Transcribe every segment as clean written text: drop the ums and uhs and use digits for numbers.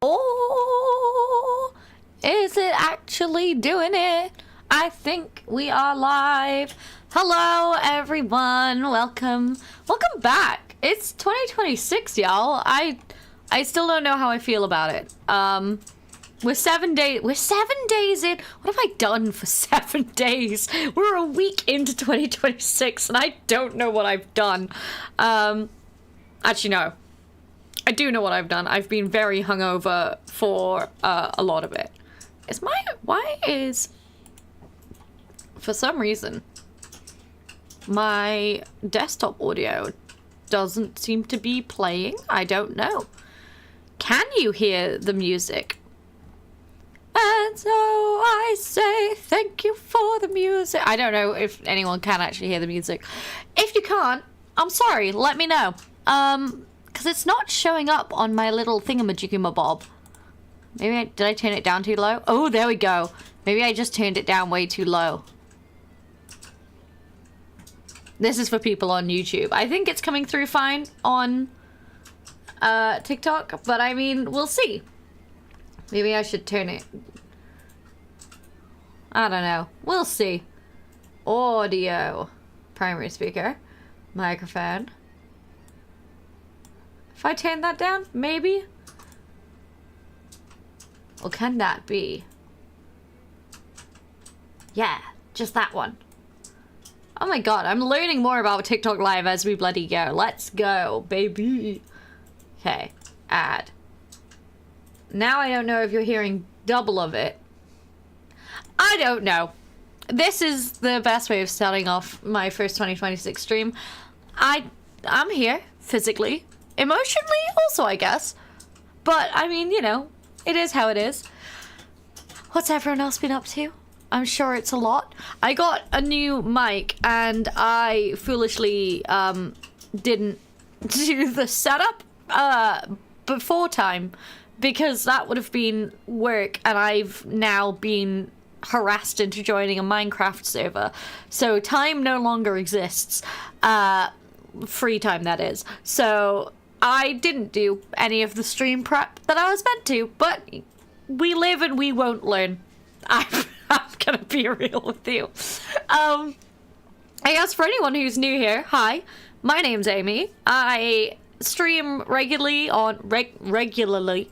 Oh, is it actually doing it? I think we are live. Hello, everyone. Welcome back. It's 2026, y'all. I still don't know how I feel about it. We're 7 days in. What have I done for 7 days? We're a week into 2026, and I don't know what I've done. Actually, no. I do know what I've done. I've been very hungover for a lot of it. For some reason, my desktop audio doesn't seem to be playing. I don't know. Can you hear the music? And so I say thank you for the music. I don't know if anyone can actually hear the music. If you can't, I'm sorry. Let me know. Because it's not showing up on my little thingamajigomabob. Maybe did I turn it down too low? Oh, there we go. Maybe I just turned it down way too low. This is for people on YouTube. I think it's coming through fine on TikTok, but I mean, we'll see. Maybe I should turn it. I don't know. We'll see. Audio. Primary speaker. Microphone. If I turn that down, maybe? Or can that be? Yeah, just that one. Oh my god, I'm learning more about TikTok Live as we bloody go. Let's go, baby. Okay, add. Now I don't know if you're hearing double of it. I don't know. This is the best way of starting off my first 2026 stream. I'm here, physically. Emotionally, also, I guess. But, I mean, you know, it is how it is. What's everyone else been up to? I'm sure it's a lot. I got a new mic, and I foolishly didn't do the setup before time, because that would have been work, and I've now been harassed into joining a Minecraft server. So time no longer exists. Free time, that is. So I didn't do any of the stream prep that I was meant to, but we live and we won't learn. I'm gonna be real with you. I guess for anyone who's new here, hi, my name's Amy. I stream regularly on regularly.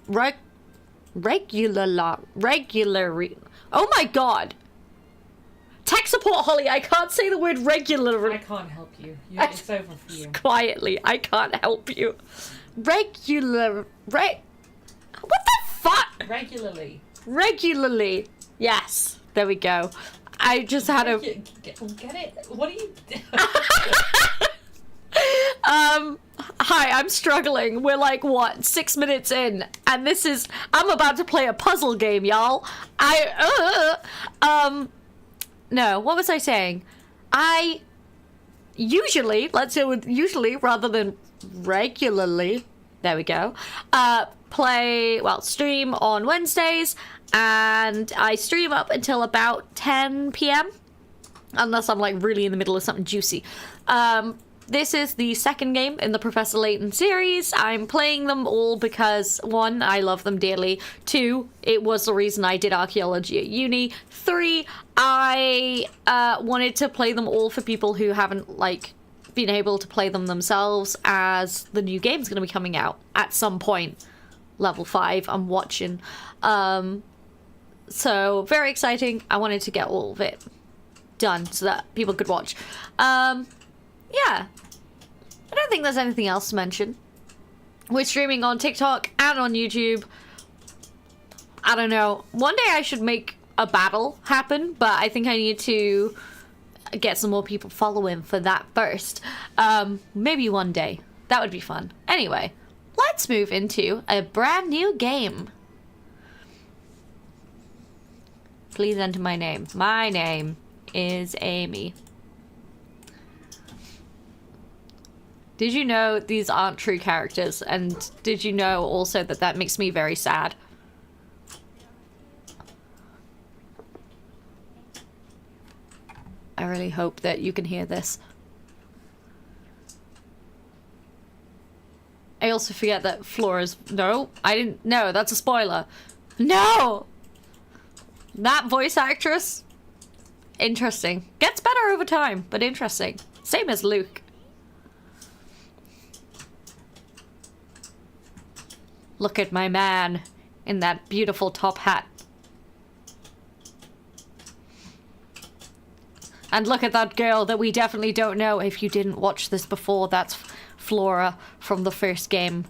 Oh my god. Tech support, Holly. I can't say the word regular. I can't help you. It's over for you. Quietly, I can't help you. What the fuck? Regularly. Yes. There we go. I just had a... Get it? What are you... Hi, I'm struggling. We're like, what, 6 minutes in? And this is... I'm about to play a puzzle game, y'all. No, what was I saying? I usually, let's go with usually rather than regularly, there we go, stream on Wednesdays, and I stream up until about 10 p.m. unless I'm like really in the middle of something juicy. This is the second game in the Professor Layton series. I'm playing them all because, 1, I love them dearly. 2, it was the reason I did archaeology at uni. 3, I wanted to play them all for people who haven't, like, been able to play them themselves, as the new game's going to be coming out at some point. Level 5, I'm watching. So, very exciting. I wanted to get all of it done so that people could watch. Yeah, I don't think there's anything else to mention. We're streaming on TikTok and on YouTube. I don't know. One day I should make a battle happen, but I think I need to get some more people following for that first. Maybe one day. That would be fun. Anyway, let's move into a brand new game. Please enter my name. My name is Amy. Did you know these aren't true characters? And did you know also that that makes me very sad? I really hope that you can hear this. I also forget that Flora's... No, I didn't... No, that's a spoiler. No! That voice actress... Interesting. Gets better over time, but interesting. Same as Luke. Look at my man in that beautiful top hat. And look at that girl that we definitely don't know. If you didn't watch this before, that's Flora from the first game.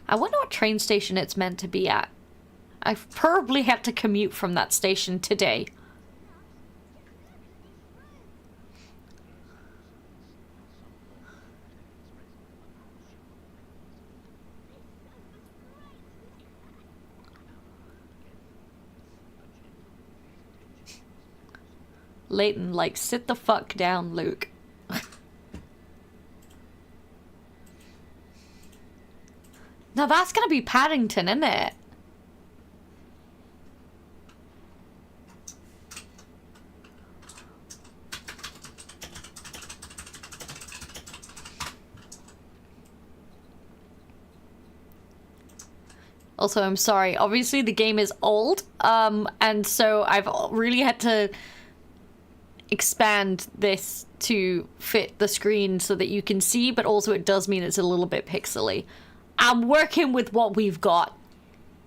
I wonder what train station it's meant to be at. I've probably had to commute from that station today. Layton, like, sit the fuck down, Luke. Now that's gonna be Paddington, isn't it? Also, I'm sorry. Obviously, the game is old, and so I've really had to expand this to fit the screen so that you can see, but also it does mean it's a little bit pixely. I'm working with what we've got.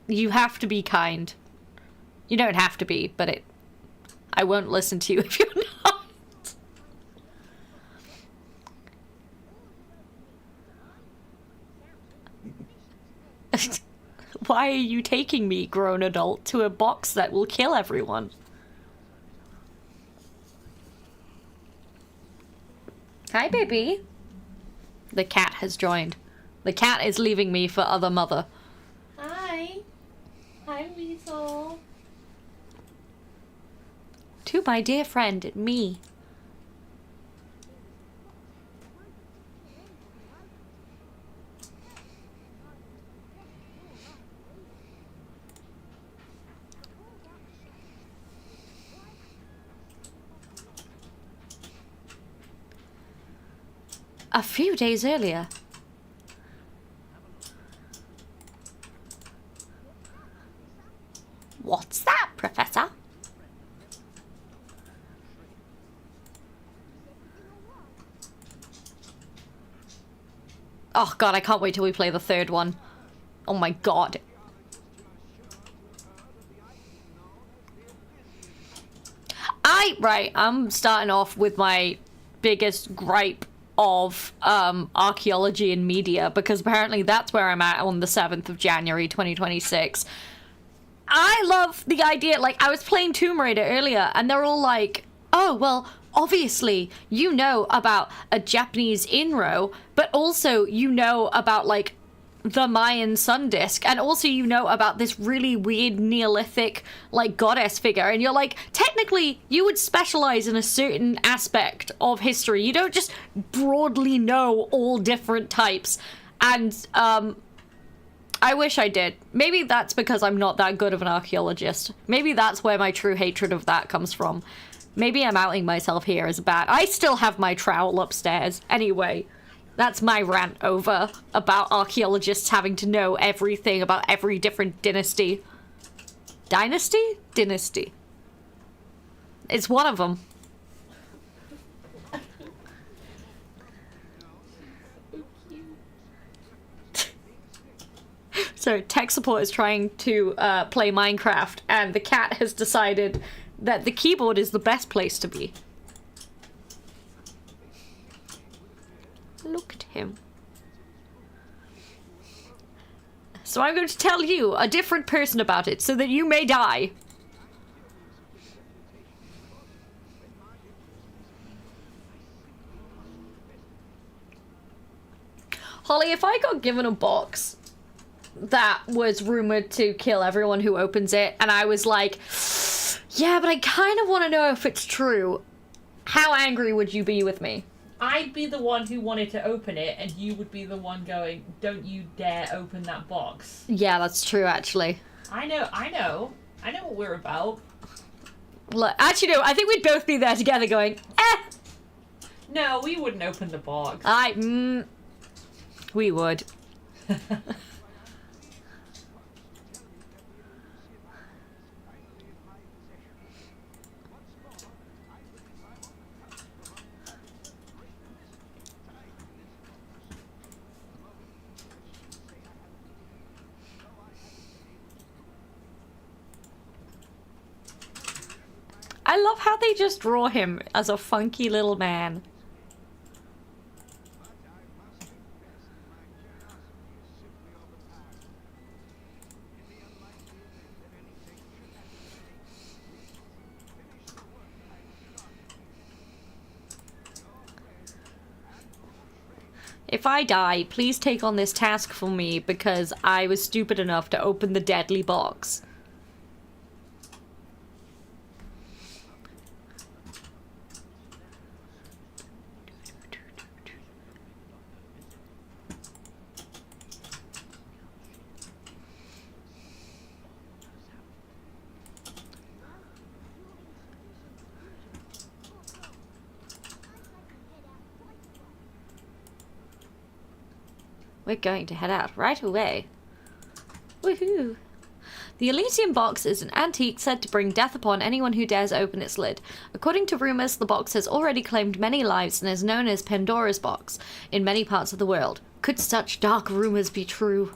You have to be kind. You don't have to be, but I won't listen to you if you're not. Why are you taking me, grown adult, to a box that will kill everyone? Hi, baby. The cat has joined. The cat is leaving me for other mother. Hi. Hi, Weasel. To my dear friend, me. A few days earlier. What's that, Professor? Oh god, I can't wait till we play the third one. Oh my god. I'm starting off with my biggest gripe of archaeology and media, because apparently that's where I'm at on the 7th of January 2026. I love the idea, like, I was playing Tomb Raider earlier, and they're all like, oh, well, obviously, you know about a Japanese Inro, but also you know about, like, the Mayan sun disk, and also you know about this really weird Neolithic, like, goddess figure, and you're like, technically, you would specialize in a certain aspect of history. You don't just broadly know all different types. And, I wish I did. Maybe that's because I'm not that good of an archaeologist. Maybe that's where my true hatred of that comes from. Maybe I'm outing myself here as bad. I still have my trowel upstairs. Anyway, that's my rant over about archaeologists having to know everything about every different dynasty. Dynasty? Dynasty. It's one of them. So tech support is trying to play Minecraft, and the cat has decided that the keyboard is the best place to be. Look at him. So I'm going to tell you, a different person, about it, so that you may die. Holly, if I got given a box that was rumored to kill everyone who opens it, and I was like, yeah, but I kind of want to know if it's true, how angry would you be with me? I'd be the one who wanted to open it, and you would be the one going, don't you dare open that box. Yeah, that's true, actually. I know what we're about. Look, actually, no, I think we'd both be there together going, eh! No, we wouldn't open the box. We would. I love how they just draw him as a funky little man. If I die, please take on this task for me because I was stupid enough to open the deadly box. We're going to head out right away. Woohoo! The Elysium box is an antique said to bring death upon anyone who dares open its lid. According to rumors, the box has already claimed many lives and is known as Pandora's box in many parts of the world. Could such dark rumors be true?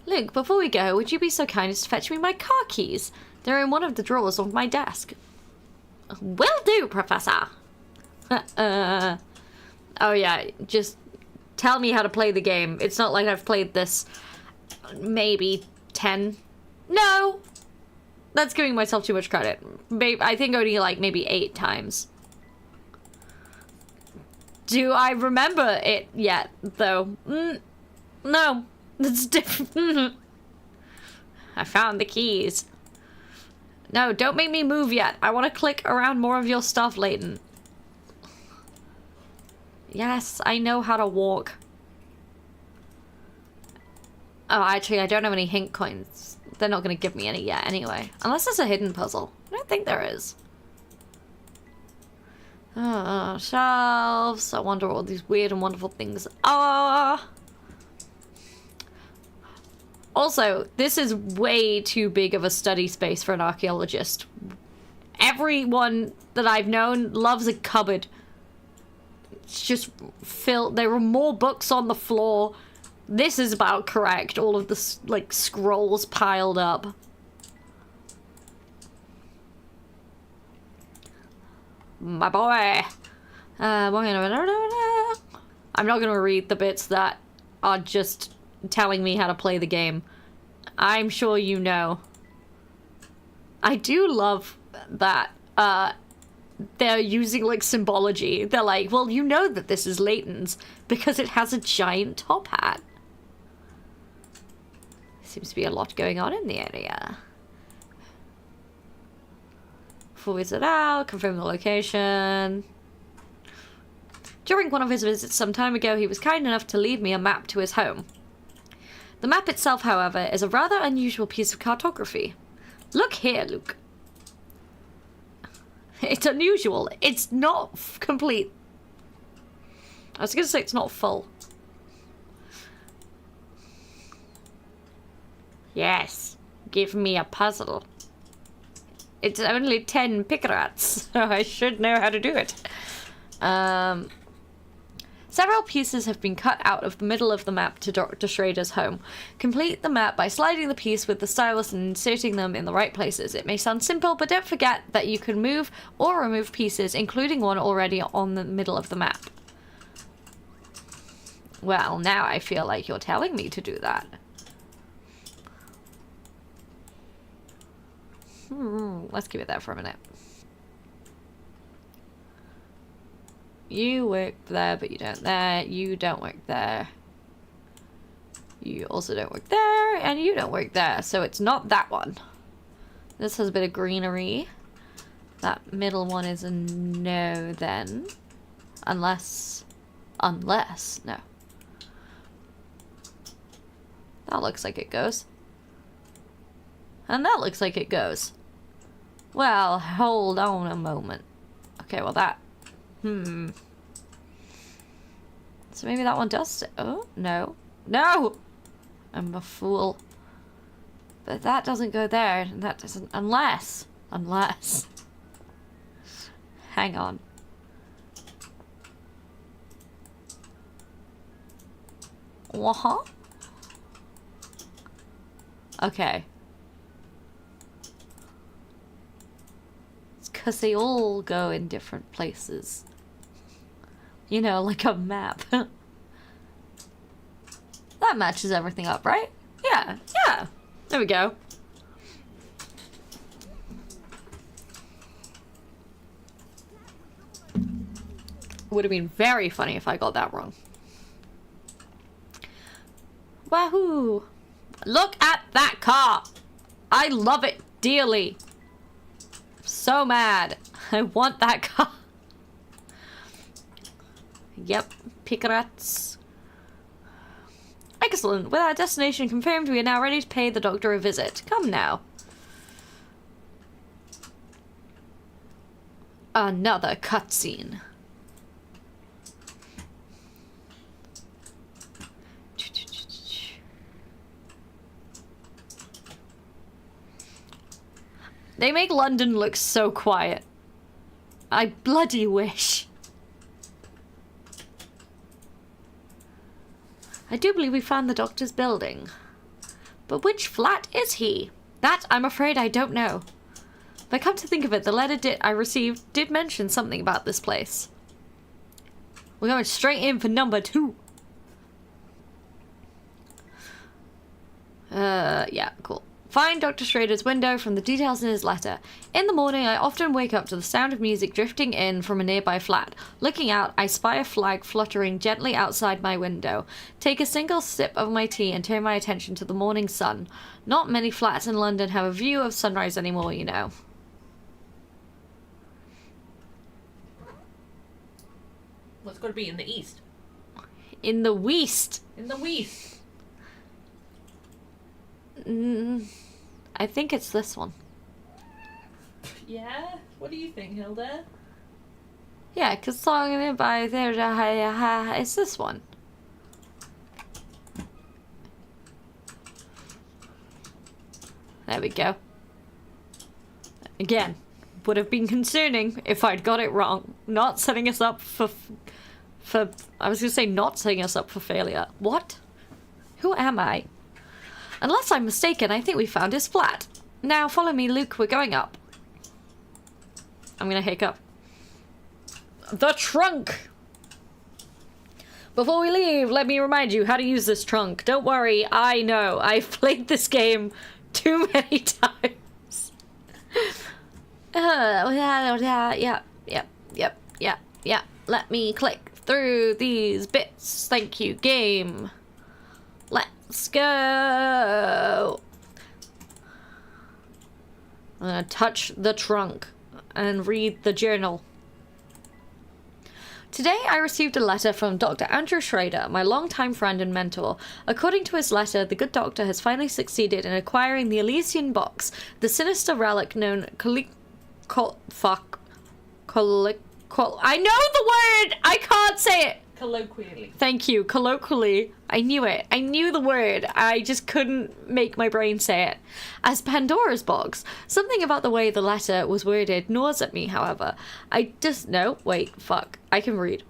Luke, before we go, would you be so kind as to fetch me my car keys? They're in one of the drawers of my desk. Will do, Professor. Oh yeah, just tell me how to play the game. It's not like I've played this maybe 10. No! That's giving myself too much credit. I think only like maybe 8 times. Do I remember it yet, though? No. It's different. I found the keys. No, don't make me move yet. I want to click around more of your stuff, Layton. Yes, I know how to walk. Oh, actually, I don't have any hint coins. They're not going to give me any yet anyway. Unless there's a hidden puzzle. I don't think there is. Oh, shelves. I wonder what all these weird and wonderful things are. Also, this is way too big of a study space for an archaeologist. Everyone that I've known loves a cupboard. It's just filled. There were more books on the floor. This is about correct. All of the, like, scrolls piled up. My boy. I'm not gonna read the bits that are just telling me how to play the game. I'm sure you know. I do love that, they're using, like, symbology. They're like, well, you know that this is Layton's because it has a giant top hat. Seems to be a lot going on in the area. Before we set out, confirm the location. During one of his visits some time ago, he was kind enough to leave me a map to his home. The map itself, however, is a rather unusual piece of cartography. Look here, Luke. It's unusual. It's not complete. I was going to say it's not full. Yes. Give me a puzzle. It's only 10 pickrats, so I should know how to do it. Several pieces have been cut out of the middle of the map to Dr. Schrader's home. Complete the map by sliding the piece with the stylus and inserting them in the right places. It may sound simple, but don't forget that you can move or remove pieces, including one already on the middle of the map. Well, now I feel like you're telling me to do that. Let's keep it there for a minute. You work there, but you don't there. You don't work there. You also don't work there, and you don't work there. So it's not that one. This has a bit of greenery. That middle one is a no then. Unless, no. That looks like it goes. And that looks like it goes. Well, hold on a moment. Okay, well that... So maybe that one does... Oh, no. No! I'm a fool. But that doesn't go there, and that doesn't... Unless... Hang on. Uh-huh. Okay. It's because they all go in different places. You know, like a map. That matches everything up, right? Yeah, yeah. There we go. Would have been very funny if I got that wrong. Wahoo! Look at that car! I love it dearly. So mad. I want that car. Yep, picarats. Excellent. With our destination confirmed, we are now ready to pay the doctor a visit. Come now. Another cutscene. They make London look so quiet. I bloody wish. I do believe we found the doctor's building. But which flat is he? That, I'm afraid, I don't know. But come to think of it, the letter I received did mention something about this place. We're going straight in for number 2. Yeah, cool. Find Dr. Schrader's window from the details in his letter. In the morning, I often wake up to the sound of music drifting in from a nearby flat. Looking out, I spy a flag fluttering gently outside my window. Take a single sip of my tea and turn my attention to the morning sun. Not many flats in London have a view of sunrise anymore, you know. Well, it's got to be in the east. In the west. In the west. I think it's this one. Yeah? What do you think, Hilda? Yeah, because song by there, it's this one. There we go. Again, would have been concerning if I'd got it wrong. Not setting us up for I was going to say not setting us up for failure. What? Who am I? Unless I'm mistaken, I think we found his flat. Now, follow me, Luke. We're going up. I'm gonna hiccup. The trunk! Before we leave, let me remind you how to use this trunk. Don't worry, I know. I've played this game too many times. Yeah. Let me click through these bits. Thank you, game. Let's go. I'm gonna touch the trunk and read the journal. Today I received a letter from Dr. Andrew Schrader, my longtime friend and mentor. According to his letter, the good doctor has finally succeeded in acquiring the Elysian box, the sinister relic known I know the word! I can't say it! Colloquially. Thank you. Colloquially. I knew it. I knew the word. I just couldn't make my brain say it. As Pandora's box. Something about the way the letter was worded gnaws at me, however. No, wait, fuck. I can read.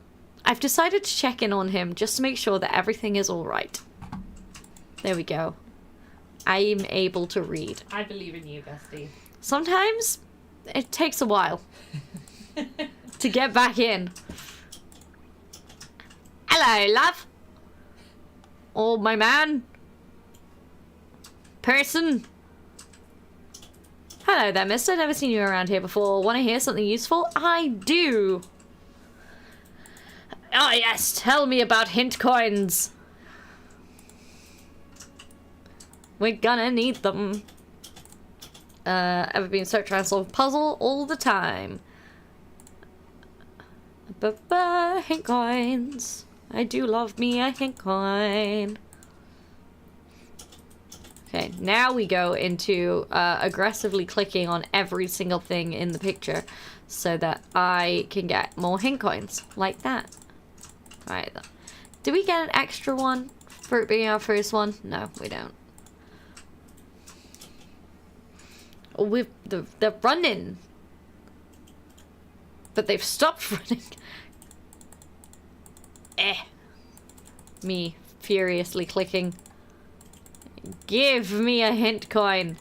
I've decided to check in on him just to make sure that everything is alright. There we go. I'm able to read. I believe in you, bestie. Sometimes it takes a while to get back in. Hello, love. Oh, my man. Person. Hello there, mister. Never seen you around here before. Want to hear something useful? I do. Oh, yes. Tell me about hint coins. We're gonna need them. Ever been stuck trying to solve a puzzle? All the time. Hint coins. I do love me a hint coin. Okay, now we go into aggressively clicking on every single thing in the picture so that I can get more hint coins, like that. Alright, do we get an extra one for it being our first one? No, we don't. Oh, they're running. But they've stopped running. Me furiously clicking. Give me a hint coin.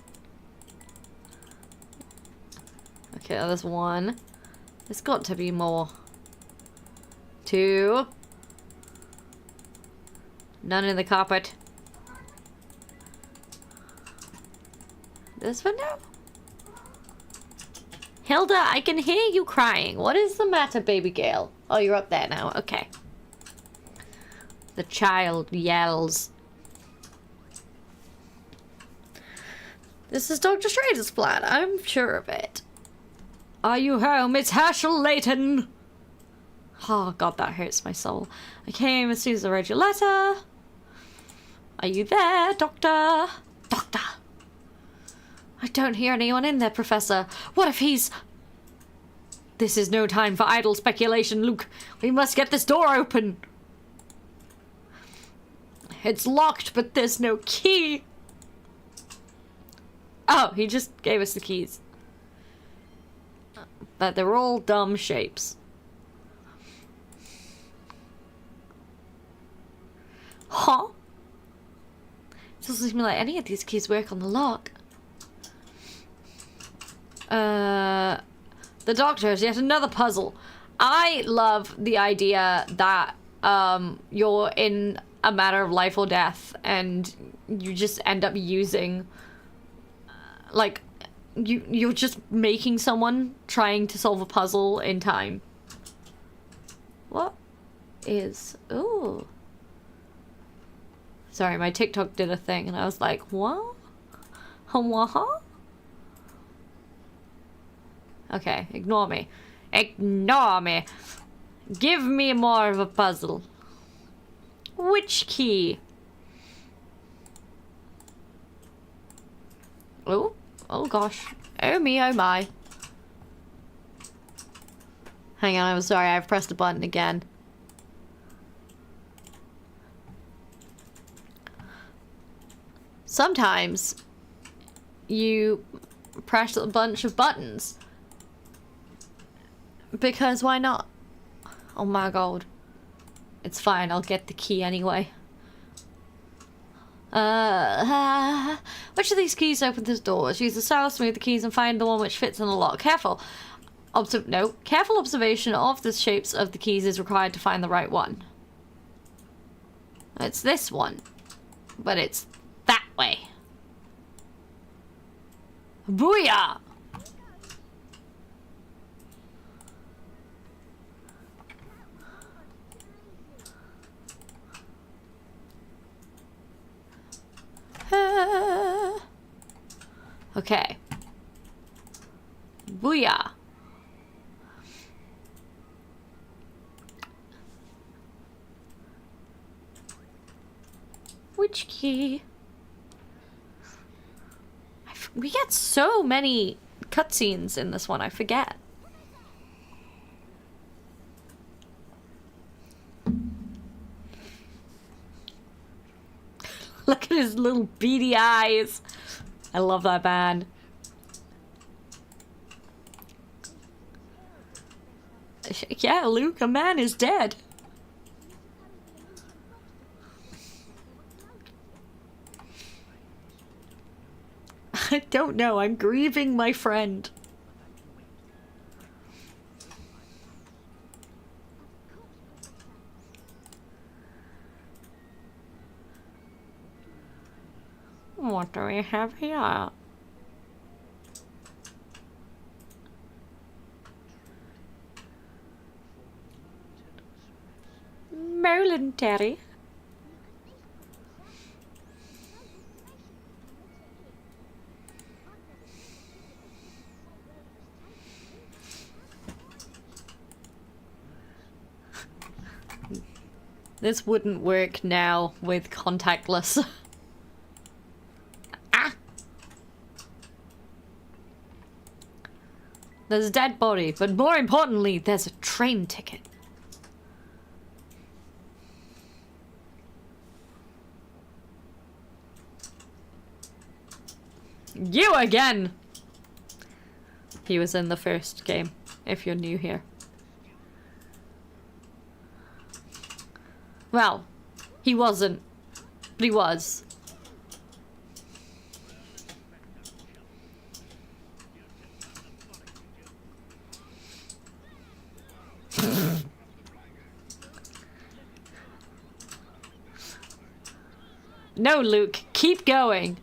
Okay, there's one. There's got to be more. 2. None in the carpet. This one now? Hilda, I can hear you crying. What is the matter, baby girl? Oh, you're up there now. Okay. The child yells. This is Dr. Strange's plan. I'm sure of it. Are you home? It's Herschel Layton. Oh, God, that hurts my soul. I came as soon as I read your letter. Are you there, Doctor? Doctor. I don't hear anyone in there, Professor. What if he's... This is no time for idle speculation, Luke. We must get this door open. It's locked, but there's no key. Oh, he just gave us the keys. But they're all dumb shapes. Huh? It doesn't seem like any of these keys work on the lock. The Doctor has yet another puzzle. I love the idea that you're in a matter of life or death and you just end up using like you're just making someone trying to solve a puzzle in time. What is... Ooh. Sorry, my TikTok did a thing and I was like, what? What? Okay, ignore me. Ignore me. Give me more of a puzzle. Which key? Oh, oh gosh. Oh me, oh my. Hang on, I'm sorry, I've pressed the button again. Sometimes you press a bunch of buttons. Because why not? Oh my god. It's fine, I'll get the key anyway. Which of these keys open this door? Use the stylus to move the keys and find the one which fits in the lock. Careful. Careful observation of the shapes of the keys is required to find the right one. It's this one. But it's that way. Booyah! Okay. Booyah. Which key? We get so many cutscenes in this one, I forget. Look at his little beady eyes. I love that band. Yeah, Luke, a man is dead. I don't know, I'm grieving my friend. What do we have here? Voluntary. This wouldn't work now with contactless. There's a dead body, but more importantly, there's a train ticket. You again! He was in the first game, if you're new here. Well, he wasn't, but he was. No, Luke, keep going.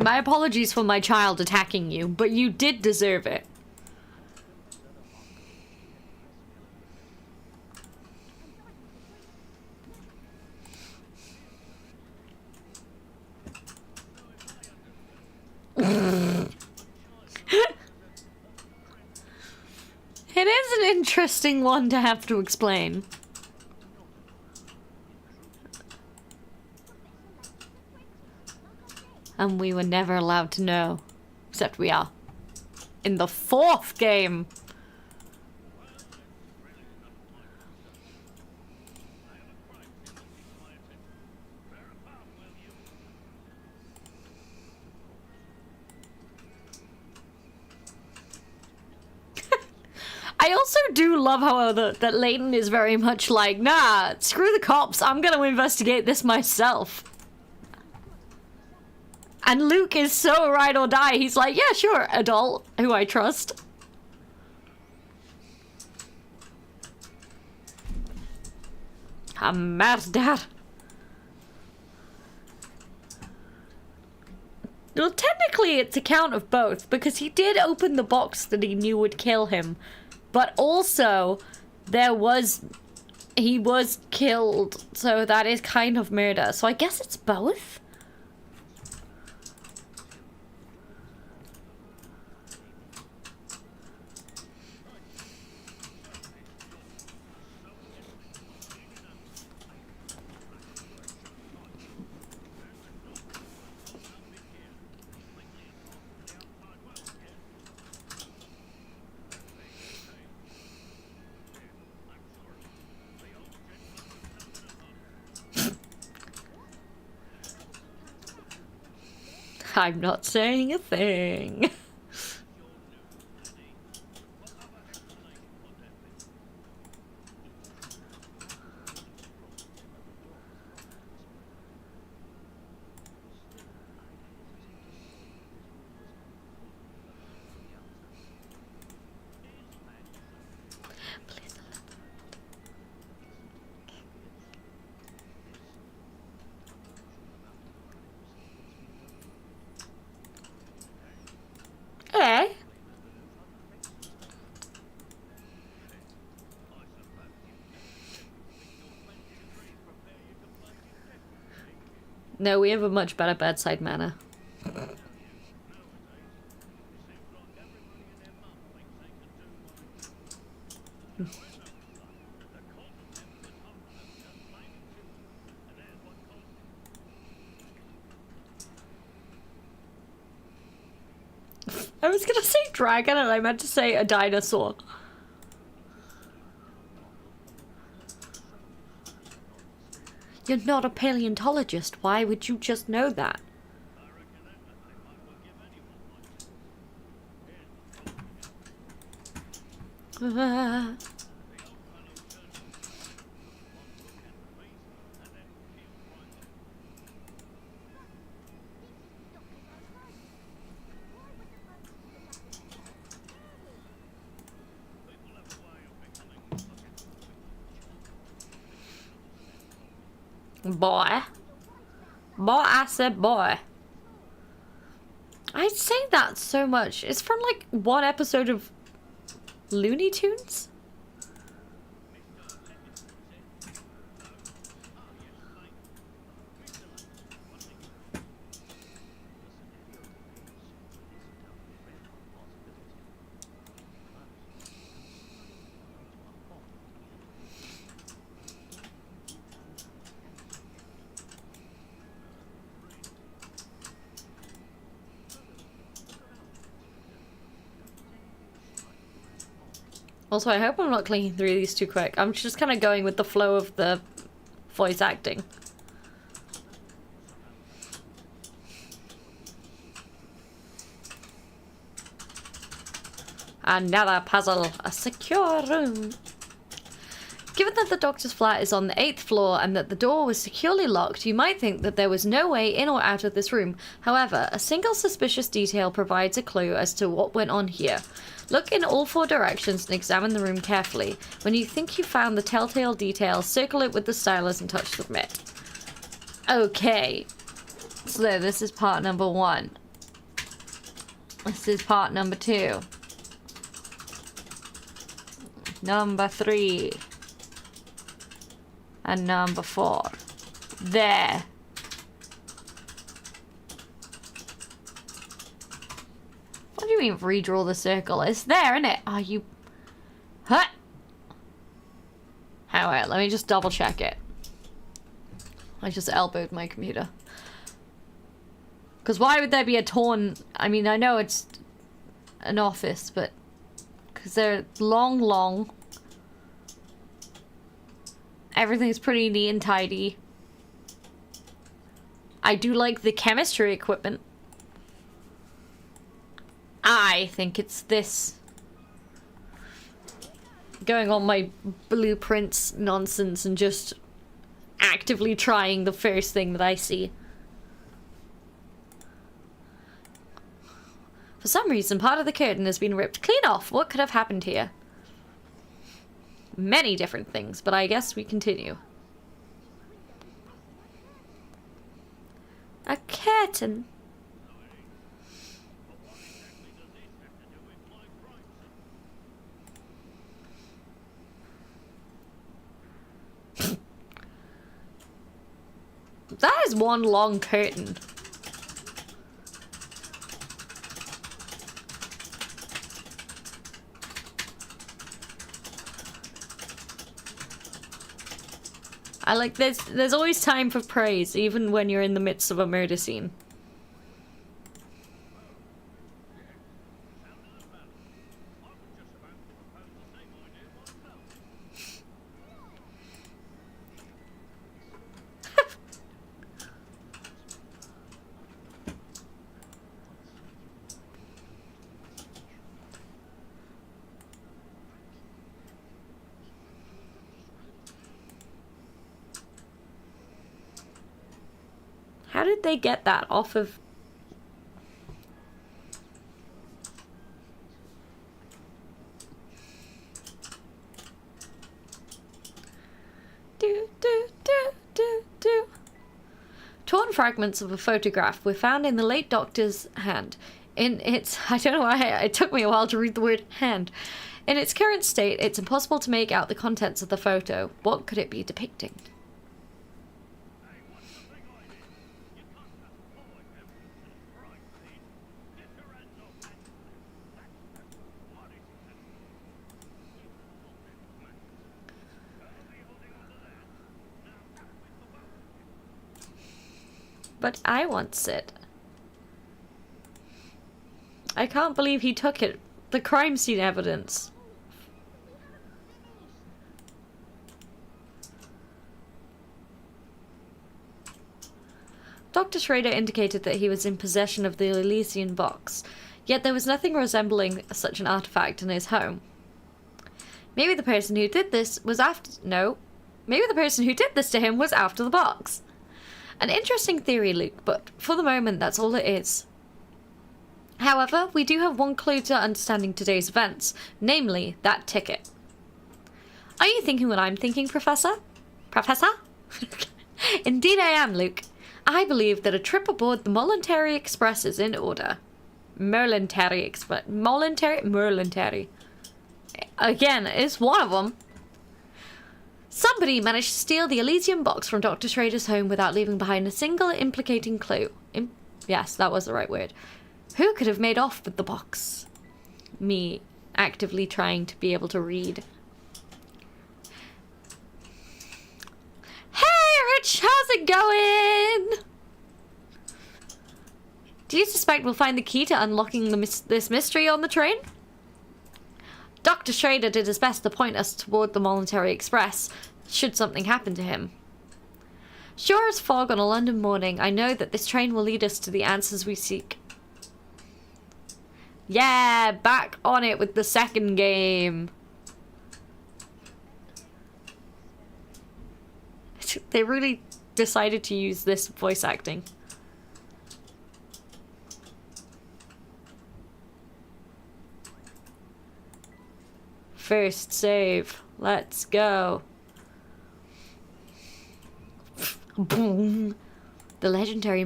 My apologies for my child attacking you, but you did deserve it. It is an interesting one to have to explain. And we were never allowed to know. Except we are. In the 4th game. I also do love, however, that Layton is very much like, nah, screw the cops, I'm gonna investigate this myself. And Luke is so ride or die. He's like, yeah, sure, adult, who I trust. I'm mad, Dad. Well, technically it's a count of both, because he did open the box that he knew would kill him. But also, he was killed, so that is kind of murder. So I guess it's both? I'm not saying a thing. Eh? No, we have a much better bedside manner. I was gonna say dragon and I meant to say a dinosaur. You're not a paleontologist. Why would you just know that? Boy. Boy, I said boy. I say that so much. It's from like one episode of Looney Tunes? Also, I hope I'm not clicking through these too quick. I'm just kind of going with the flow of the voice acting. Another puzzle. A secure room. Given that the doctor's flat is on the 8th floor and that the door was securely locked, you might think that there was no way in or out of this room. However, a single suspicious detail provides a clue as to what went on here. Look in all 4 directions and examine the room carefully. When you think you found the telltale detail, circle it with the stylus and touch submit. Okay. So this is part number 1. This is part number 2. Number 3. And number 4. There. What do you mean redraw the circle? It's there, isn't it? Are you... Huh? Alright, let me just double check it. I just elbowed my computer. Because why would there be a torn... I mean, I know it's an office, but... Because they're long. Everything's pretty neat and tidy. I do like the chemistry equipment. I think it's this. Going on my blueprints nonsense and just actively trying the first thing that I see. For some reason, part of the curtain has been ripped clean off. What could have happened here? Many different things, but I guess we continue. A curtain. That is one long curtain. I like there's always time for praise, even when you're in the midst of a murder scene. How did they get that off of... Torn fragments of a photograph were found in the late doctor's hand. In its... I don't know why it took me a while to read the word hand. In its current state, it's impossible to make out the contents of the photo. What could it be depicting? But I want it. I can't believe he took it. The crime scene evidence. Dr. Schrader indicated that he was in possession of the Elysian box, yet there was nothing resembling such an artifact in his home. Maybe the person who did this was after... No. Maybe the person who did this to him was after the box. An interesting theory, Luke, but for the moment, that's all it is. However, we do have one clue to understanding today's events, namely, that ticket. Are you thinking what I'm thinking, Professor? Professor? Indeed I am, Luke. I believe that a trip aboard the Voluntary Express is in order. Merlintary Express. Merlintary. Again, it's one of them. Somebody managed to steal the Elysium box from Dr. Schrader's home without leaving behind a single implicating clue. Yes, that was the right word. Who could have made off with the box? Me actively trying to be able to read. Hey, Rich, how's it going? Do you suspect we'll find the key to unlocking this mystery on the train? Dr. Schrader did his best to point us toward the Voluntary Express, should something happen to him. Sure as fog on a London morning, I know that this train will lead us to the answers we seek. Yeah, back on it with the second game. They really decided to use this voice acting. First save. Let's go. Boom. The legendary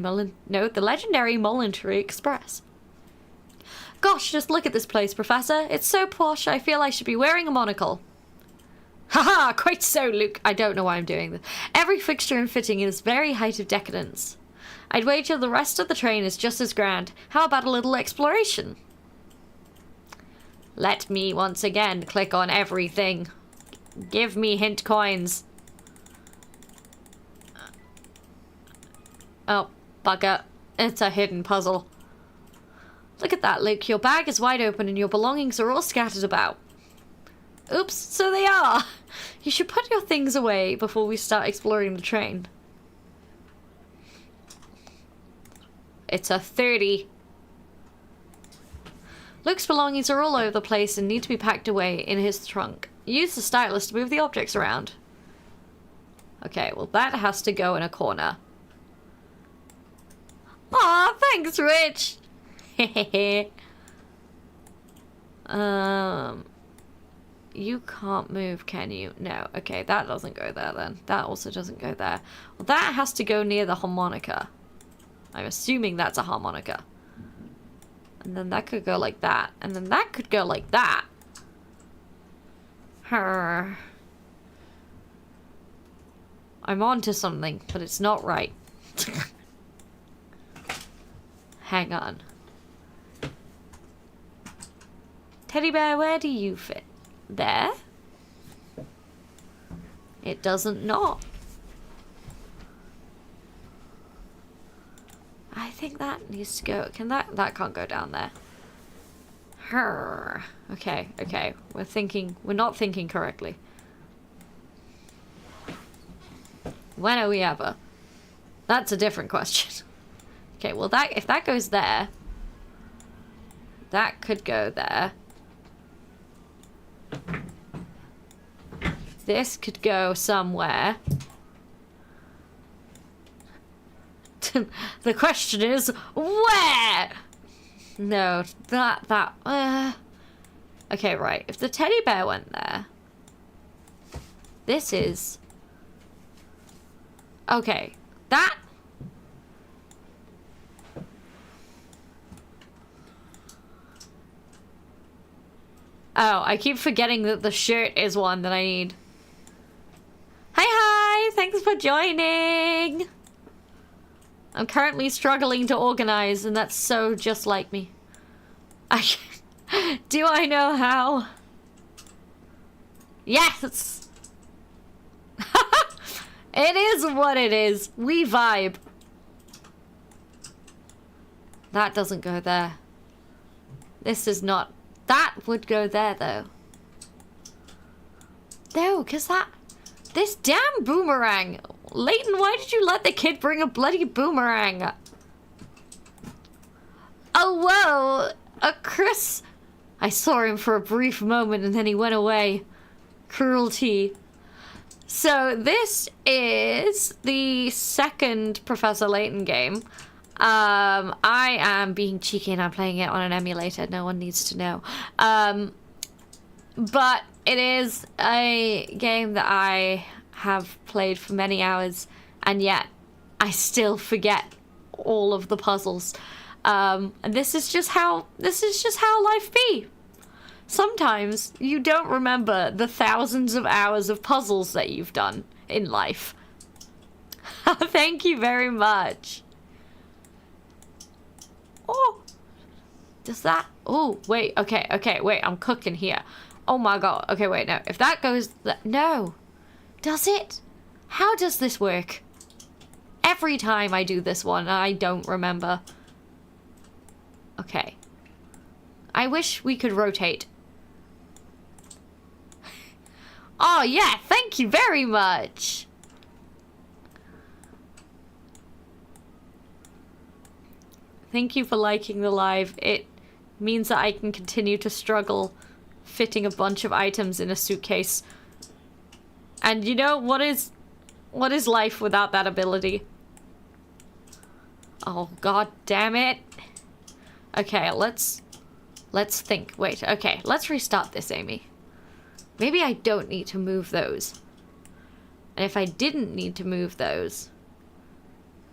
Voluntary Express. Gosh, just look at this place, Professor. It's so posh, I feel I should be wearing a monocle. Haha, quite so, Luke. I don't know why I'm doing this. Every fixture and fitting is very height of decadence. I'd wager the rest of the train is just as grand. How about a little exploration? Let me once again click on everything. Give me hint coins. Oh, bugger. It's a hidden puzzle. Look at that, Luke. Your bag is wide open and your belongings are all scattered about. Oops, so they are. You should put your things away before we start exploring the train. It's a 30. Luke's belongings are all over the place and need to be packed away in his trunk. Use the stylus to move the objects around. Okay, well that has to go in a corner. Aw, thanks, Rich! Hehehe. You can't move, can you? No. Okay, that doesn't go there then. That also doesn't go there. Well, that has to go near the harmonica. I'm assuming that's a harmonica. And then that could go like that. And then that could go like that. I'm onto something, but it's not right. Hang on. Teddy bear, where do you fit? There? It doesn't not. I think that needs to go. Can that can't go down there. Okay, okay. We're not thinking correctly. When are we ever? That's a different question. Okay, well if that goes there, that could go there. This could go somewhere. The question is, where? No, okay, right. If the teddy bear went there, this is... Okay, that... Oh, I keep forgetting that the shirt is one that I need. Hi, thanks for joining. I'm currently struggling to organize, and that's so just like me. Do I know how? Yes! It is what it is. We vibe. That doesn't go there. This is not... That would go there, though. No, because that... This damn boomerang. Layton, why did you let the kid bring a bloody boomerang? Oh, whoa. Chris... I saw him for a brief moment and then he went away. Cruelty. So this is the second Professor Layton game. I am being cheeky and I'm playing it on an emulator. No one needs to know. But it is a game that I have played for many hours and yet I still forget all of the puzzles. And this is just how life be. Sometimes you don't remember the thousands of hours of puzzles that you've done in life. Thank you very much. Oh, does that? Oh, wait. Okay. Wait, I'm cooking here. Oh my god. Okay, wait. No, if that goes, no. Does it? How does this work? Every time I do this one, I don't remember. Okay. I wish we could rotate. Oh, yeah. Thank you very much. Thank you for liking the live. It means that I can continue to struggle fitting a bunch of items in a suitcase. And you know, what is life without that ability? Oh, god damn it. Okay, let's think. Wait, okay, let's restart this, Amy. Maybe I don't need to move those. And if I didn't need to move those,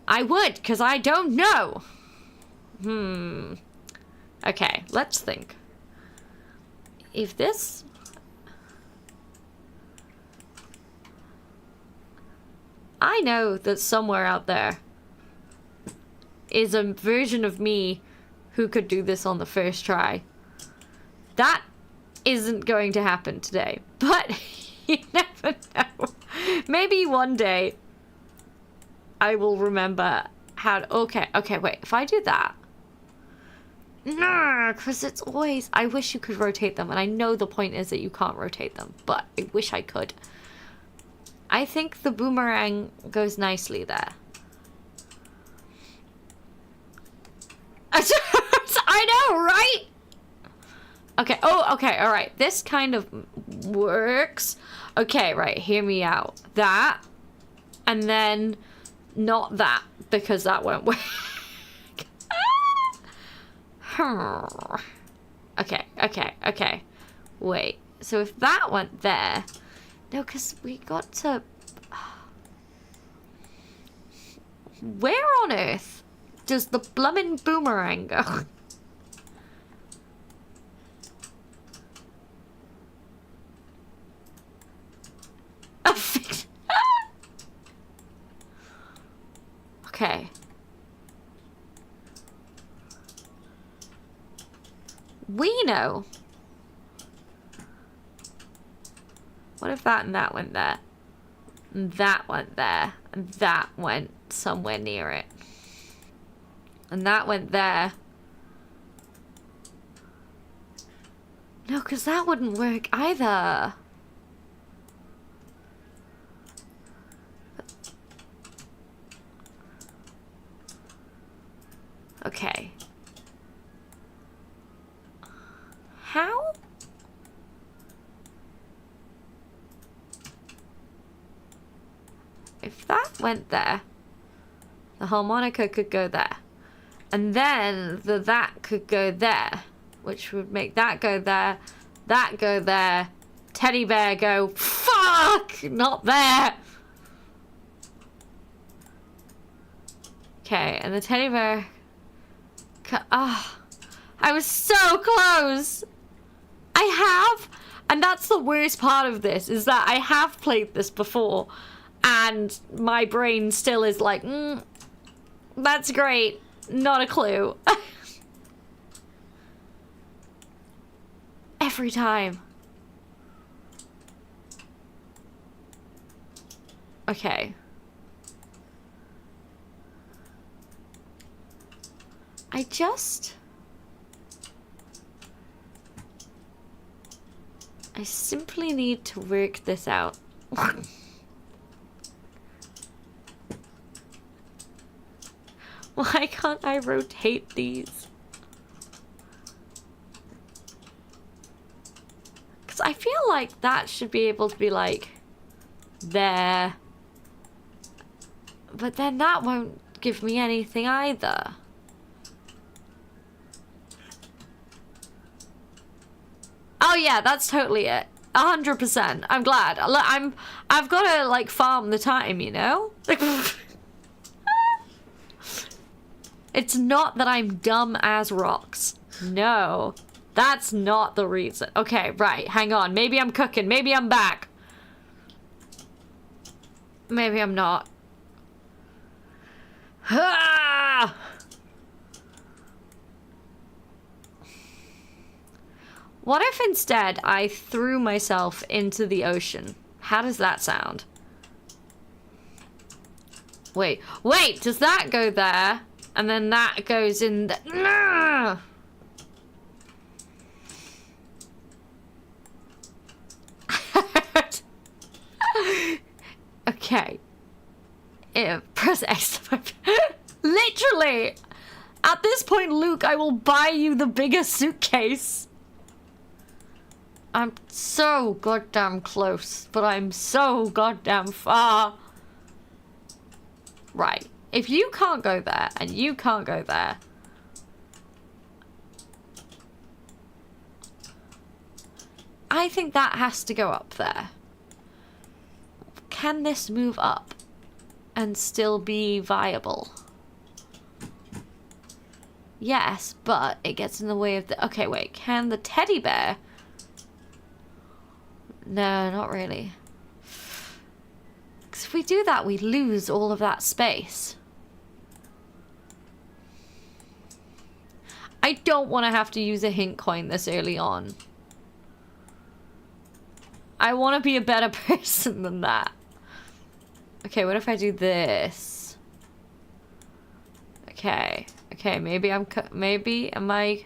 I would, because I don't know. Okay, let's think. If this... I know that somewhere out there is a version of me who could do this on the first try. That isn't going to happen today, but you never know. Maybe one day I will remember how to... Okay, wait. If I do that... No, because it's always... I wish you could rotate them, and I know the point is that you can't rotate them, but I wish I could. I think the boomerang goes nicely there. I know, right? Okay, okay, alright. This kind of works. Okay, right, hear me out. That, and then not that, because that won't work. Okay. Wait, so if that went there... No, because we got to... Where on earth does the blummin' boomerang go? Okay. We know. What if that and that went there? And that went there. And that went somewhere near it. And that went there. No, because that wouldn't work either. Okay. How? If that went there, the harmonica could go there. And then that could go there, which would make that go there, teddy bear go, fuck, not there. Okay, and the teddy bear, I was so close. I have, and that's the worst part of this, is that I have played this before. And my brain still is like, that's great. Not a clue. Every time. Okay. I simply need to work this out. Why can't I rotate these? Because I feel like that should be able to be like there. But then that won't give me anything either. Oh yeah, that's totally it. 100%. I'm glad. I've got to like farm the time, you know? It's not that I'm dumb as rocks. No. That's not the reason. Okay, right. Hang on. Maybe I'm cooking. Maybe I'm back. Maybe I'm not. Ah! What if instead I threw myself into the ocean? How does that sound? Wait, does that go there? And then that goes in the... Nah! Okay. Press X. Literally! At this point, Luke, I will buy you the bigger suitcase. I'm so goddamn close, but I'm so goddamn far. Right. If you can't go there, and you can't go there... I think that has to go up there. Can this move up and still be viable? Yes, but it gets in the way of the... Okay, wait. Can the teddy bear... No, not really. Because if we do that, we lose all of that space. I don't want to have to use a hint coin this early on. I want to be a better person than that. Okay, what if I do this? Okay. Okay, maybe am I...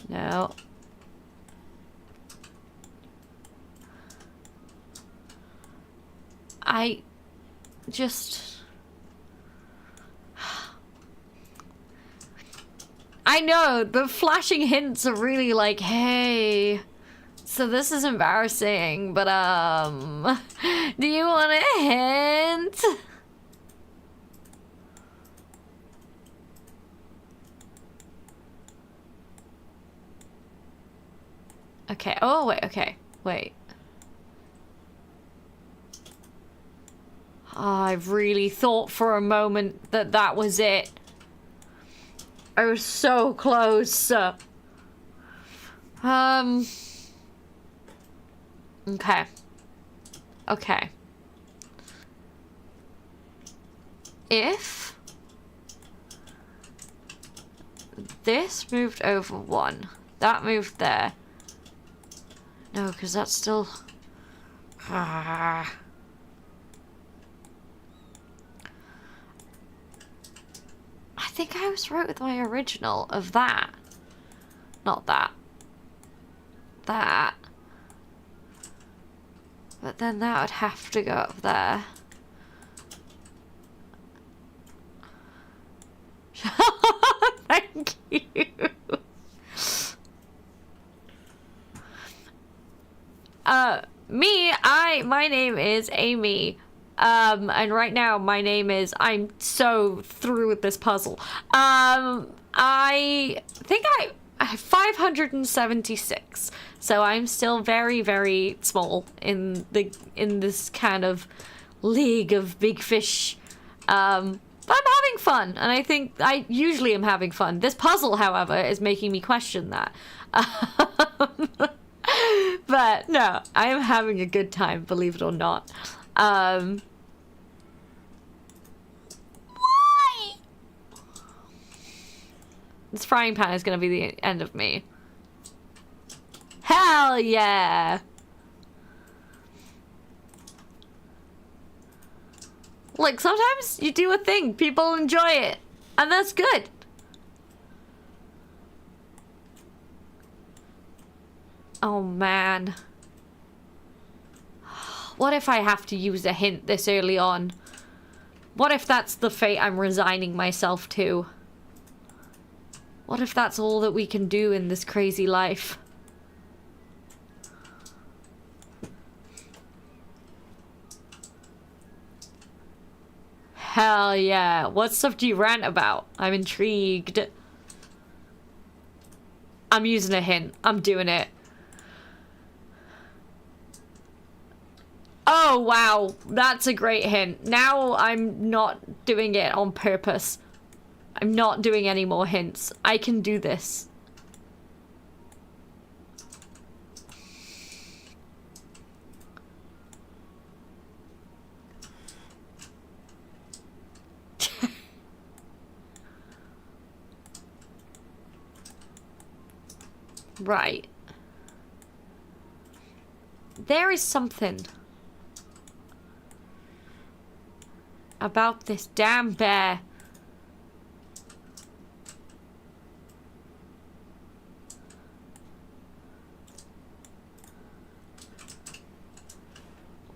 No. I just... I know, the flashing hints are really like, hey, so this is embarrassing, but, do you want a hint? Okay, oh, wait, okay, wait. Oh, I really thought for a moment that that was it. I was so close. Okay. Okay. If this moved over one, that moved there. No, because that's still... I think I was right with my original of that. Not that. That. But then that would have to go up there. Thank you. My name is Amy. And right now my name is, I'm so through with this puzzle. I think I have 576. So I'm still very, very small in this kind of league of big fish. But I'm having fun, and I think I usually am having fun. This puzzle, however, is making me question that. But no, I am having a good time, believe it or not. Why? This frying pan is going to be the end of me. Hell yeah! Look, sometimes you do a thing, people enjoy it, and that's good. Oh man. What if I have to use a hint this early on? What if that's the fate I'm resigning myself to? What if that's all that we can do in this crazy life? Hell yeah. What stuff do you rant about? I'm intrigued. I'm using a hint. I'm doing it. Oh, wow. That's a great hint. Now I'm not doing it on purpose. I'm not doing any more hints. I can do this. Right. There is something about this damn bear.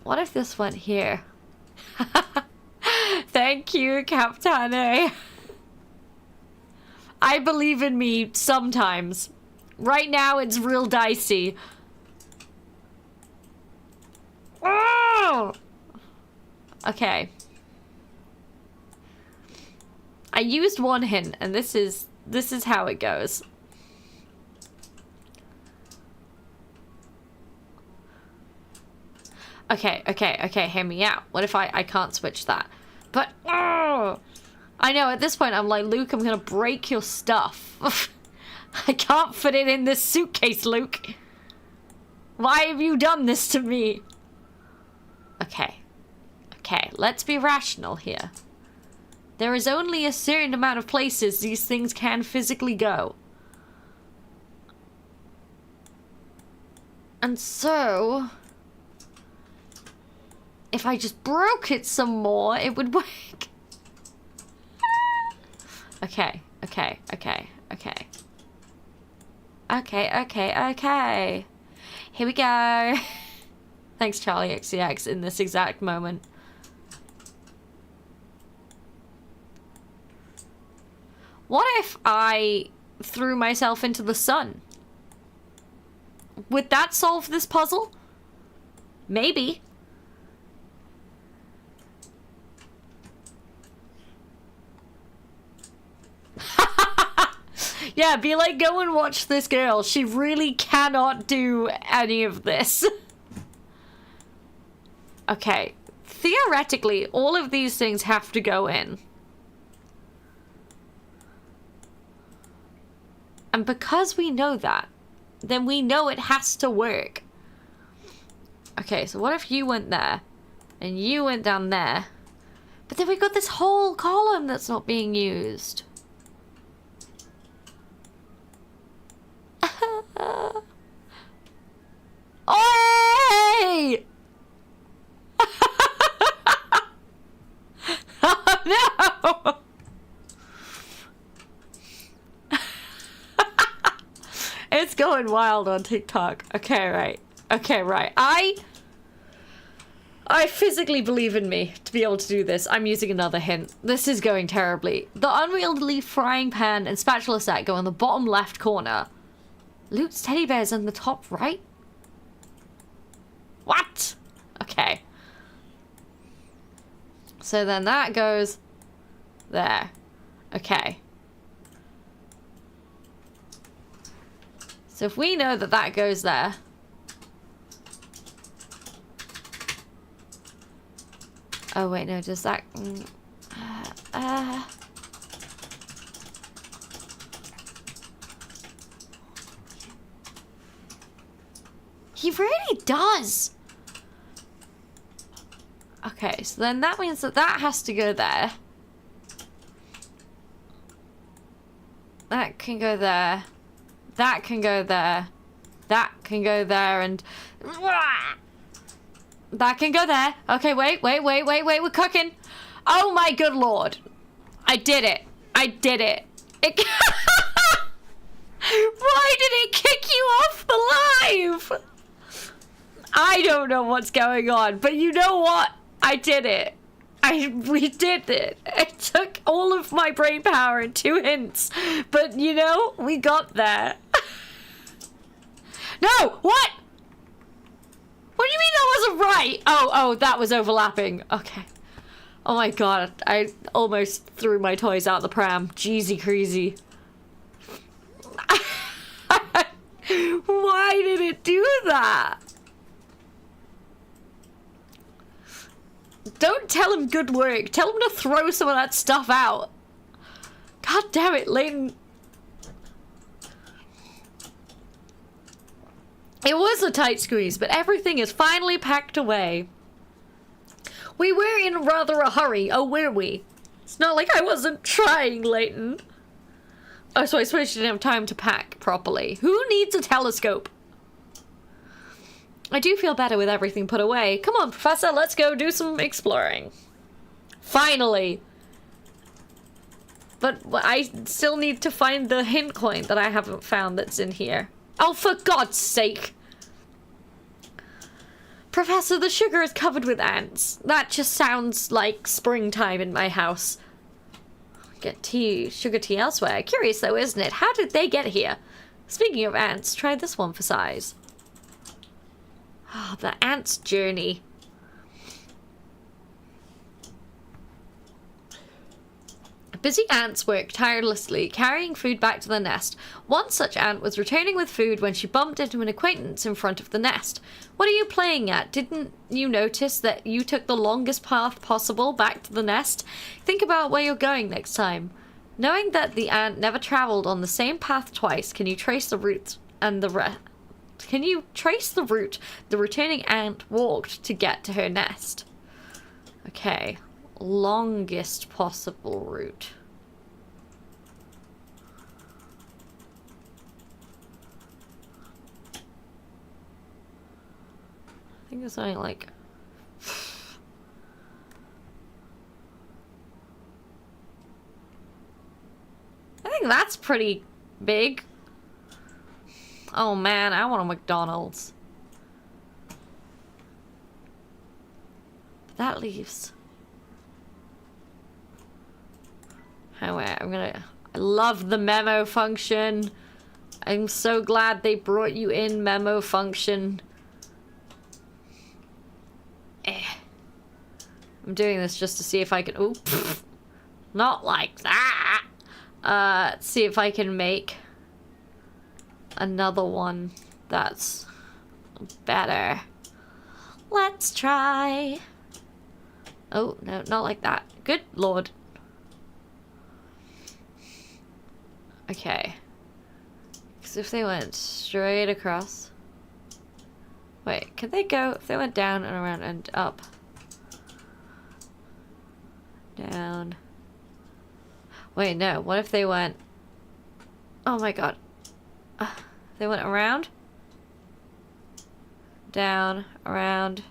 What if this went here? Thank you, Captane. I believe in me sometimes. Right now, it's real dicey. Oh! Okay. I used one hint, and this is how it goes. Okay, hear me out. What if I can't switch that? But, oh! I know, at this point, I'm like, Luke, I'm gonna break your stuff. I can't fit it in this suitcase, Luke. Why have you done this to me? Okay, let's be rational here. There is only a certain amount of places these things can physically go. And so, if I just broke it some more, it would work. Okay. Here we go. Thanks, Charlie XCX, in this exact moment. What if I threw myself into the sun? Would that solve this puzzle? Maybe. Yeah, be like, go and watch this girl. She really cannot do any of this. Okay. Theoretically, all of these things have to go in. And because we know that, then we know it has to work. Okay, so what if you went there, and you went down there, but then we got this whole column that's not being used. Oi! Oh no! It's going wild on TikTok. Okay, right. I physically believe in me to be able to do this. I'm using another hint. This is going terribly. The unwieldy frying pan and spatula set go in the bottom left corner. Luke's teddy bear's in the top right? What? Okay. So then that goes there. Okay. So if we know that that goes there. Oh wait, no, does that... He really does. Okay, so then that means that that has to go there. That can go there. That can go there. That can go there, and... That can go there. Okay, wait, we're cooking. Oh my good lord. I did it. It... Why did it kick you off the live? I don't know what's going on, but you know what? I did it. We did it. It took all of my brain power and 2 hints, but you know, we got there. No, what? What do you mean that wasn't right? Oh, that was overlapping. Okay. Oh my god, I almost threw my toys out the pram. Jeezy crazy. Why did it do that? Don't tell him good work. Tell him to throw some of that stuff out. God damn it, Layton. It was a tight squeeze, but everything is finally packed away. We were in rather a hurry. Oh, were we? It's not like I wasn't trying, Layton. Oh, so I suppose she didn't have time to pack properly. Who needs a telescope? I do feel better with everything put away. Come on, Professor, let's go do some exploring. Finally. But I still need to find the hint coin that I haven't found that's in here. Oh, for God's sake. Professor, the sugar is covered with ants. That just sounds like springtime in my house. Get tea, sugar tea elsewhere. Curious though, isn't it? How did they get here? Speaking of ants, try this one for size. Oh, the ant's journey. Busy ants work tirelessly, carrying food back to the nest. One such ant was returning with food when she bumped into an acquaintance in front of the nest. What are you playing at? Didn't you notice that you took the longest path possible back to the nest? Think about where you're going next time. Knowing that the ant never traveled on the same path twice, can you trace the route the returning ant walked to get to her nest? Okay. Longest possible route. I think it's something like... I think that's pretty big. Oh man, I want a McDonald's. That leaves... I love the memo function. I'm so glad they brought you in memo function. I'm doing this just to see if I can... Ooh, not like that. Let's see if I can make another one that's better. Let's try. Oh, no, not like that. Good lord. Okay. Because if they went straight across... Wait, could they go... If they went down and around and up. Down. Wait, no. What if they went... Oh my god. They went around. Down. Around.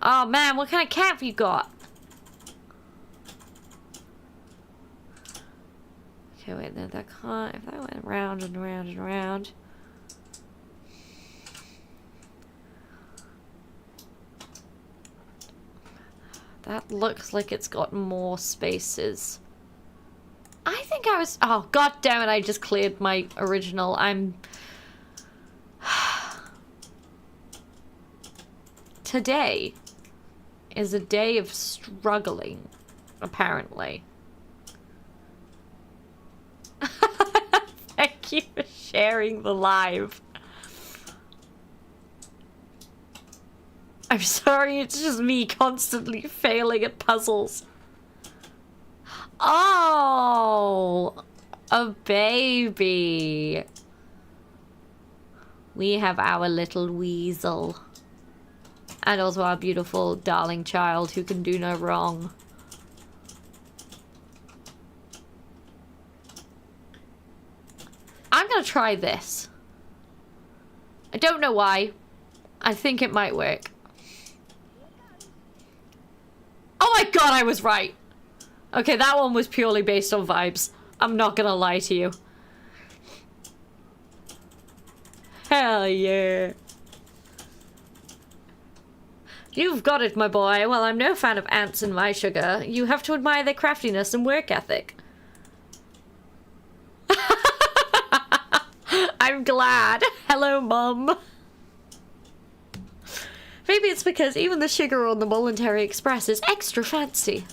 Oh man, what kind of cat have you got? Okay, wait, no, that can't... If that went round and around and around... That looks like it's got more spaces. I think I was... Oh, god damn it, I just cleared my original. I'm... Today is a day of struggling, apparently. Thank you for sharing the live. I'm sorry, it's just me constantly failing at puzzles. Oh, a baby. We have our little weasel. And also our beautiful, darling child who can do no wrong. I'm gonna try this. I don't know why. I think it might work. Oh my god, I was right! Okay, that one was purely based on vibes. I'm not gonna lie to you. Hell yeah. You've got it, my boy. Well, I'm no fan of ants in my sugar. You have to admire their craftiness and work ethic. I'm glad. Hello, Mum. Maybe it's because even the sugar on the Voluntary Express is extra fancy.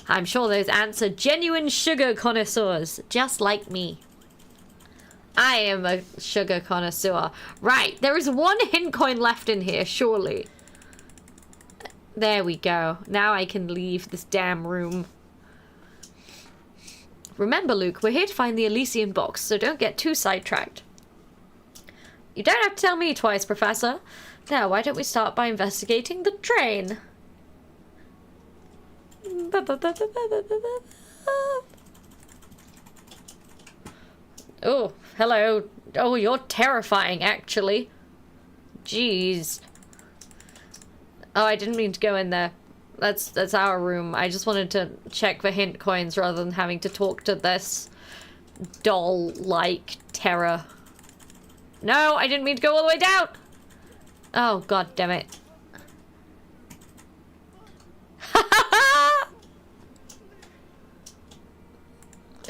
I'm sure those ants are genuine sugar connoisseurs, just like me. I am a sugar connoisseur. Right, there is one hint coin left in here, surely. There we go. Now I can leave this damn room. Remember, Luke, we're here to find the Elysian box, so don't get too sidetracked. You don't have to tell me twice, Professor. Now, why don't we start by investigating the train? Oh, hello. Oh, you're terrifying, actually. Jeez. Oh, I didn't mean to go in there. That's our room. I just wanted to check for hint coins rather than having to talk to this doll-like terror. No, I didn't mean to go all the way down! Oh, god damn it.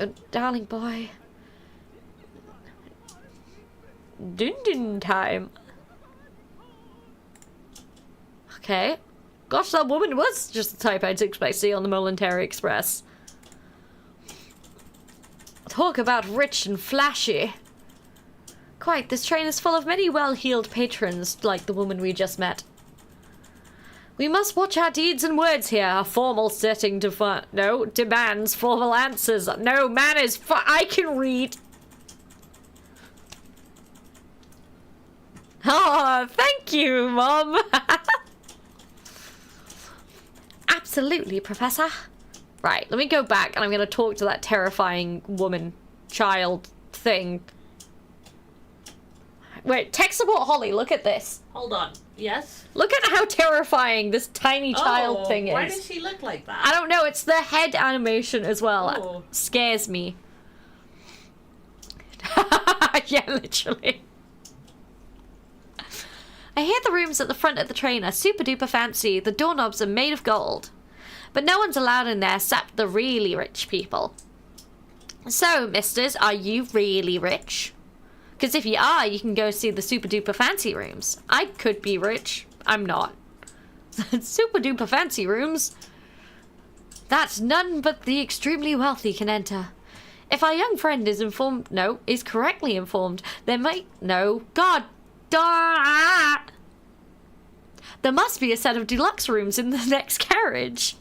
Oh, darling boy. Din-din time. Okay. Gosh, that woman was just the type I'd expect to see on the Momentary Express. Talk about rich and flashy. Quite, this train is full of many well-heeled patrons, like the woman we just met. We must watch our deeds and words here. A formal setting demands formal answers. No manners. I can read. Oh, thank you, Mom. Absolutely, Professor. Right, let me go back and I'm going to talk to that terrifying woman, child thing. Wait, tech support Holly, look at this. Hold on. Yes? Look at how terrifying this tiny child thing is. Why does she look like that? I don't know, it's the head animation as well. Oh. Scares me. Yeah, literally. I hear the rooms at the front of the train are super duper fancy. The doorknobs are made of gold. But no one's allowed in there except the really rich people. So, misters, are you really rich? Because if you are, you can go see the super duper fancy rooms. I could be rich. I'm not. Super duper fancy rooms. That none but the extremely wealthy can enter. If our young friend is is correctly informed, there must be a set of deluxe rooms in the next carriage.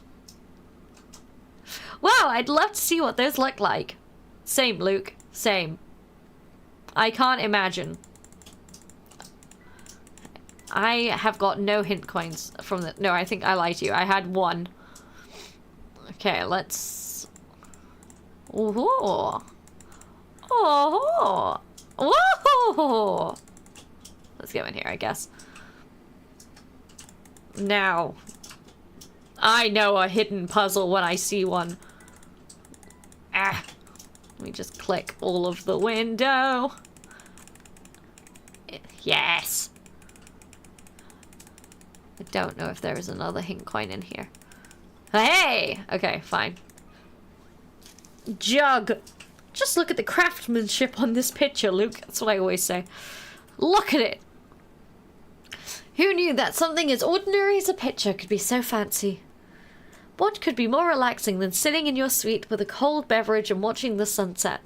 Wow, I'd love to see what those look like. Same, Luke. Same. I can't imagine. I have got no hint coins from the... No, I think I lied to you. I had one. Okay, let's... Oh. Oh. Whoa. Let's go in here, I guess. Now. I know a hidden puzzle when I see one. Ah. Let me just click all of the window. Yes. I don't know if there is another hint coin in here. Hey! Okay, fine. Jug. Just look at the craftsmanship on this picture, Luke. That's what I always say. Look at it. Who knew that something as ordinary as a picture could be so fancy? What could be more relaxing than sitting in your suite with a cold beverage and watching the sunset?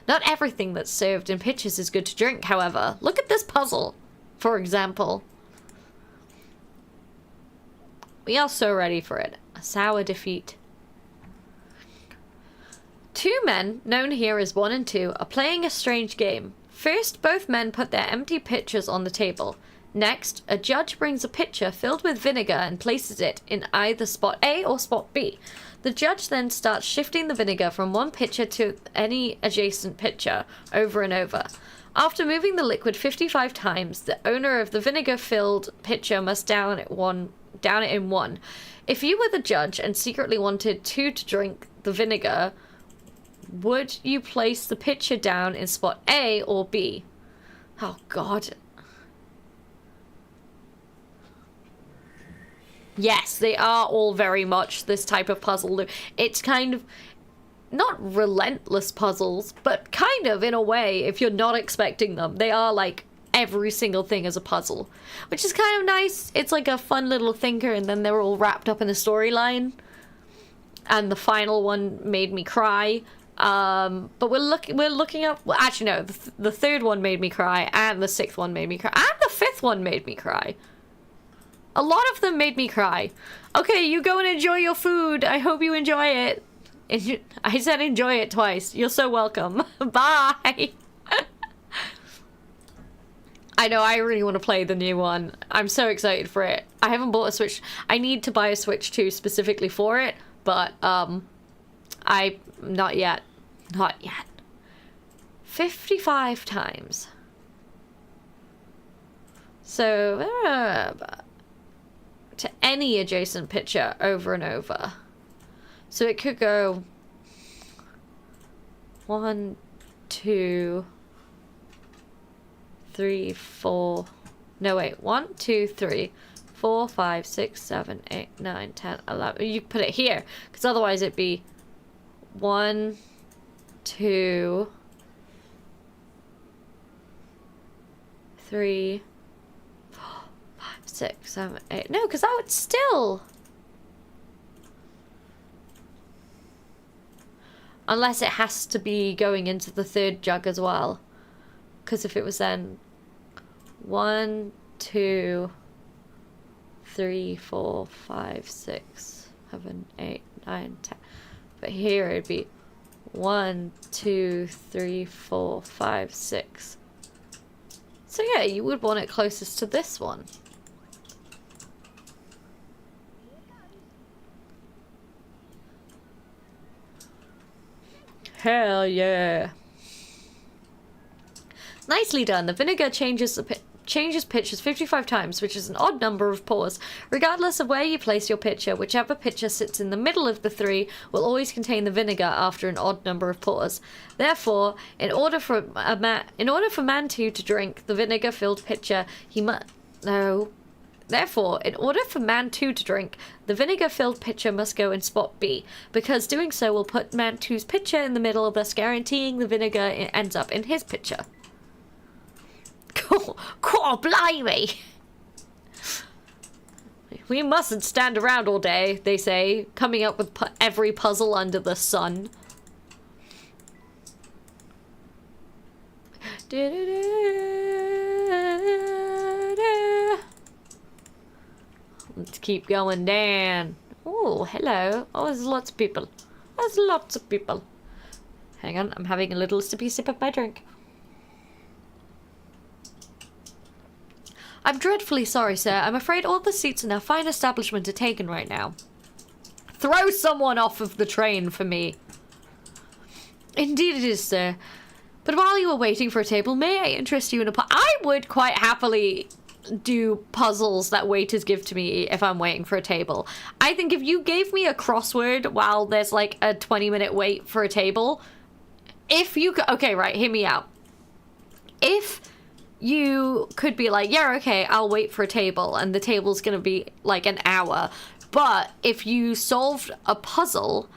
Not everything that's served in pictures is good to drink, however. Look at this puzzle, for example. We are so ready for it. A sour defeat. Two men, known here as 1 and 2, are playing a strange game. First, both men put their empty pitchers on the table. Next, a judge brings a pitcher filled with vinegar and places it in either spot A or spot B. The judge then starts shifting the vinegar from one pitcher to any adjacent pitcher over and over. After moving the liquid 55 times, the owner of the vinegar-filled pitcher must down it in one. If you were the judge and secretly wanted 2 to drink the vinegar, would you place the pitcher down in spot A or B? Oh, God. Yes, they are all very much this type of puzzle. It's kind of not relentless puzzles, but kind of in a way if you're not expecting them. They are like every single thing is a puzzle, which is kind of nice. It's like a fun little thinker, and then they're all wrapped up in a storyline. And the final one made me cry. But we're looking up. Well, actually, no. The third one made me cry, and the sixth one made me cry, and the fifth one made me cry. A lot of them made me cry. Okay, you go and enjoy your food. I hope you enjoy it. I said enjoy it twice. You're so welcome. Bye. I know, I really want to play the new one. I'm so excited for it. I haven't bought a Switch. I need to buy a Switch 2 specifically for it, but not yet. Not yet. 55 times. So, to any adjacent picture over and over. So it could go 1, 2, 3, 4. No, wait. 1, 2, 3, 4, 5, 6, 7, 8, 9, 10, 11. You put it here, because otherwise it'd be 1, 2, 3, 4, 5, 6, 7, 8. No, because that would still. Unless it has to be going into the third jug as well. Because if it was then 1, 2, 3, 4, 5, 6, 7, 8, 9, 10. But here it'd be 1, 2, 3, 4, 5, 6. So yeah, you would want it closest to this one. Hell yeah. Nicely done. The vinegar changes pitches 55 times, which is an odd number of pours. Regardless of where you place your pitcher, whichever pitcher sits in the middle of the three will always contain the vinegar after an odd number of pours. Therefore, in order for man 2 to drink the vinegar-filled pitcher, Therefore, in order for man 2 to drink, the vinegar-filled pitcher must go in spot B, because doing so will put man 2's pitcher in the middle, thus guaranteeing the vinegar ends up in his pitcher. Cool, blimey! We mustn't stand around all day, they say, coming up with every puzzle under the sun. Let's keep going down. Oh, hello. Oh, there's lots of people. There's lots of people. Hang on, I'm having a little sippy sip of my drink. I'm dreadfully sorry, sir. I'm afraid all the seats in our fine establishment are taken right now. Throw someone off of the train for me. Indeed it is, sir. But while you are waiting for a table, may I interest you in I would quite happily do puzzles that waiters give to me if I'm waiting for a table. I think if you gave me a crossword while there's like a 20-minute wait for a table, if you could, okay, right, hear me out. If you could be like, yeah, okay, I'll wait for a table and the table's gonna be like an hour, but if you solved a puzzle,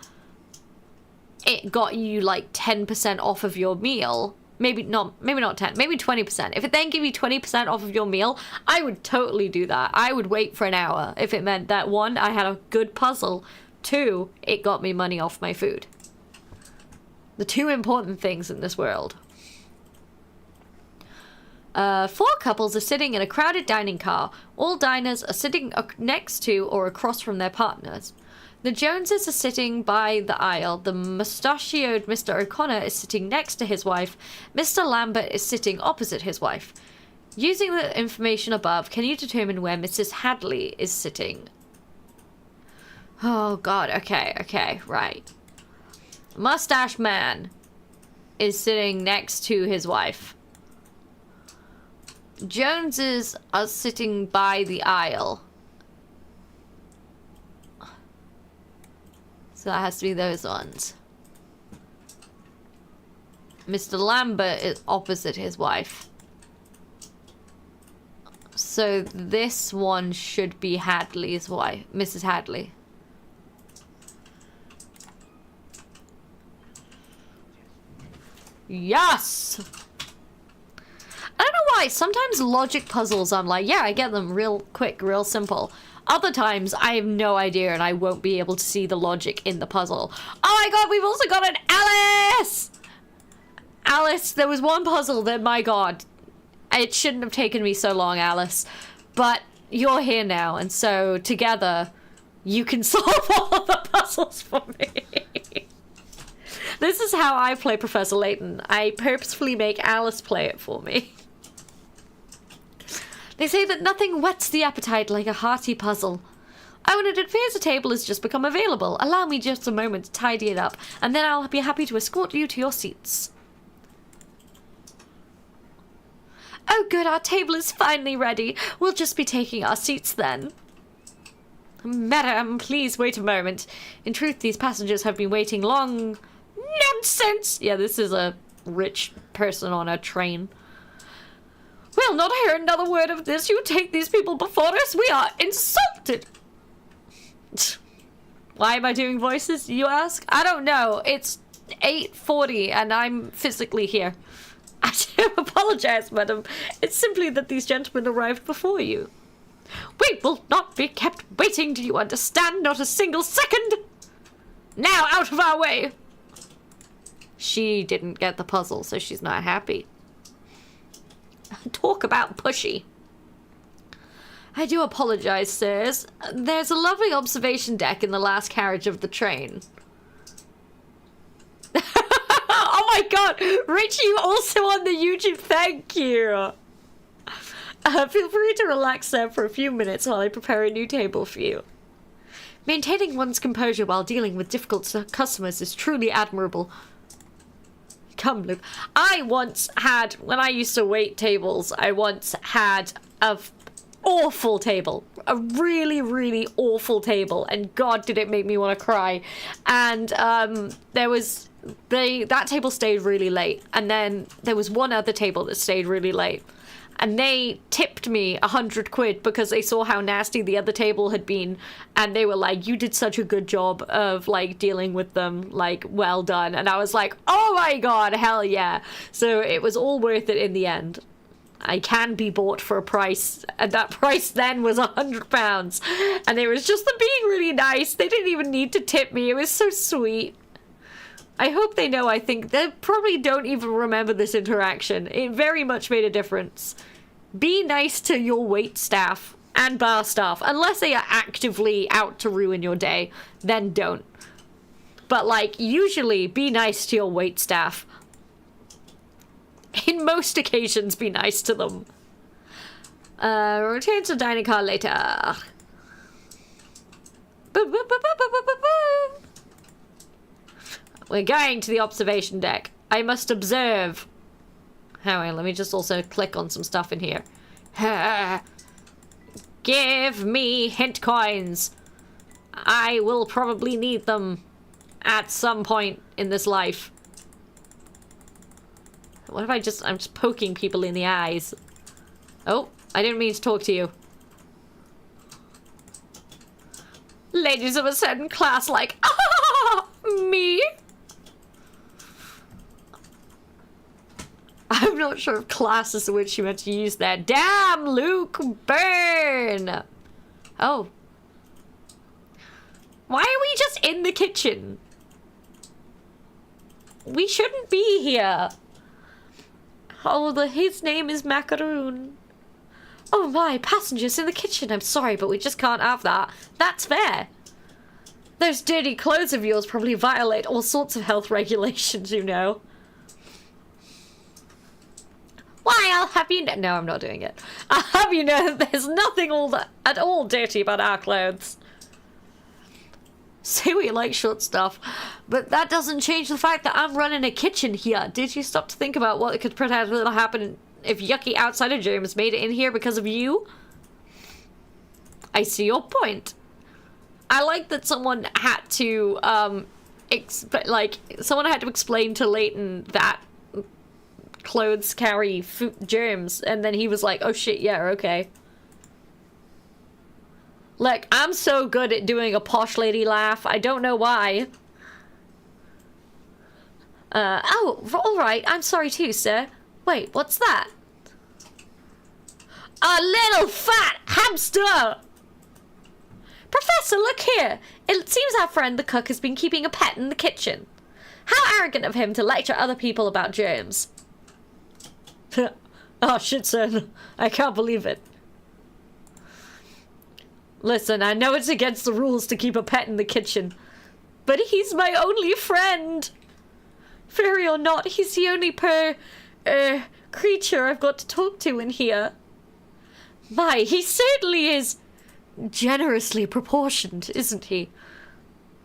it got you like 10% off of your meal. Maybe not 10, maybe 20%. If it then gave you 20% off of your meal, I would totally do that. I would wait for an hour if it meant that 1, I had a good puzzle, 2, it got me money off my food. The 2 important things in this world. 4 couples are sitting in a crowded dining car. All diners are sitting next to or across from their partners. The Joneses are sitting by the aisle. The mustachioed Mr. O'Connor is sitting next to his wife. Mr. Lambert is sitting opposite his wife. Using the information above, can you determine where Mrs. Hadley is sitting? Oh god, okay, right. Mustache man is sitting next to his wife. Joneses are sitting by the aisle. So that has to be those ones. Mr. Lambert is opposite his wife. So this one should be Hadley's wife, Mrs. Hadley. Yes! I don't know why, sometimes logic puzzles I'm like, yeah, I get them real quick, real simple. Other times, I have no idea and I won't be able to see the logic in the puzzle. Oh my god, we've also got an Alice! Alice, there was one puzzle that, my god, it shouldn't have taken me so long, Alice. But you're here now, and so together, you can solve all of the puzzles for me. This is how I play Professor Layton. I purposefully make Alice play it for me. They say that nothing whets the appetite like a hearty puzzle. Oh, and it appears a table has just become available. Allow me just a moment to tidy it up, and then I'll be happy to escort you to your seats. Oh good, our table is finally ready. We'll just be taking our seats then. Madam, please wait a moment. In truth, these passengers have been waiting long... Nonsense! Yeah, this is a rich person on a train. We'll not hear another word of this. You take these people before us. We are insulted. Why am I doing voices, you ask? I don't know. It's 8:40 and I'm physically here. I do apologize, madam. It's simply that these gentlemen arrived before you. We will not be kept waiting, do you understand? Not a single second! Now, out of our way! She didn't get the puzzle, so she's not happy. Talk about pushy. I do apologize, sirs. There's a lovely observation deck in the last carriage of the train. Oh my god! Richie, you also on the YouTube, thank you! Feel free to relax there for a few minutes while I prepare a new table for you. Maintaining one's composure while dealing with difficult customers is truly admirable. Come, Luke. I once had, when I used to wait tables, I once had a awful table. A really, really awful table. And God, did it make me want to cry. And there was... that table stayed really late. And then there was one other table that stayed really late. And they tipped me 100 quid because they saw how nasty the other table had been. And they were like, you did such a good job of, like, dealing with them. Like, well done. And I was like, oh my god, hell yeah. So it was all worth it in the end. I can be bought for a price. And that price then was £100. And it was just them being really nice. They didn't even need to tip me. It was so sweet. I hope they know. I think they probably don't even remember this interaction. It very much made a difference. Be nice to your wait staff and bar staff. Unless they are actively out to ruin your day, then don't. But, like, usually be nice to your wait staff. In most occasions, be nice to them. Return to dining car later. We're going to the observation deck. I must observe. Hang on, let me just also click on some stuff in here. Give me hint coins. I will probably need them at some point in this life. What if I'm just poking people in the eyes? Oh, I didn't mean to talk to you. Ladies of a certain class like, ah, me? I'm not sure if class is the word she meant to use there. Damn, Luke, burn! Oh. Why are we just in the kitchen? We shouldn't be here. Oh, his name is Macaroon. Oh my, passengers in the kitchen. I'm sorry, but we just can't have that. That's fair. Those dirty clothes of yours probably violate all sorts of health regulations, you know. Why, I'll have you know... No, I'm not doing it. I'll have you know that there's nothing at all dirty about our clothes. Say what you like, short stuff, but that doesn't change the fact that I'm running a kitchen here. Did you stop to think about what could potentially happen if yucky outsider germs made it in here because of you? I see your point. I like that someone had to, someone had to explain to Layton that clothes carry germs, and then he was like, oh shit, yeah, okay. Look, I'm so good at doing a posh lady laugh, I don't know why. Oh, alright, I'm sorry too, sir. Wait, what's that? A little fat hamster! Professor, look here! It seems our friend the cook has been keeping a pet in the kitchen. How arrogant of him to lecture other people about germs. Oh shit, son. I can't believe it. Listen, I know it's against the rules to keep a pet in the kitchen, but he's my only friend. Fairy or not, he's the only creature I've got to talk to in here. My, he certainly is generously proportioned, isn't he?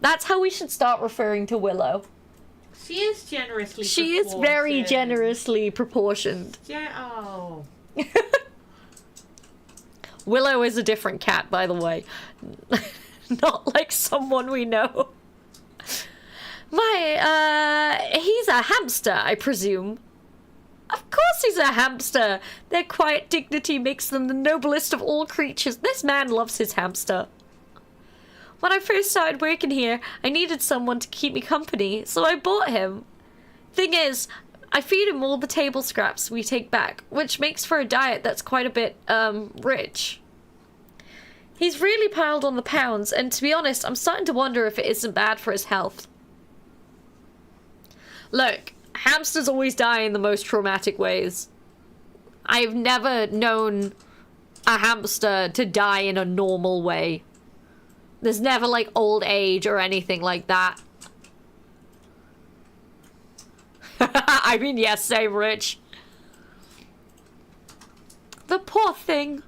That's how we should start referring to Willow. She is generously She proportioned. is very generously proportioned. Yeah, oh. Willow is a different cat, by the way. Not like someone we know. He's a hamster, I presume. Of course he's a hamster. Their quiet dignity makes them the noblest of all creatures. This man loves his hamster. When I first started working here, I needed someone to keep me company, so I bought him. Thing is, I feed him all the table scraps we take back, which makes for a diet that's quite a bit, rich. He's really piled on the pounds, and to be honest, I'm starting to wonder if it isn't bad for his health. Look, hamsters always die in the most traumatic ways. I've never known a hamster to die in a normal way. There's never, like, old age or anything like that. I mean, yes, same, Rich. The poor thing.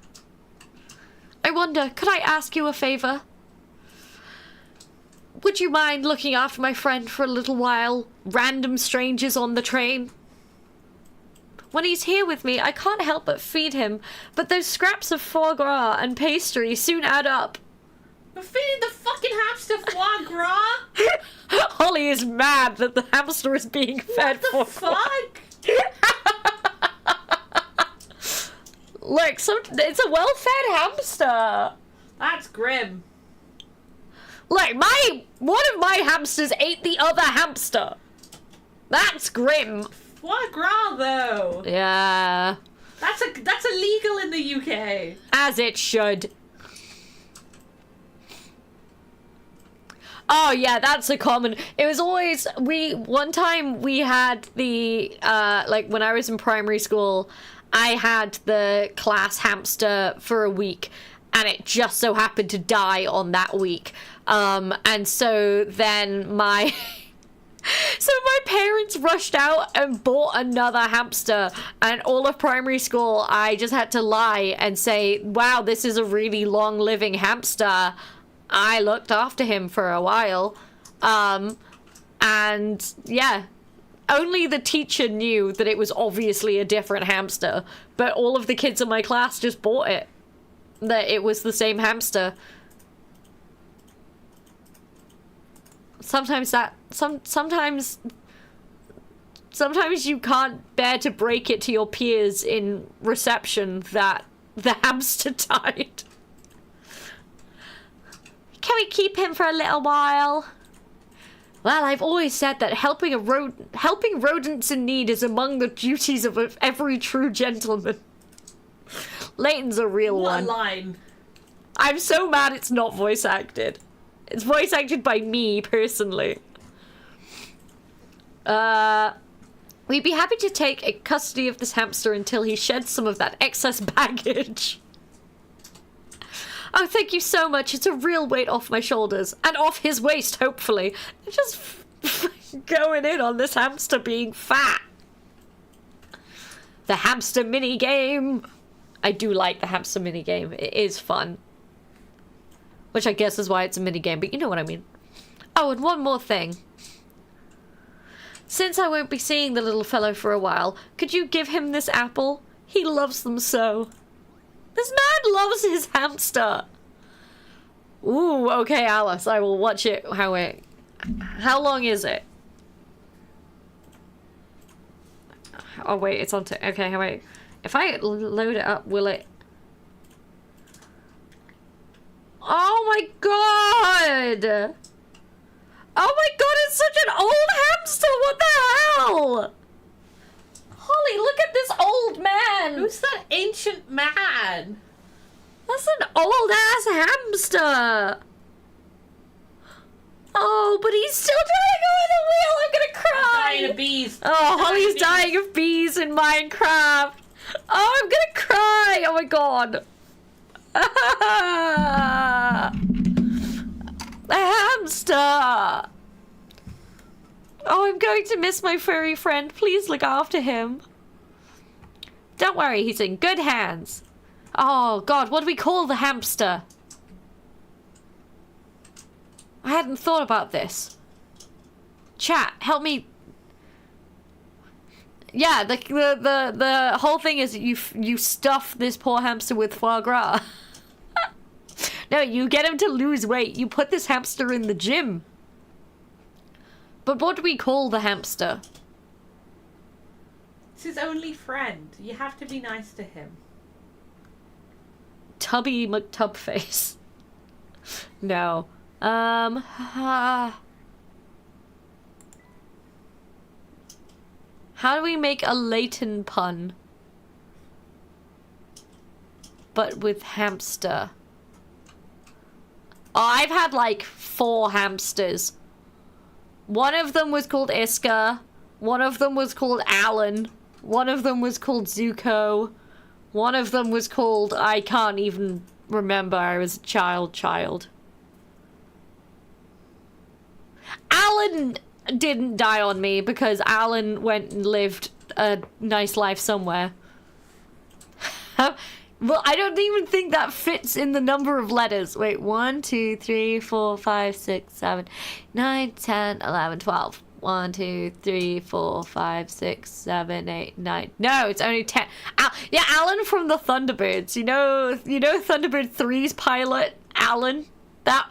I wonder, could I ask you a favor? Would you mind looking after my friend for a little while? Random strangers on the train? When he's here with me, I can't help but feed him, but those scraps of foie gras and pastry soon add up. You're feeding the fucking hamster foie gras? Holly is mad that the hamster is being fed What the foie gras. fuck? Look, it's a well-fed hamster. That's grim. Look, one of my hamsters ate the other hamster. That's grim. Foie gras, though. Yeah. That's illegal in the UK. As it should. Oh yeah, that's a common. It was always one time we had the like when I was in primary school, I had the class hamster for a week, and it just so happened to die on that week. And so then my parents rushed out and bought another hamster, and all of primary school I just had to lie and say, wow, this is a really long living hamster. I looked after him for a while. And yeah, only the teacher knew that it was obviously a different hamster, but all of the kids in my class just bought it, that it was the same hamster. Sometimes you can't bear to break it to your peers in reception that the hamster died. Can we keep him for a little while? Well, I've always said that helping rodents in need is among the duties of every true gentleman. Layton's a real one. What a line. I'm so mad it's not voice acted. It's voice acted by me, personally. We'd be happy to take custody of this hamster until he sheds some of that excess baggage. Oh, thank you so much. It's a real weight off my shoulders. And off his waist, hopefully. Just going in on this hamster being fat. The hamster mini game. I do like the hamster mini game. It is fun. Which I guess is why it's a mini game, but you know what I mean. Oh, and one more thing. Since I won't be seeing the little fellow for a while, could you give him this apple? He loves them so. This man loves his hamster. Ooh, okay, Alice. I will watch it. How long is it? Oh, wait, it's on okay, wait. If I load it up, will it... Oh my god! Oh my god, it's such an old hamster! What the hell? Holly, look at this old man! Who's that ancient man? That's an old-ass hamster! No, but he's still trying to go in the wheel. I'm gonna cry. I'm dying of bees. Oh, Holly's dying of bees in Minecraft. Oh, I'm gonna cry. Oh my god. A hamster. Oh, I'm going to miss my furry friend. Please look after him. Don't worry, he's in good hands. Oh god, what do we call the hamster? I hadn't thought about this. Chat, help me. Yeah, the whole thing is you stuff this poor hamster with foie gras. No, you get him to lose weight. You put this hamster in the gym. But what do we call the hamster? It's his only friend. You have to be nice to him. Tubby McTubface. No. How do we make a Layton pun? But with hamster. Oh, I've had like 4 hamsters. One of them was called Iska. One of them was called Alan. One of them was called Zuko. One of them was called... I can't even remember. I was a child. Alan didn't die on me because Alan went and lived a nice life somewhere. Well, I don't even think that fits in the number of letters. Wait, 1, 2, 3, 4, 5, 6, 7, 9, 10, 11, 12. 1, 2, 3, 4, 5, 6, 7, 8, 9. No, it's only 10. Yeah, Alan from the Thunderbirds. You know Thunderbird 3's pilot, Alan? That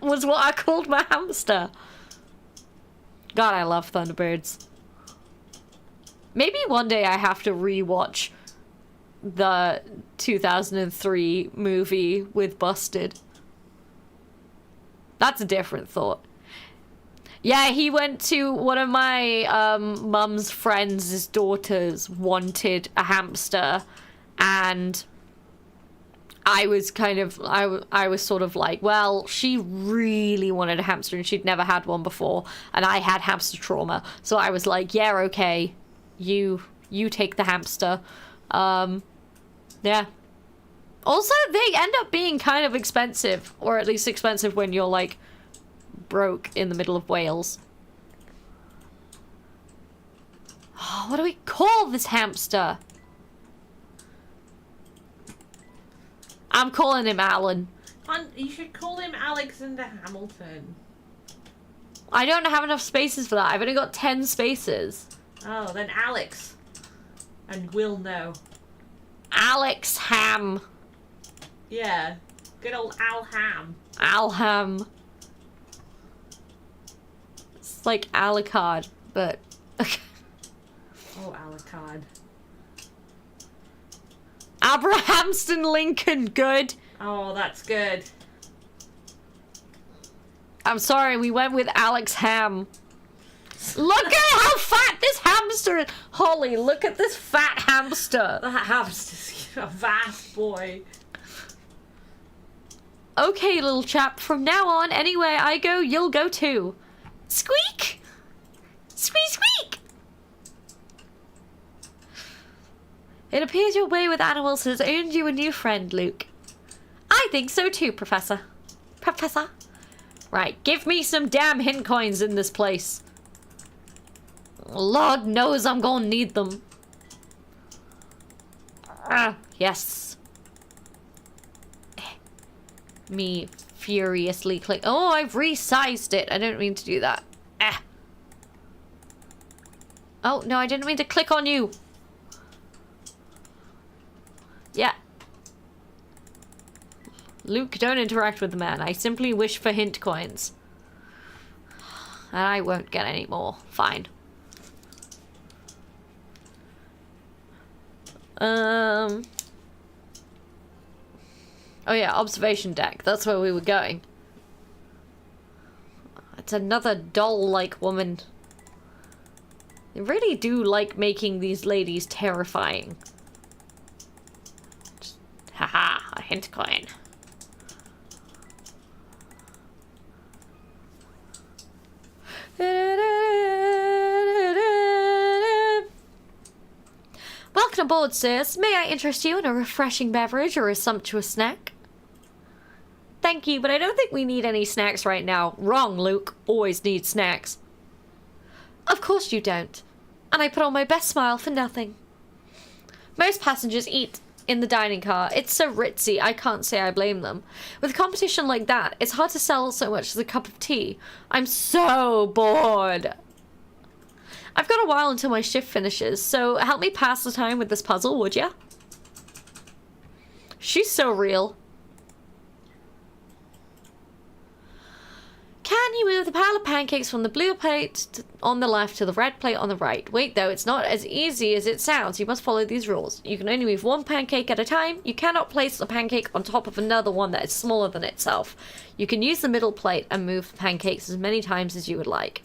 was what I called my hamster. God, I love Thunderbirds. Maybe one day I have to rewatch the 2003 movie with Busted. That's a different thought. Yeah, he went to one of my mum's friends' daughters wanted a hamster, and I was kind of, I was sort of like, well, she really wanted a hamster and she'd never had one before, and I had hamster trauma, so I was like, yeah, okay, you take the hamster. Yeah. Also, they end up being kind of expensive, or at least expensive when you're like broke in the middle of Wales. Oh, what do we call this hamster? I'm calling him Alan. You should call him Alexander Hamilton. I don't have enough spaces for that. I've only got 10 spaces. Oh, then Alex. And we'll know. Alex Ham. Yeah. Good old Al Ham. Al Ham. It's like Alucard, but... Oh, Alucard. Abrahamston Lincoln, good. Oh, that's good. I'm sorry, we went with Alex Ham. Look at how fat this hamster is. Holly, look at this fat hamster. That hamster's a vast boy. Okay, little chap, from now on, anywhere I go, you'll go too. Squeak! Squeak, squeak! It appears your way with animals has earned you a new friend, Luke. I think so too, Professor. Professor? Right, give me some damn hint coins in this place. Lord knows I'm gonna need them. Yes. Me furiously click. Oh, I've resized it. I didn't mean to do that. Oh, no, I didn't mean to click on you. Yeah. Luke, don't interact with the man. I simply wish for hint coins. And I won't get any more. Fine. Oh yeah, observation deck. That's where we were going. It's another doll-like woman. They really do like making these ladies terrifying. Just, haha, a hint coin. aboard, sirs. May I interest you in a refreshing beverage or a sumptuous snack? Thank you, but I don't think we need any snacks right now. Wrong, Luke. Always need snacks. Of course you don't. And I put on my best smile for nothing. Most passengers eat in the dining car. It's so ritzy, I can't say I blame them. With competition like that, it's hard to sell so much as a cup of tea. I'm so bored. I've got a while until my shift finishes, so help me pass the time with this puzzle, would ya? She's so real. Can you move the pile of pancakes from the blue plate on the left to the red plate on the right? Wait, though, it's not as easy as it sounds. You must follow these rules. You can only move one pancake at a time. You cannot place a pancake on top of another one that is smaller than itself. You can use the middle plate and move the pancakes as many times as you would like.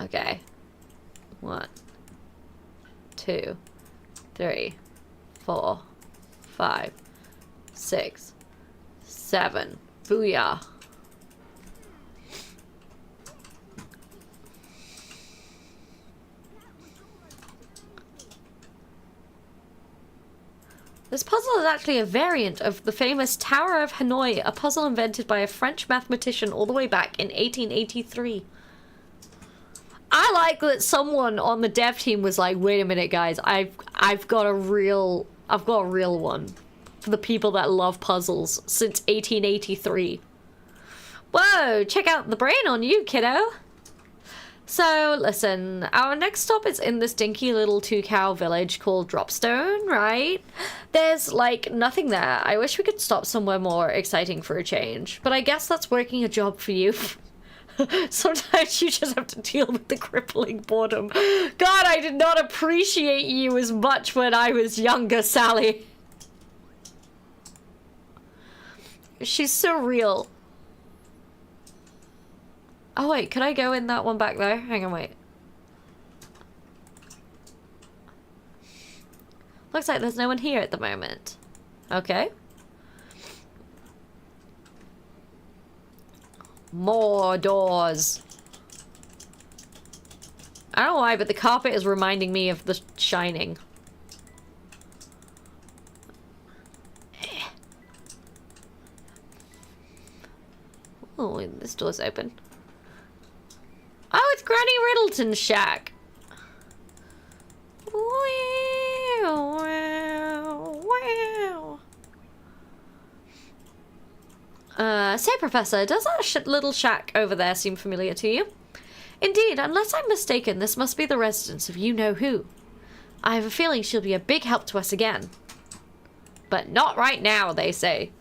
Okay. 1, 2, 3, 4, 5, 6, 7. Booyah. This puzzle is actually a variant of the famous Tower of Hanoi, a puzzle invented by a French mathematician all the way back in 1883. I like that someone on the dev team was like, wait a minute guys, I've got a real one for the people that love puzzles since 1883. Whoa, check out the brain on you, kiddo. So, listen, our next stop is in this dinky little two-cow village called Dropstone, right? There's, like, nothing there. I wish we could stop somewhere more exciting for a change. But I guess that's working a job for you. Sometimes you just have to deal with the crippling boredom. God, I did not appreciate you as much when I was younger, Sally. She's so real. Oh wait, could I go in that one back there? Hang on, wait. Looks like there's no one here at the moment. Okay. More doors. I don't know why, but the carpet is reminding me of The Shining. Oh, this door's open. Oh, it's Granny Riddleton's shack. Wow, wow, wow. Say, Professor, does that little shack over there seem familiar to you? Indeed, unless I'm mistaken, this must be the residence of you-know-who. I have a feeling she'll be a big help to us again. But not right now, they say.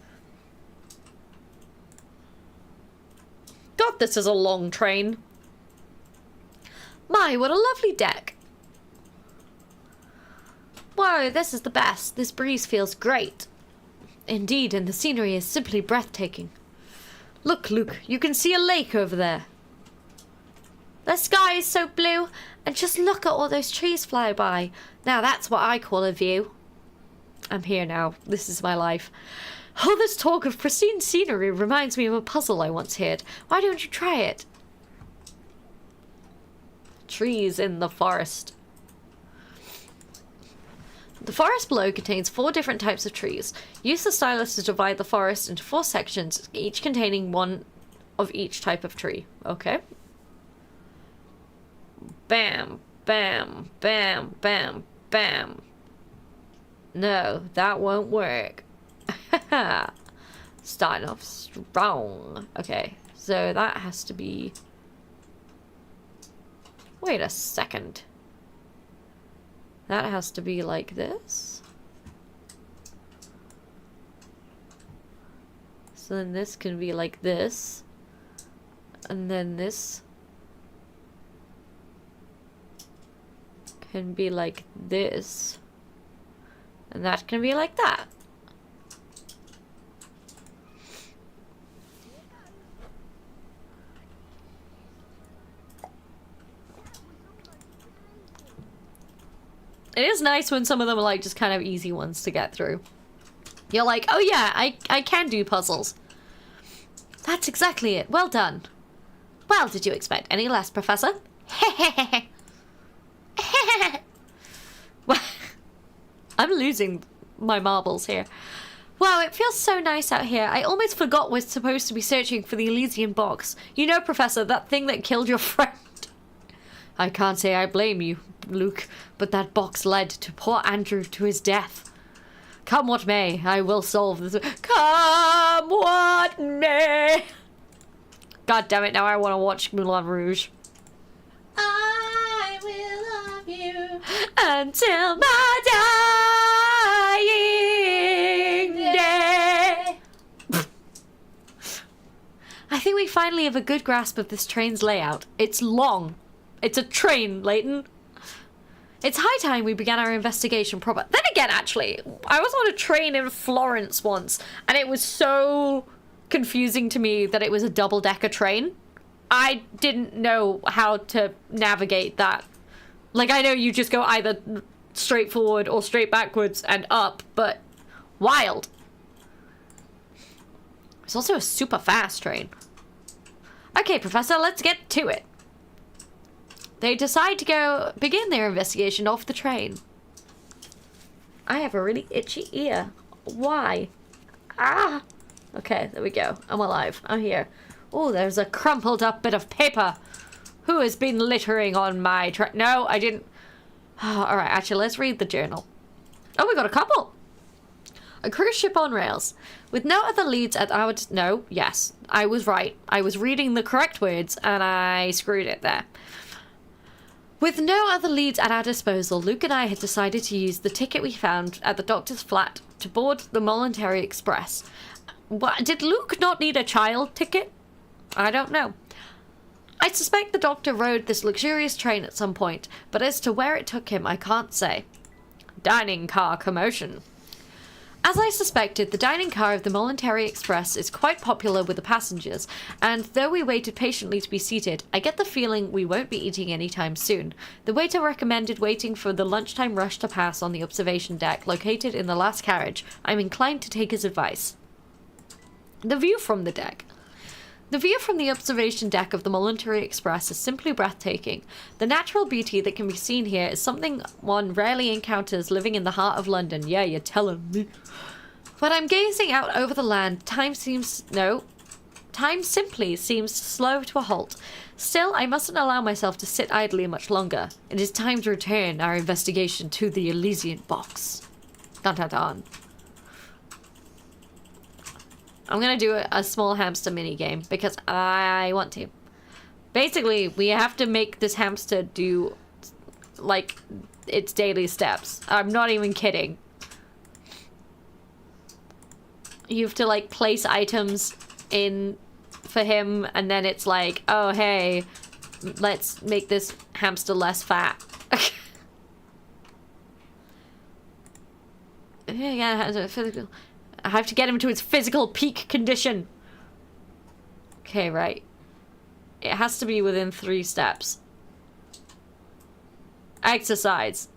God, this is a long train. My, what a lovely deck. Whoa, this is the best. This breeze feels great. Indeed, and the scenery is simply breathtaking. Look, Luke, you can see a lake over there. The sky is so blue, and just look at all those trees fly by. Now that's what I call a view. I'm here now. This is my life. All this talk of pristine scenery reminds me of a puzzle I once heard. Why don't you try it? Trees in the forest. The forest below contains 4 different types of trees. Use the stylus to divide the forest into 4 sections, each containing one of each type of tree. Okay. Bam, bam, bam, bam, bam. No, that won't work. Starting off strong. Okay, so that has to be... Wait a second. That has to be like this. So then this can be like this. And then this can be like this. And that can be like that. It is nice when some of them are like just kind of easy ones to get through. You're like, oh yeah, I can do puzzles. That's exactly it. Well done. Well, did you expect any less, Professor? I'm losing my marbles here. Wow, it feels so nice out here. I almost forgot we're supposed to be searching for the Elysian box. You know, Professor, that thing that killed your friend. I can't say I blame you, Luke, but that box led to poor Andrew to his death. Come what may, I will solve this. Come what may. God damn it, now I want to watch Moulin Rouge. I will love you until my dying day. I think we finally have a good grasp of this train's layout. It's long. It's a train, Layton. It's high time we began our investigation proper. Then again, actually, I was on a train in Florence once, and it was so confusing to me that it was a double-decker train. I didn't know how to navigate that. Like, I know you just go either straight forward or straight backwards and up, but wild. It's also a super fast train. Okay, Professor, let's get to it. They decide to go begin their investigation off the train. I have a really itchy ear. Why? Ah! Okay, there we go. I'm alive. I'm here. Oh, there's a crumpled up bit of paper. Who has been littering on my train? No, I didn't. Alright, actually, let's read the journal. Oh, we got a couple. A cruise ship on rails. With no other leads at our... No, yes. I was right. I was reading the correct words, and I screwed it there. With no other leads at our disposal, Luke and I had decided to use the ticket we found at the doctor's flat to board the Voluntary Express. What, did Luke not need a child ticket? I don't know. I suspect the doctor rode this luxurious train at some point, but as to where it took him, I can't say. Dining car commotion. As I suspected, the dining car of the Voluntary Express is quite popular with the passengers, and though we waited patiently to be seated, I get the feeling we won't be eating anytime soon. The waiter recommended waiting for the lunchtime rush to pass on the observation deck located in the last carriage. I'm inclined to take his advice. The view from the deck. The view from the observation deck of the Voluntary Express is simply breathtaking. The natural beauty that can be seen here is something one rarely encounters living in the heart of London. Yeah, you're telling me. When I'm gazing out over the land, time simply seems slow to a halt. Still, I mustn't allow myself to sit idly much longer. It is time to return our investigation to the Elysian box. Dun dun dun. I'm gonna do a small hamster mini game because I want to. Basically, we have to make this hamster do, like, its daily steps. I'm not even kidding. You have to, like, place items in for him, and then it's like, oh, hey, let's make this hamster less fat. Yeah, physical. I have to get him to his physical peak condition. Okay, right. It has to be within 3 steps. Exercise.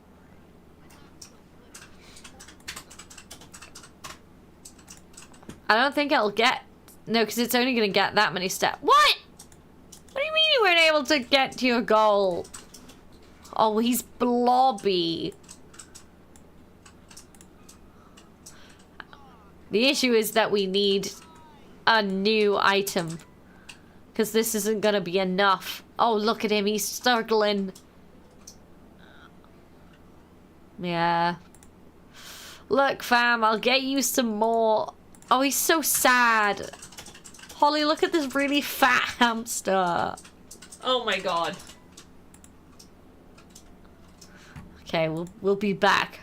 I don't think it'll get... No, because it's only going to get that many steps. What? What do you mean you weren't able to get to your goal? Oh, he's blobby. The issue is that we need a new item. Because this isn't going to be enough. Oh, look at him. He's struggling. Yeah. Look, fam. I'll get you some more. Oh, he's so sad. Holly, look at this really fat hamster. Oh my god. Okay, we'll be back.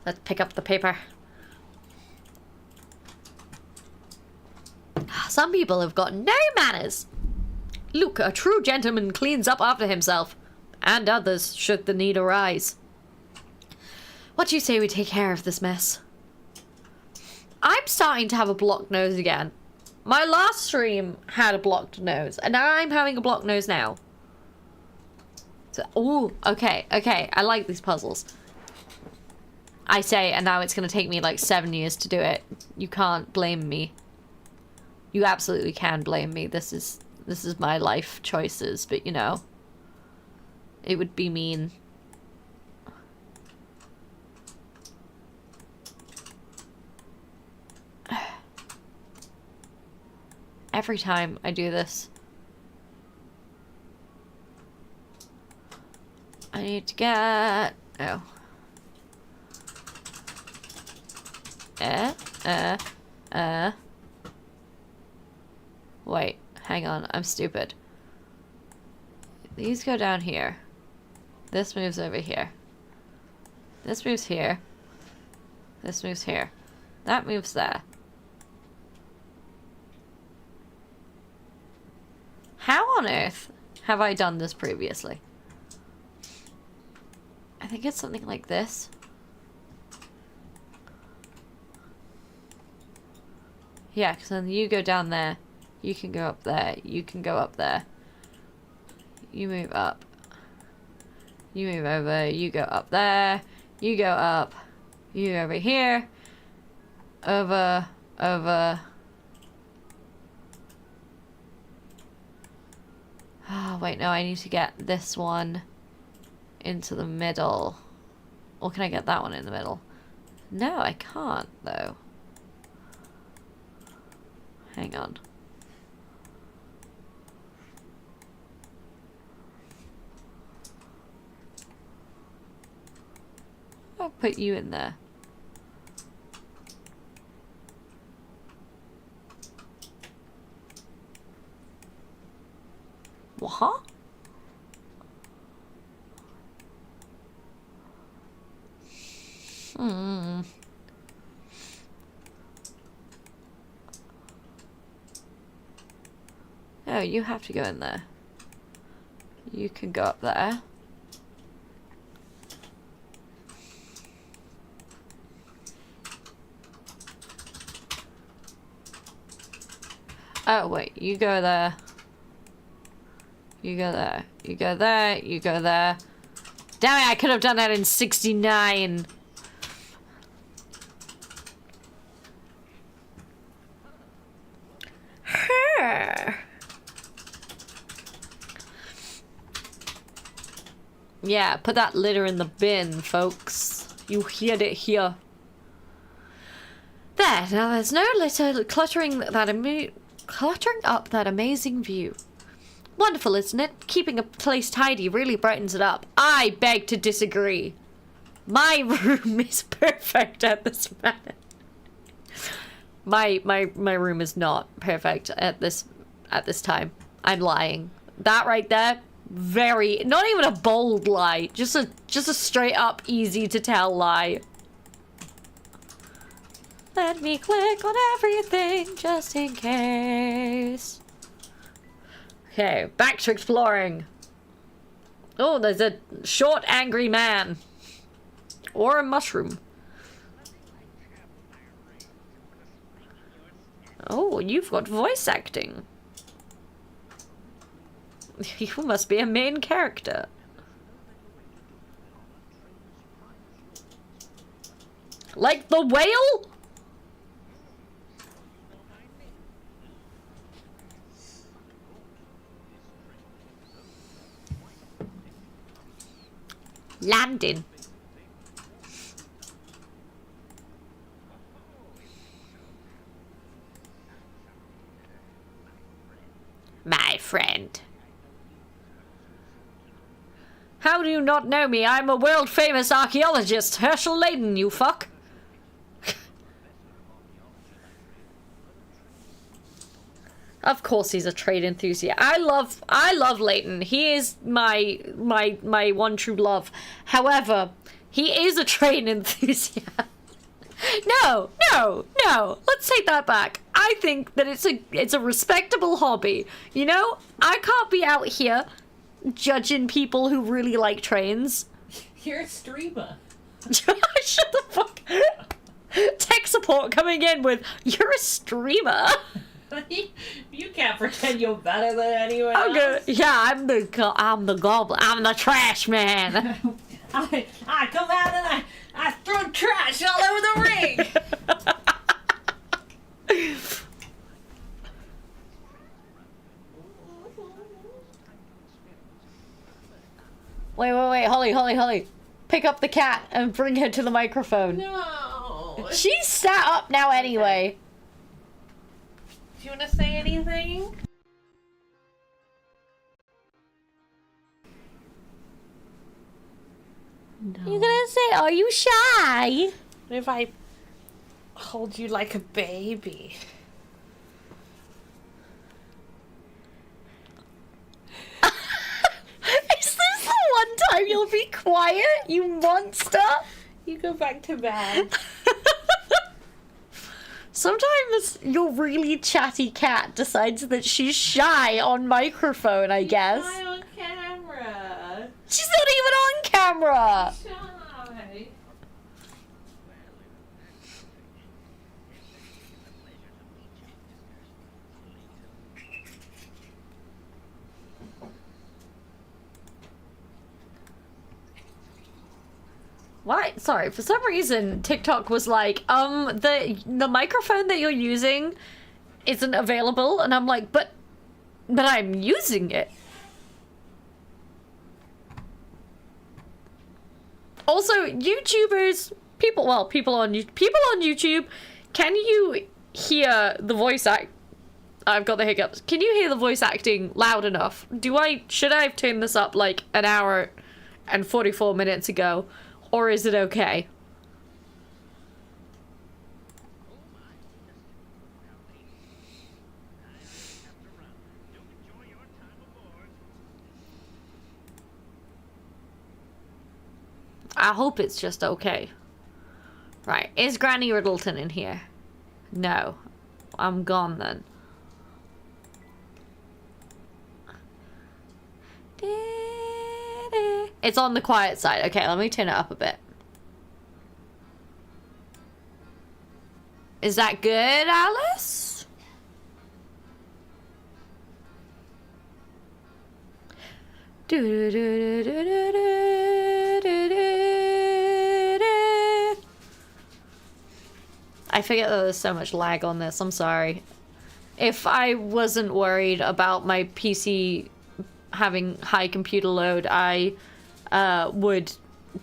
Let's pick up the paper. Some people have got no manners. Luke, a true gentleman cleans up after himself. And others, should the need arise. What do you say we take care of this mess? I'm starting to have a blocked nose again. My last stream had a blocked nose, and now I'm having a blocked nose now. So, ooh, okay. I like these puzzles. I say, and now it's going to take me like 7 years to do it. You can't blame me. You absolutely can blame me. This is my life choices, but you know. It would be mean. Every time I do this. I need to get... Oh. Wait, hang on, I'm stupid. These go down here. This moves over here. This moves here. This moves here. That moves there. How on earth have I done this previously? I think it's something like this. Yeah, because then you go down there. You can go up there. You can go up there. You move up. You move over. You go up there. You go up. You over here. Over. Over. Oh, wait, no, I need to get this one into the middle. Or can I get that one in the middle? No, I can't, though. Hang on. I'll put you in there. What? Hmm. Oh, you have to go in there. You can go up there. Oh, wait, you go there. You go there. You go there. You go there. Damn it, I could have done that in 69. Yeah, put that litter in the bin, folks. You heard it here. There, now there's no litter cluttering up that amazing view. Wonderful, isn't it? Keeping a place tidy really brightens it up. I beg to disagree. My room is perfect at this minute. My room is not perfect at this time. I'm lying. That right there, very, not even a bold lie, just a straight up easy to tell lie. Let me click on everything just in case. Okay, back to exploring. Oh, there's a short angry man. Or a mushroom. Oh, you've got voice acting. You must be a main character. Like the whale? Landing. My friend. How do you not know me? I'm a world-famous archaeologist, Herschel Layton, you fuck. Of course he's a trade enthusiast. I love Layton. He is my one true love. However, he is a trade enthusiast. No. Let's take that back. I think that it's a respectable hobby. You know, I can't be out here judging people who really like trains. You're a streamer. Shut the fuck. Tech support coming in with, you're a streamer. You can't pretend you're better than anyone else. Good. Yeah, I'm the goblin. I'm the trash man. I come out and I throw trash all over the ring. Wait, Holly. Pick up the cat and bring her to the microphone. No. She's sat up now anyway. Do you want to say anything? No. You gonna say, are you shy? What if I hold you like a baby? Is this the one time you'll be quiet, you monster? You go back to bed. Sometimes your really chatty cat decides that she's shy on microphone, I guess. Shy on camera. She's not even on camera! Shy. Why? Sorry, for some reason TikTok was like, the microphone that you're using isn't available, and I'm like, but I'm using it. Also, YouTubers, people on YouTube, can you hear the voice act? I've got the hiccups. Can you hear the voice acting loud enough? Should I have turned this up like an hour and 44 minutes ago? Or is it okay? I hope it's just okay. Right, is Granny Riddleton in here? No. I'm gone then. It's on the quiet side. Okay, let me turn it up a bit. Is that good, Alice? I forget that there's so much lag on this. I'm sorry. If I wasn't worried about my PC having high computer load, I would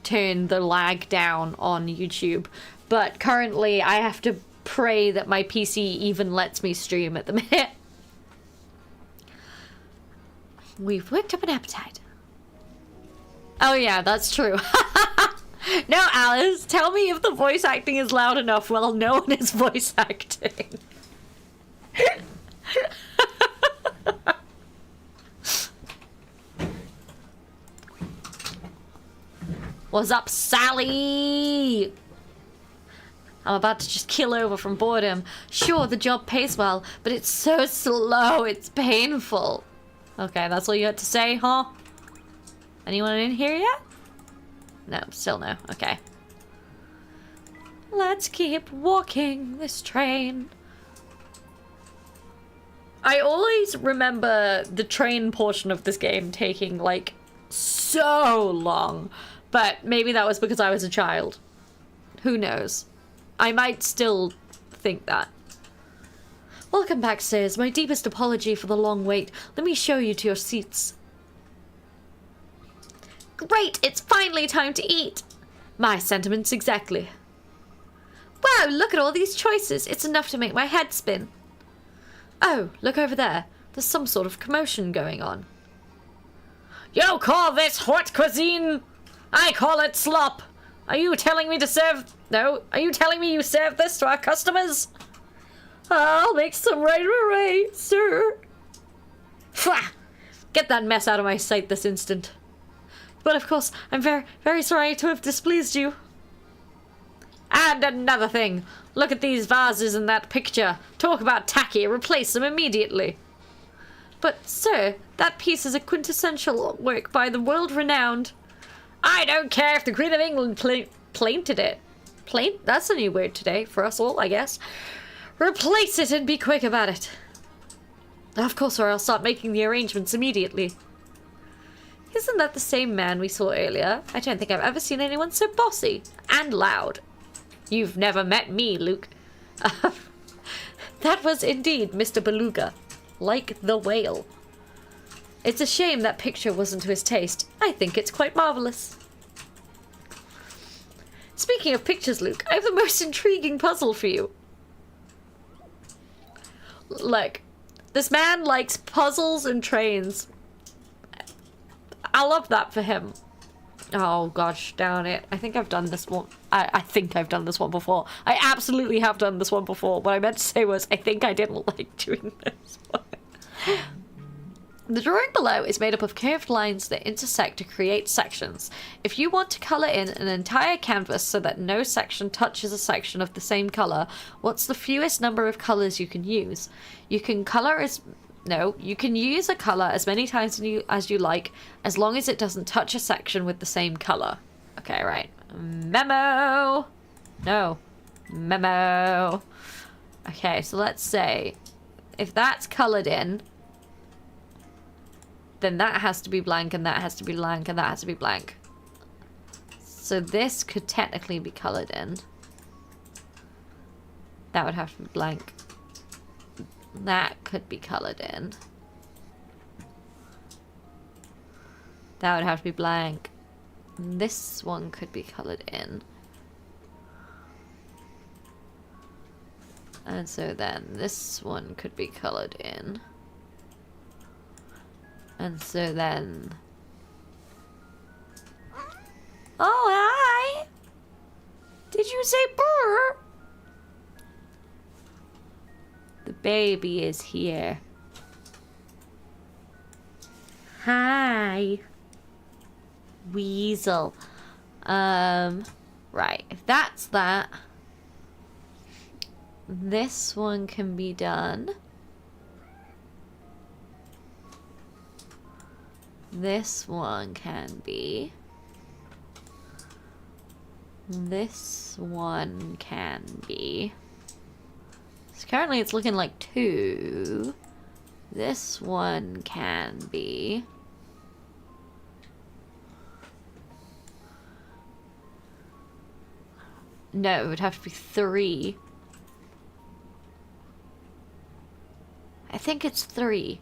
turn the lag down on YouTube. But currently, I have to pray that my PC even lets me stream at the minute. We've worked up an appetite. Oh yeah, that's true. No, Alice, tell me if the voice acting is loud enough while no one is voice acting. What's up, Sally? I'm about to just kill over from boredom. Sure, the job pays well, but it's so slow, it's painful. Okay, that's all you had to say, huh? Anyone in here yet? No, still no. Okay. Let's keep walking this train. I always remember the train portion of this game taking, like, so long. But maybe that was because I was a child. Who knows? I might still think that. Welcome back, sirs. My deepest apology for the long wait. Let me show you to your seats. Great! It's finally time to eat! My sentiments exactly. Wow, look at all these choices. It's enough to make my head spin. Oh, look over there. There's some sort of commotion going on. You call this haute cuisine? I call it slop. Are you telling me to serve... No, are you telling me you serve this to our customers? I'll make some right away, sir. Fwah! Get that mess out of my sight this instant. But of course, I'm very, very sorry to have displeased you. And another thing. Look at these vases in that picture. Talk about tacky. Replace them immediately. But, sir, that piece is a quintessential work by the world-renowned... I don't care if the Queen of England plainted it. Plaint? That's a new word today for us all, I guess. Replace it and be quick about it. Of course, or I'll start making the arrangements immediately. Isn't that the same man we saw earlier? I don't think I've ever seen anyone so bossy and loud. You've never met me, Luke. That was indeed Mr. Beluga. Like the whale. It's a shame that picture wasn't to his taste. I think it's quite marvelous. Speaking of pictures, Luke, I have the most intriguing puzzle for you. Look, this man likes puzzles and trains. I love that for him. Oh gosh, darn it. I think I've done this one. I think I've done this one before. I absolutely have done this one before. What I meant to say was, I think I didn't like doing this one. The drawing below is made up of curved lines that intersect to create sections. If you want to colour in an entire canvas so that no section touches a section of the same colour, what's the fewest number of colours you can use? You can you can use a colour as many times as you like, as long as it doesn't touch a section with the same colour. Okay, right. Memo! No. Memo. Okay, so let's say, if that's coloured in, then that has to be blank, and that has to be blank, and that has to be blank. So this could technically be coloured in. That would have to be blank. That could be coloured in. That would have to be blank. This one could be coloured in. And so then this one could be coloured in. And so then... Oh, hi! Did you say brr? The baby is here. Hi. Weasel. Right, if that's that, this one can be done. This one can be. This one can be. So currently it's looking like 2. This one can be. No, it would have to be 3. I think it's 3.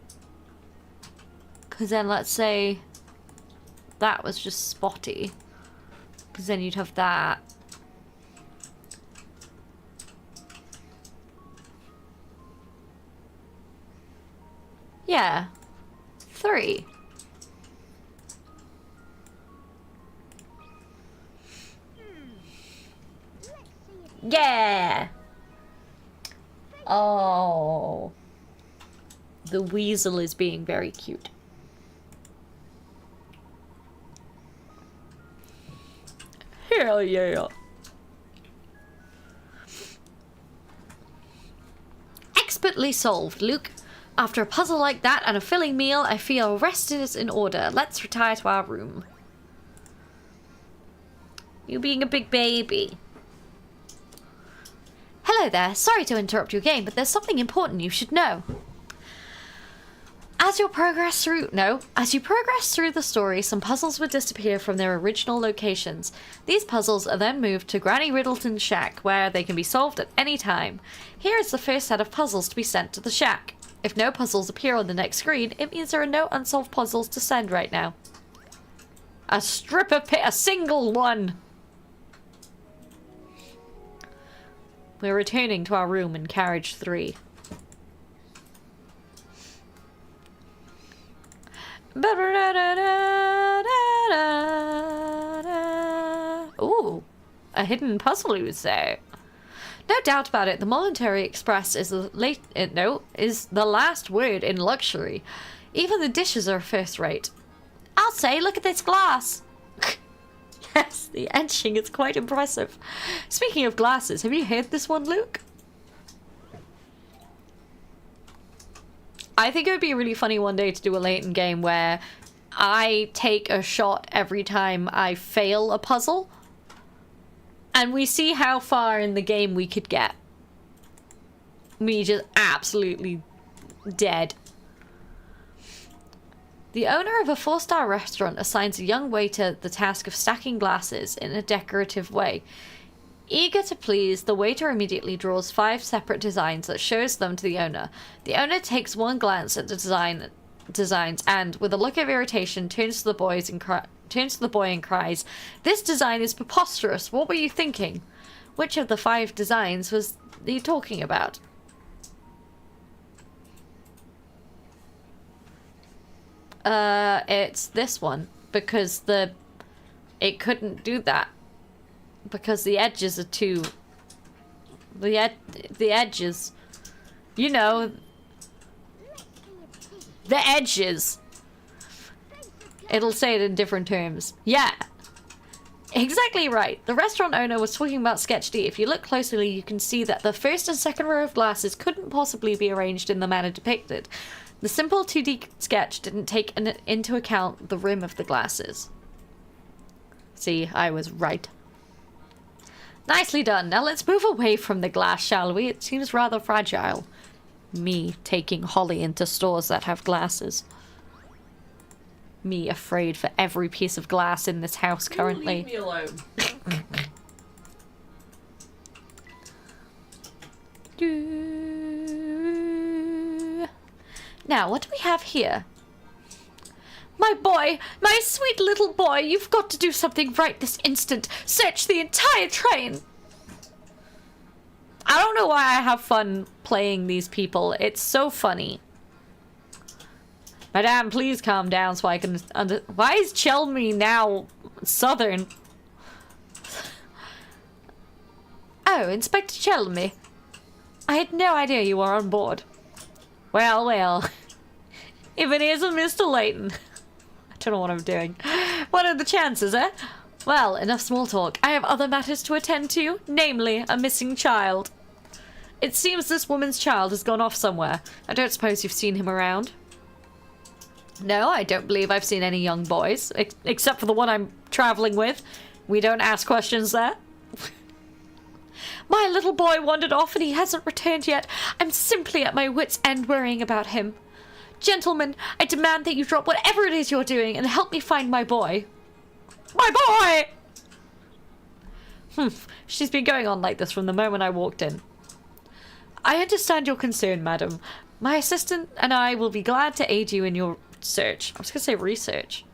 Because then let's say that was just spotty. Because then you'd have that. Yeah. 3. Yeah! Oh. The weasel is being very cute. Hell yeah. Expertly solved, Luke. After a puzzle like that and a filling meal, I feel rest is in order. Let's retire to our room. You being a big baby. Hello there. Sorry to interrupt your game, but there's something important you should know. As you progress through the story, some puzzles would disappear from their original locations. These puzzles are then moved to Granny Riddleton's shack, where they can be solved at any time. Here is the first set of puzzles to be sent to the shack. If no puzzles appear on the next screen, it means there are no unsolved puzzles to send right now. A single one! We're returning to our room in carriage 3. Ooh, a hidden puzzle, you would say. No doubt about it, the Monetary Express is the last word in luxury. Even the dishes are first rate. I'll say, look at this glass. Yes, the etching is quite impressive. Speaking of glasses, have you heard this one, Luke? I think it would be a really funny one day to do a Layton game where I take a shot every time I fail a puzzle. And we see how far in the game we could get. Me just absolutely dead. The owner of a 4-star restaurant assigns a young waiter the task of stacking glasses in a decorative way. Eager to please, the waiter immediately draws 5 separate designs that shows them to the owner. The owner takes one glance at the design designs and, with a look of irritation, turns to the boy and cries, "This design is preposterous. What were you thinking? Which of the 5 designs was he talking about?" It's this one, because it couldn't do that. Because the edges are too... The edges. You know. The edges. It'll say it in different terms. Yeah. Exactly right. The restaurant owner was talking about Sketch D. If you look closely, you can see that the first and second row of glasses couldn't possibly be arranged in the manner depicted. The simple 2D sketch didn't take into account the rim of the glasses. See, I was right. Nicely done. Now let's move away from the glass, shall we? It seems rather fragile. Me taking Holly into stores that have glasses. Me afraid for every piece of glass in this house currently. Leave me alone. Now, what do we have here? My boy, my sweet little boy, you've got to do something right this instant. Search the entire train. I don't know why I have fun playing these people. It's so funny. Madame, please calm down so I can Why is Chelmy now southern? Oh, Inspector Chelmy. I had no idea you were on board. Well, well. If it isn't Mr. Layton. I don't know what I'm doing. What are the chances, eh? Well, enough small talk. I have other matters to attend to, namely a missing child. It seems this woman's child has gone off somewhere. I don't suppose you've seen him around? No, I don't believe I've seen any young boys, except for the one I'm traveling with. We don't ask questions there. My little boy wandered off and he hasn't returned yet. I'm simply at my wit's end worrying about him. Gentlemen, I demand that you drop whatever it is you're doing and help me find my boy. My boy! She's been going on like this from the moment I walked in. I understand your concern, madam. My assistant and I will be glad to aid you in your search. I was going to say research.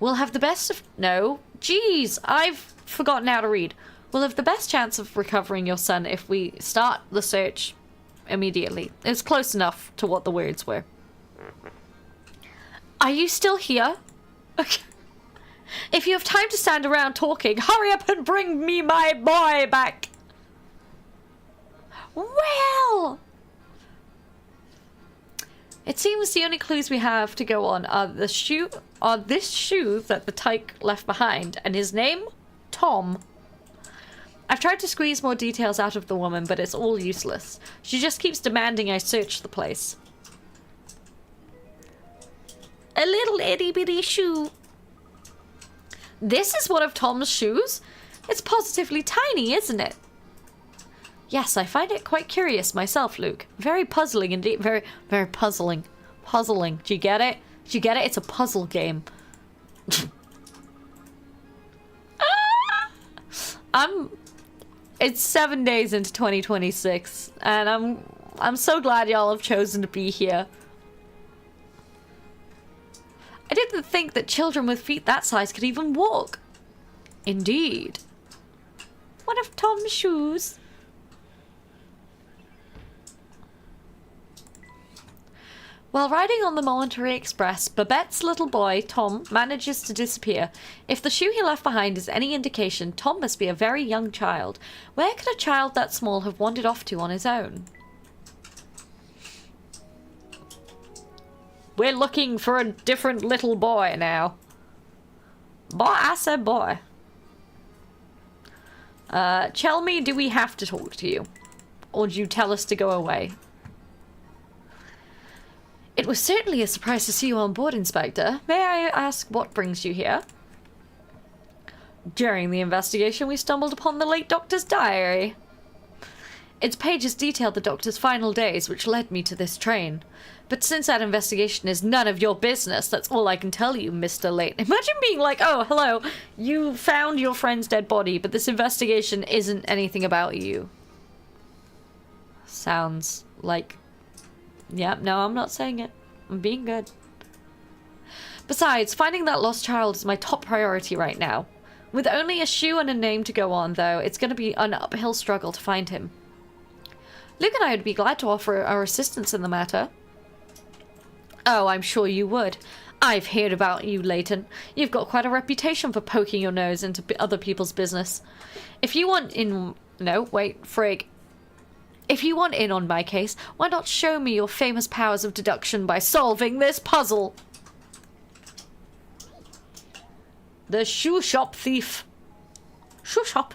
We'll have the best of... No. Jeez, I've forgotten how to read. We'll have the best chance of recovering your son if we start the search immediately. It's close enough to what the words were. Are you still here? Okay. If you have time to stand around talking, hurry up and bring me my boy back. Well... It seems the only clues we have to go on are this shoe that the tyke left behind, and his name, Tom. I've tried to squeeze more details out of the woman, but it's all useless. She just keeps demanding I search the place. A little itty-bitty shoe. This is one of Tom's shoes? It's positively tiny, isn't it? Yes, I find it quite curious myself, Luke. Very puzzling indeed. Very, very puzzling. Puzzling. Do you get it? Do you get it? It's a puzzle game. It's 7 days into 2026, and I'm so glad y'all have chosen to be here. I didn't think that children with feet that size could even walk. Indeed. One of Tom's shoes. While riding on the Monterey Express, Babette's little boy, Tom, manages to disappear. If the shoe he left behind is any indication, Tom must be a very young child. Where could a child that small have wandered off to on his own? We're looking for a different little boy now. Boy, I said boy. Chelmy, do we have to talk to you? Or do you tell us to go away? It was certainly a surprise to see you on board, Inspector. May I ask what brings you here? During the investigation, we stumbled upon the late Doctor's diary. Its pages detailed the Doctor's final days, which led me to this train. But since that investigation is none of your business, that's all I can tell you, Mr. Layton. Imagine being like, oh, hello, you found your friend's dead body, but this investigation isn't anything about you. Sounds like... Yep, no, I'm not saying it. I'm being good. Besides, finding that lost child is my top priority right now. With only a shoe and a name to go on, though, it's going to be an uphill struggle to find him. Luke and I would be glad to offer our assistance in the matter. Oh, I'm sure you would. I've heard about you, Layton. You've got quite a reputation for poking your nose into other people's business. If you want in... No, wait, frig. If you want in on my case, why not show me your famous powers of deduction by solving this puzzle? The shoe shop thief. Shoe shop?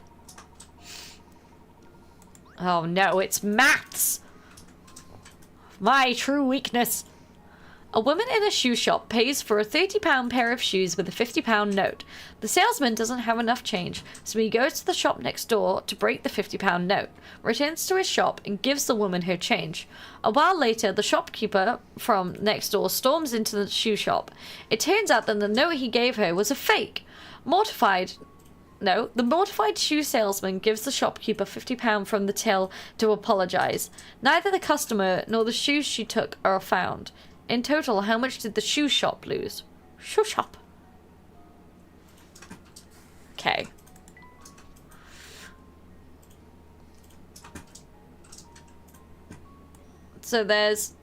Oh no, it's maths! My true weakness. A woman in a shoe shop pays for a £30 pair of shoes with a £50 note. The salesman doesn't have enough change, so he goes to the shop next door to break the £50 note, returns to his shop, and gives the woman her change. A while later, the shopkeeper from next door storms into the shoe shop. It turns out that the note he gave her was a fake. The mortified shoe salesman gives the shopkeeper £50 from the till to apologize. Neither the customer nor the shoes she took are found. In total, how much did the shoe shop lose? Shoe shop. Okay. So there's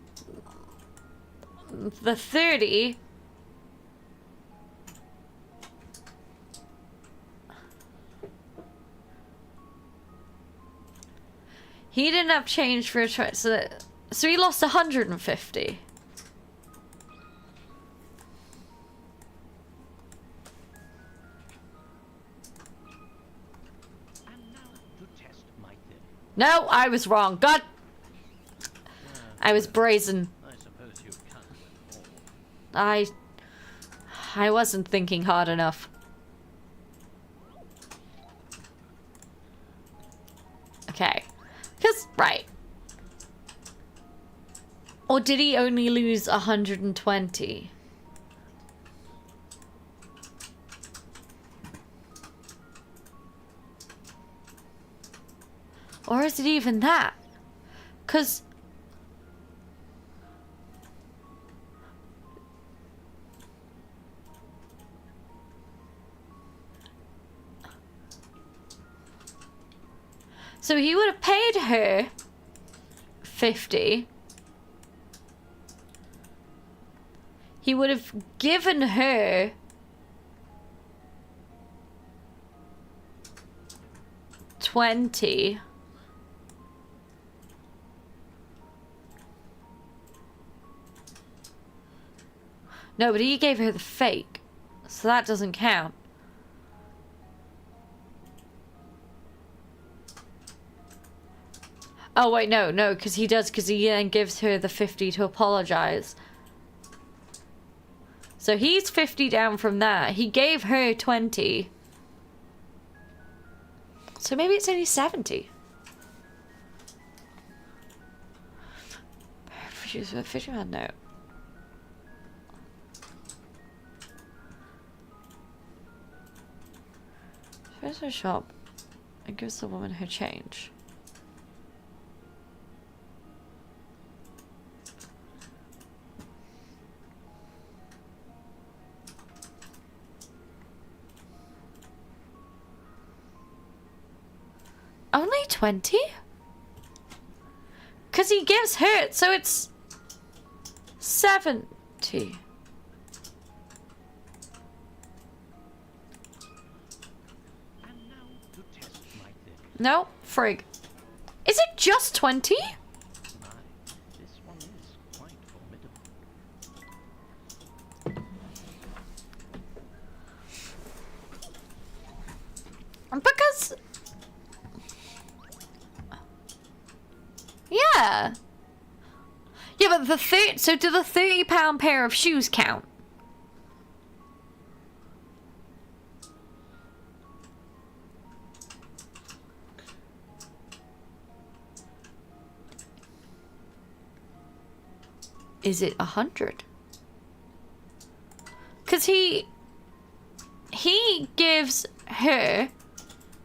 the 30. He didn't have change for a try, so he lost 150. No, I was wrong. God, I was brazen. I suppose you can't. I wasn't thinking hard enough. Okay. Right. Or did he only lose 120? Or is it even that? 'Cause... So he would have paid her 50. He would have given her 20. No, but he gave her the fake, so that doesn't count. Oh, wait, no, because he does, because he then gives her the 50 to apologize. So he's 50 down from that. He gave her 20. So maybe it's only 70. She's a fisherman note. Goes to her shop and gives the woman her change. Only 20? Because he gives her, so it's 70. No, frig. Is it just 20? This one is quite formidable. Because... Yeah. Yeah, but the so do the £30 pair of shoes count? Is it 100? Because he gives her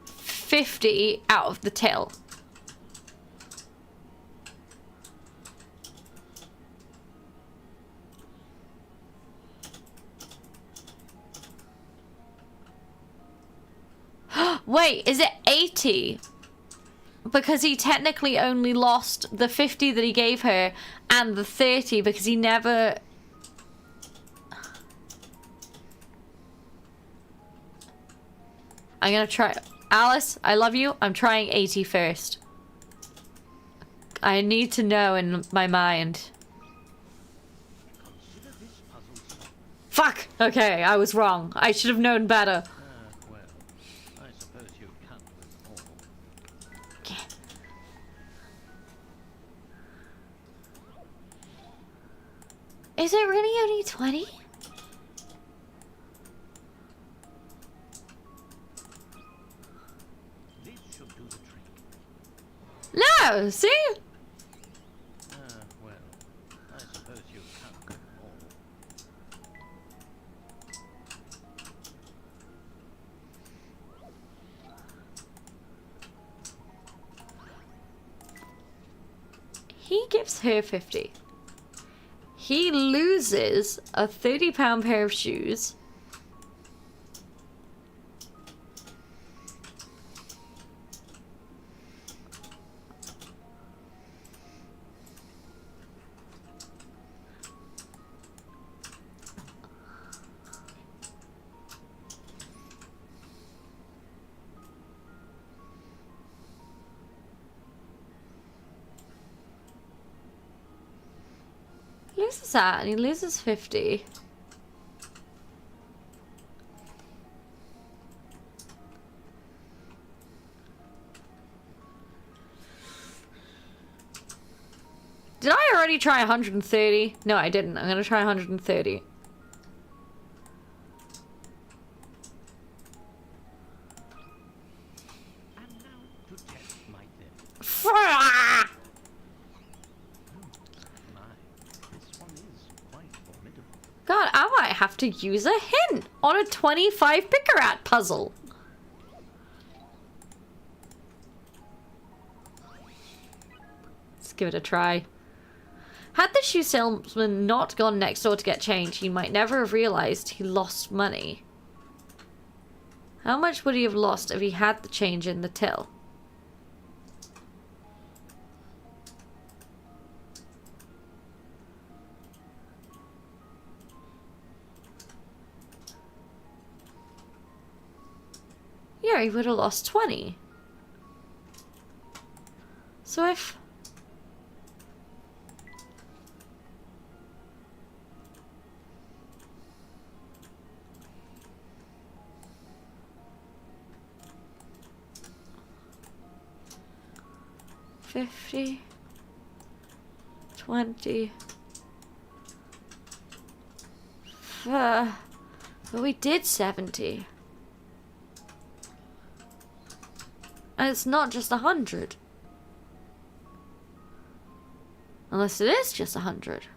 50 out of the till. Wait, is it 80? Because he technically only lost the 50 that he gave her and the 30 because he never... I'm gonna try... Alice, I love you. I'm trying 80 first. I need to know in my mind. Fuck! Okay, I was wrong. I should have known better. Well, I suppose you can't win all. Okay. Is it really only 20? This should do the trick. No! See? Well, I suppose you can't win all. He gives her 50. He loses a £30 pair of shoes. Loses that and he loses 50. Did I already try 130? No, I didn't. I'm gonna try 130. And now to test my theory. My, this one is quite formidable. God, I might have to use a hint on a 25 picker-at puzzle. Let's give it a try. Had the shoe salesman not gone next door to get change, he might never have realized he lost money. How much would he have lost if he had the change in the till? Yeah, he would have lost 20. So if... $50, $20. But we did 70. And it's not just 100. Unless it is just 100.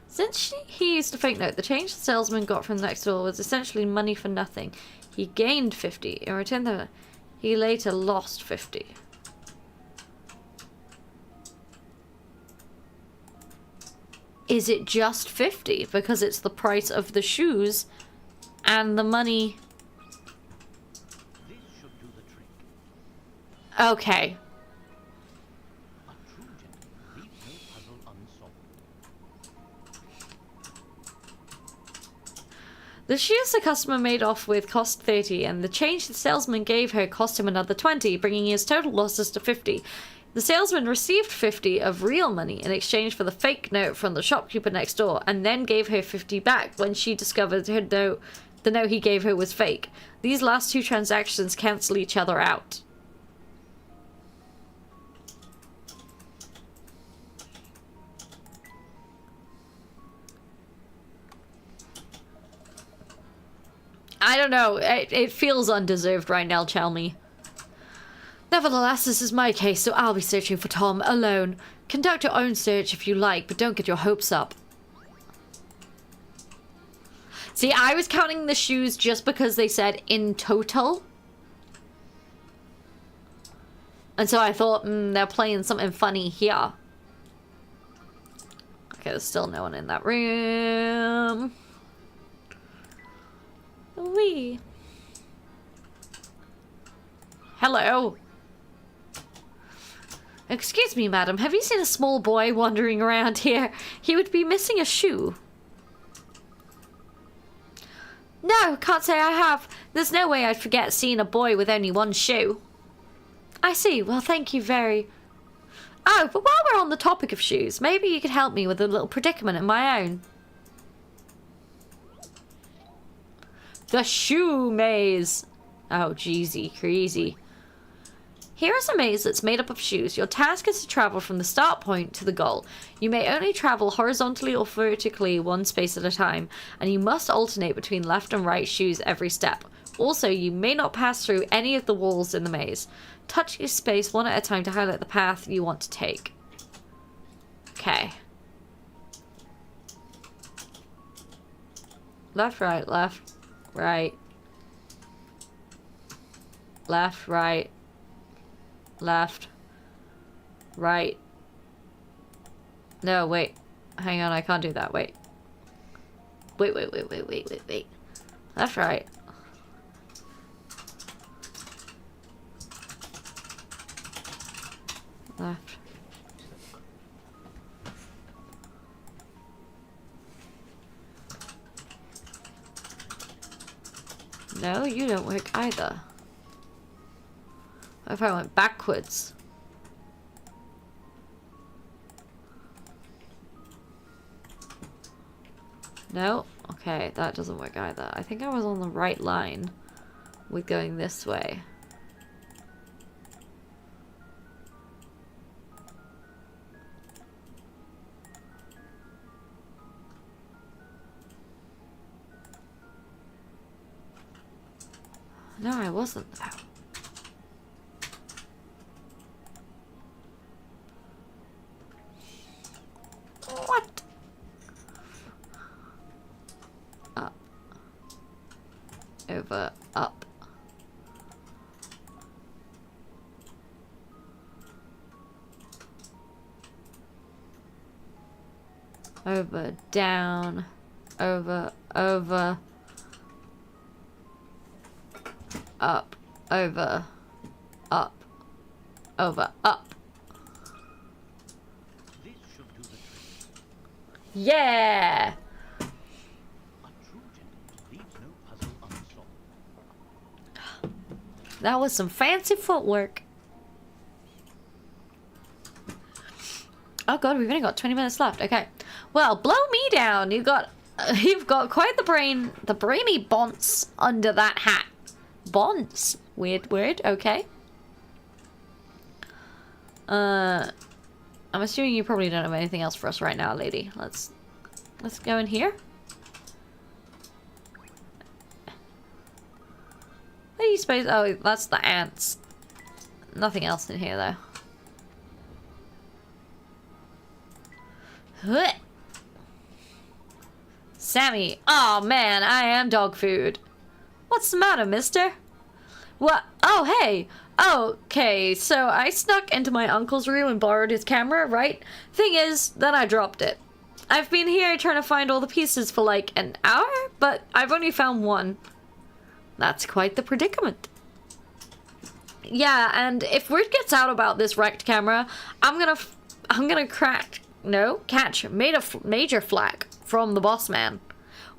Since he used a fake note, the change the salesman got from next door was essentially money for nothing. He gained 50. In return, though, he later lost 50. Is it just 50? Because it's the price of the shoes and the money. This should do the trick. Okay. A true gentleman leaves no puzzle unsolved. The shoes the customer made off with cost 30, and the change the salesman gave her cost him another 20, bringing his total losses to 50. The salesman received 50 of real money in exchange for the fake note from the shopkeeper next door, and then gave her 50 back when she discovered the note he gave her was fake. These last two transactions cancel each other out. I don't know. It feels undeserved right now, Chalmy. Nevertheless, this is my case, so I'll be searching for Tom alone. Conduct your own search if you like, but don't get your hopes up. See, I was counting the shoes just because they said in total. And so I thought, they're playing something funny here. Okay, there's still no one in that room. Wee. Hello. Excuse me, madam. Have you seen a small boy wandering around here? He would be missing a shoe. No, can't say I have. There's no way I'd forget seeing a boy with only one shoe. I see. Well, thank you very... Oh, but while we're on the topic of shoes, maybe you could help me with a little predicament of my own. The shoe maze. Oh, jeezy, crazy. Here is a maze that's made up of shoes. Your task is to travel from the start point to the goal. You may only travel horizontally or vertically one space at a time, and you must alternate between left and right shoes every step. Also, you may not pass through any of the walls in the maze. Touch each space one at a time to highlight the path you want to take. Okay. Left, right, left, right. Left, right. Left. Right. No, wait. Hang on, I can't do that. Wait. Wait. Left, right. Left. No, you don't work either. What if I went backwards? No? Okay, that doesn't work either. I think I was on the right line with going this way. No, I wasn't though. What? Up. Over. Up. Over. Down. Over. Over. Up. Over. Up. Over. Up. Yeah! A true gentleman leaves no puzzle unsolved. That was some fancy footwork. Oh god, we've only got 20 minutes left. Okay. Well, blow me down. You've got quite the brainy bonce under that hat. Bonce. Weird word. Okay. I'm assuming you probably don't have anything else for us right now, lady. Let's go in here. What do you suppose? Oh, that's the ants. Nothing else in here, though. Huh. Sammy. Oh, man, I am dog food. What's the matter, mister? What? Oh, hey. Okay, so I snuck into my uncle's room and borrowed his camera, right? Thing is, then I dropped it. I've been here trying to find all the pieces for like an hour, but I've only found one. That's quite the predicament. Yeah, and if word gets out about this wrecked camera, I'm gonna catch major flack from the boss man.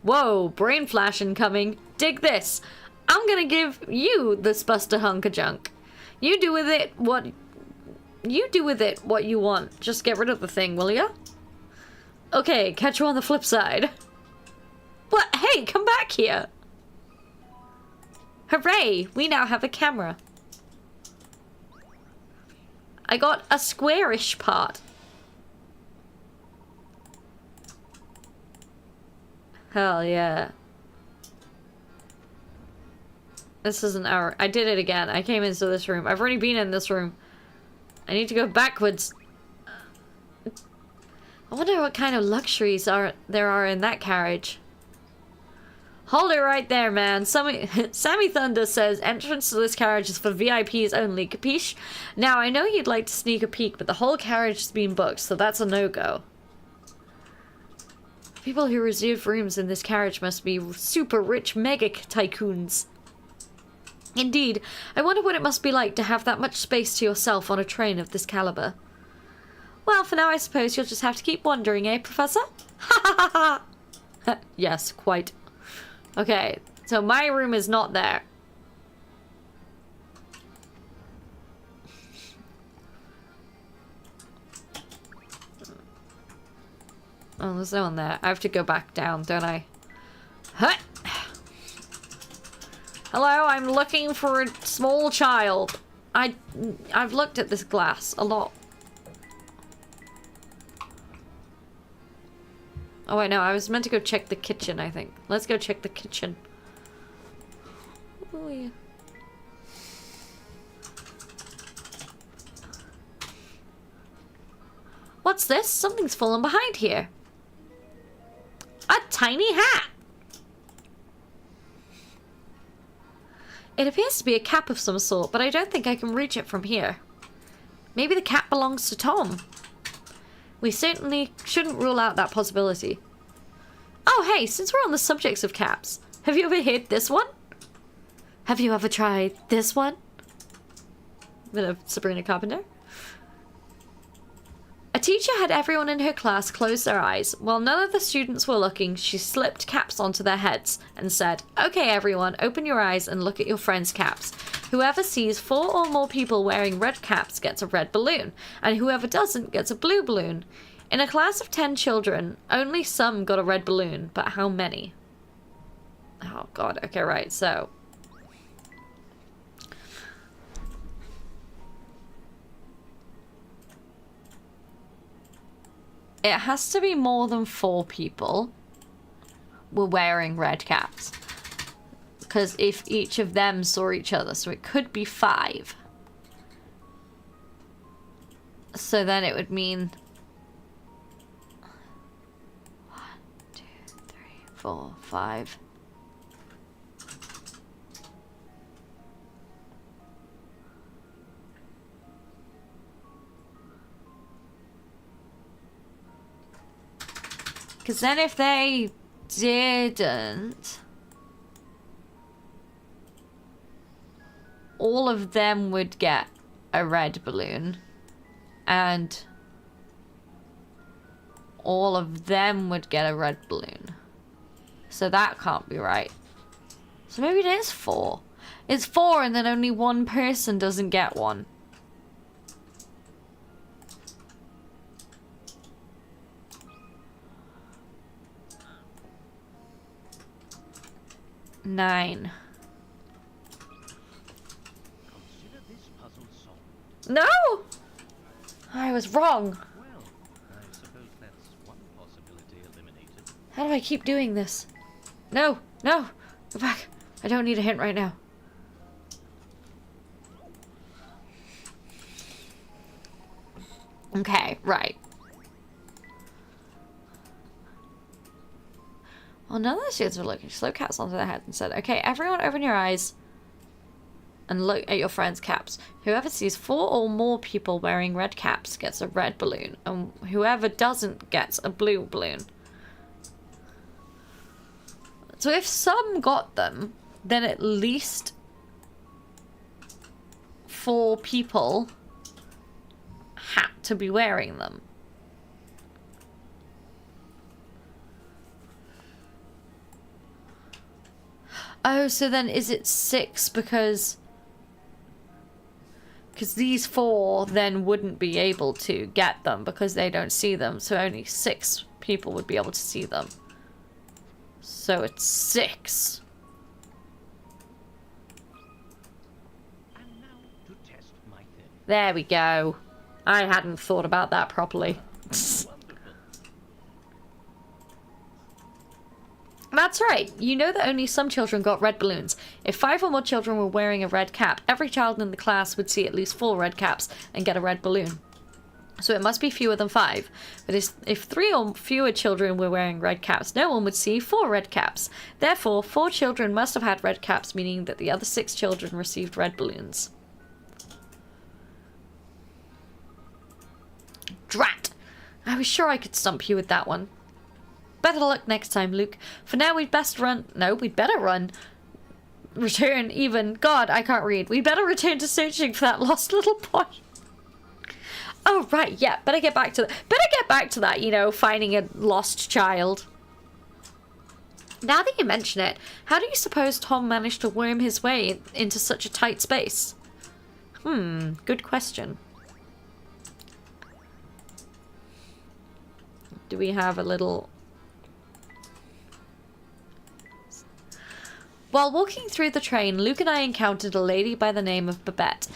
Whoa, brain flash incoming. Dig this. I'm gonna give you this Buster hunk of junk. You do with it what you want. Just get rid of the thing, will ya? Okay, catch you on the flip side. What? Hey, come back here. Hooray, we now have a camera. I got a squarish part. Hell yeah. This is an hour. I did it again. I came into this room. I've already been in this room. I need to go backwards. I wonder what kind of luxuries there are in that carriage. Hold it right there, man. Sammy Thunder says entrance to this carriage is for VIPs only, capiche? Now, I know you'd like to sneak a peek, but the whole carriage has been booked, so that's a no-go. People who reserve rooms in this carriage must be super rich mega tycoons. Indeed, I wonder what it must be like to have that much space to yourself on a train of this caliber. Well, for now I suppose you'll just have to keep wondering, eh, Professor? Ha ha ha ha! Yes, quite. Okay, so my room is not there. Oh, there's no one there. I have to go back down, don't I? Huh. Hello, I'm looking for a small child. I've looked at this glass a lot. Oh wait, no, I was meant to go check the kitchen, I think. Let's go check the kitchen. Oh yeah. What's this? Something's fallen behind here. A tiny hat! It appears to be a cap of some sort, but I don't think I can reach it from here. Maybe the cap belongs to Tom. We certainly shouldn't rule out that possibility. Oh, hey, since we're on the subjects of caps, have you ever hit this one? Have you ever tried this one? Bit of Sabrina Carpenter. A teacher had everyone in her class close their eyes. While none of the students were looking, she slipped caps onto their heads and said, "Okay, everyone, open your eyes and look at your friends' caps. Whoever sees 4 or more people wearing red caps gets a red balloon, and whoever doesn't gets a blue balloon. In a class of 10 children, only some got a red balloon, but how many?" Oh, God. Okay, right, so... it has to be more than 4 people were wearing red caps. Because if each of them saw each other, so it could be 5. So then it would mean 1, 2, 3, 4, 5. Because then if they didn't, all of them would get a red balloon. And all of them would get a red balloon. So that can't be right. So maybe it is 4. It's 4 and then only one person doesn't get one. Nine. Consider this puzzle solved. No! I was wrong. Well, I suppose that's one possibility eliminated. How do I keep doing this? No, no, go back. I don't need a hint right now. Okay, right. Well, none of the students were looking. She slipped caps onto their heads and said, "Okay, everyone open your eyes and look at your friends' caps. Whoever sees 4 or more people wearing red caps gets a red balloon, and whoever doesn't gets a blue balloon." So if some got them, then at least 4 people had to be wearing them. Oh, so then is it 6 because these 4 then wouldn't be able to get them because they don't see them, so only 6 people would be able to see them. So it's 6. And now to test my theory. There we go. I hadn't thought about that properly. Wonderful. That's right. You know that only some children got red balloons. If 5 or more children were wearing a red cap, every child in the class would see at least 4 red caps and get a red balloon. So it must be fewer than 5. But if 3 or fewer children were wearing red caps, no one would see 4 red caps. Therefore, 4 children must have had red caps, meaning that the other 6 children received red balloons. Drat! I was sure I could stump you with that one. Better luck next time, Luke. For now, we'd best run. No, we'd better run. Return, even. God, I can't read. We'd better return to searching for that lost little boy. Oh, right, yeah. Better get back to that. You know, finding a lost child. Now that you mention it, how do you suppose Tom managed to worm his way into such a tight space? Good question. Do we have a little... While walking through the train, Luke and I encountered a lady by the name of Babette.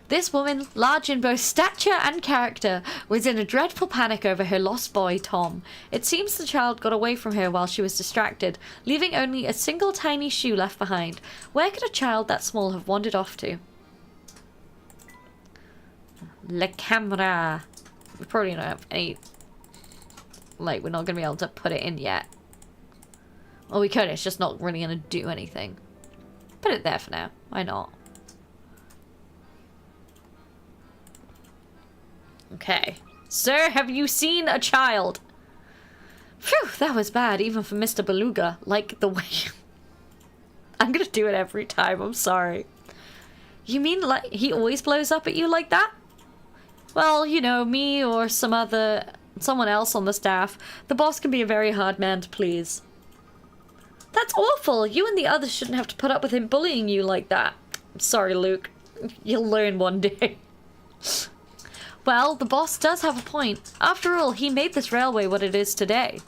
This woman, large in both stature and character, was in a dreadful panic over her lost boy, Tom. It seems the child got away from her while she was distracted, leaving only a single tiny shoe left behind. Where could a child that small have wandered off to? La camera. We probably don't have any... Like, we're not going to be able to put it in yet. Well, we could, it's just not really going to do anything. Put it there for now. Why not? Okay. Sir, have you seen a child? Phew, that was bad, even for Mr. Beluga. Like the way... I'm gonna do it every time, I'm sorry. You mean like he always blows up at you like that? Well, you know, me or someone else on the staff, the boss can be a very hard man to please. That's awful! You and the others shouldn't have to put up with him bullying you like that. I'm sorry, Luke. You'll learn one day. Well, the boss does have a point. After all, he made this railway what it is today.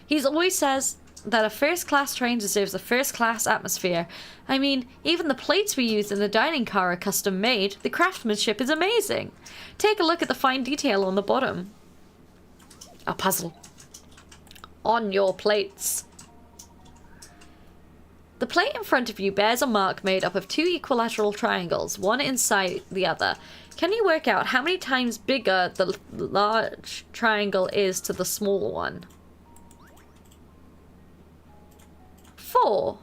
He always says that a first-class train deserves a first-class atmosphere. I mean, even the plates we use in the dining car are custom-made. The craftsmanship is amazing. Take a look at the fine detail on the bottom. A puzzle. On your plates. The plate in front of you bears a mark made up of 2 equilateral triangles, one inside the other. Can you work out how many times bigger the large triangle is to the small one? 4.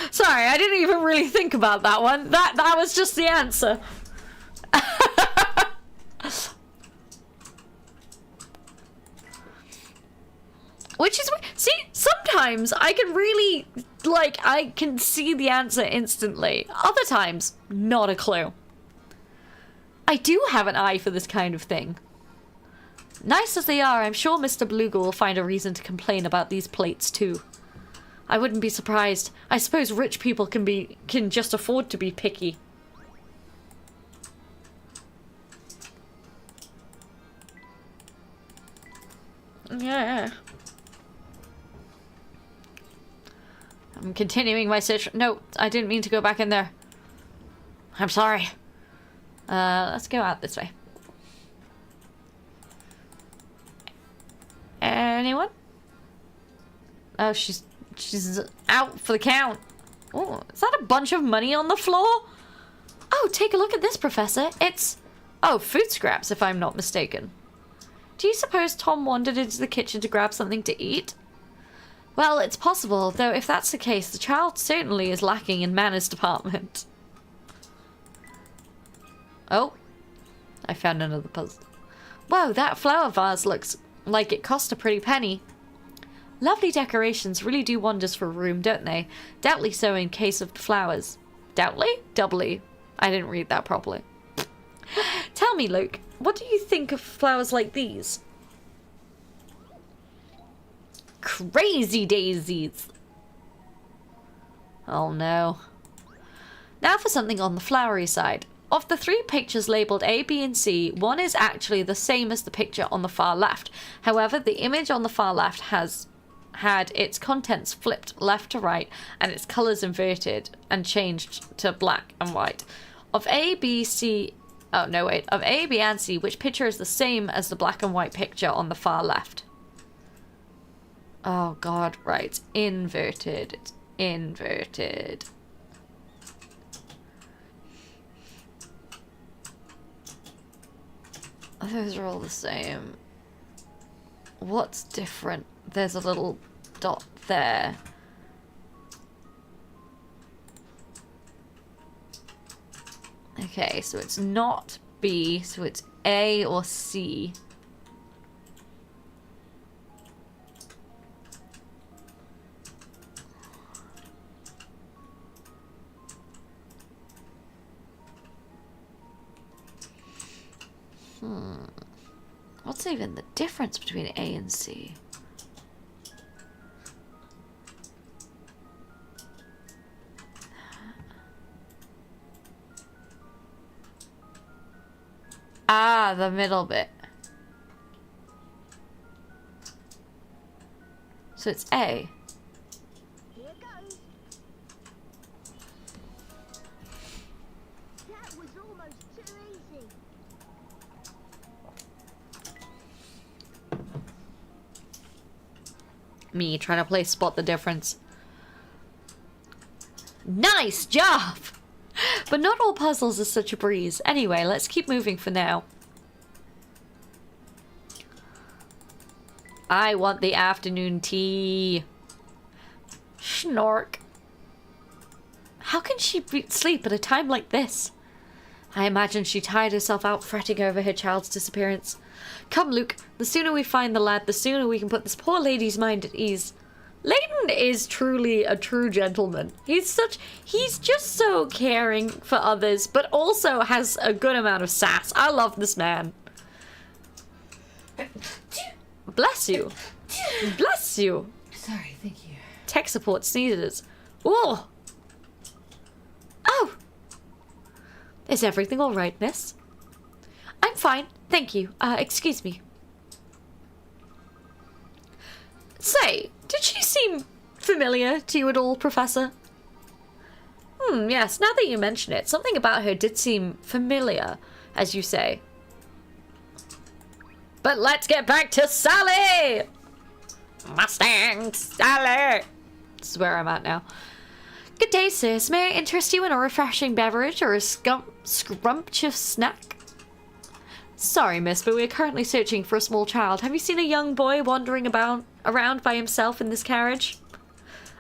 Sorry, I didn't even really think about that one. That was just the answer. Which is, see, sometimes I can really, like, I can see the answer instantly. Other times, not a clue. I do have an eye for this kind of thing. Nice as they are, I'm sure Mr. Beluga will find a reason to complain about these plates too. I wouldn't be surprised. I suppose rich people can just afford to be picky. Yeah. I'm continuing my search. No, I didn't mean to go back in there. I'm sorry. Let's go out this way. Anyone? Oh, she's out for the count. Oh, is that a bunch of money on the floor? Oh, take a look at this, Professor. It's... Oh, food scraps, if I'm not mistaken. Do you suppose Tom wandered into the kitchen to grab something to eat? Well, it's possible, though if that's the case, the child certainly is lacking in manners department. Oh, I found another puzzle. Whoa, that flower vase looks like it cost a pretty penny. Lovely decorations really do wonders for a room, don't they? Doubtly so in case of the flowers. Doubtly? Doubly. I didn't read that properly. Tell me, Luke, what do you think of flowers like these? Crazy daisies. Oh no. Now for something on the flowery side. Of the 3 pictures labelled A, B and C, one is actually the same as the picture on the far left. However, the image on the far left has had its contents flipped left to right and its colours inverted and changed to black and white. Of A, B, C... Oh, no, wait. Of A, B and C, which picture is the same as the black and white picture on the far left? Oh god, right. It's inverted. It's inverted. Those are all the same. What's different? There's a little dot there. Okay, so it's not B, so it's A or C. What's even the difference between A and C? Ah, the middle bit. So it's A. Here goes. That was almost too easy. Me trying to play spot the difference. Nice job! But not all puzzles are such a breeze. Anyway, let's keep moving for now. I want the afternoon tea. Schnork. How can she sleep at a time like this? I imagine she tired herself out fretting over her child's disappearance. Come, Luke. The sooner we find the lad, the sooner we can put this poor lady's mind at ease. Layton is truly a true gentleman. He's just so caring for others, but also has a good amount of sass. I love this man. Bless you. Bless you. Sorry, thank you. Tech support sneezes. Whoa. Oh. Is everything all right, miss? I'm fine, thank you. Excuse me. Say, did she seem familiar to you at all, Professor? Yes, now that you mention it, something about her did seem familiar, as you say. But let's get back to Sally! Mustang Sally! This is where I'm at now. Good day, sis. May I interest you in a refreshing beverage or a scrumptious snack? Sorry, miss, but we are currently searching for a small child. Have you seen a young boy wandering around by himself in this carriage?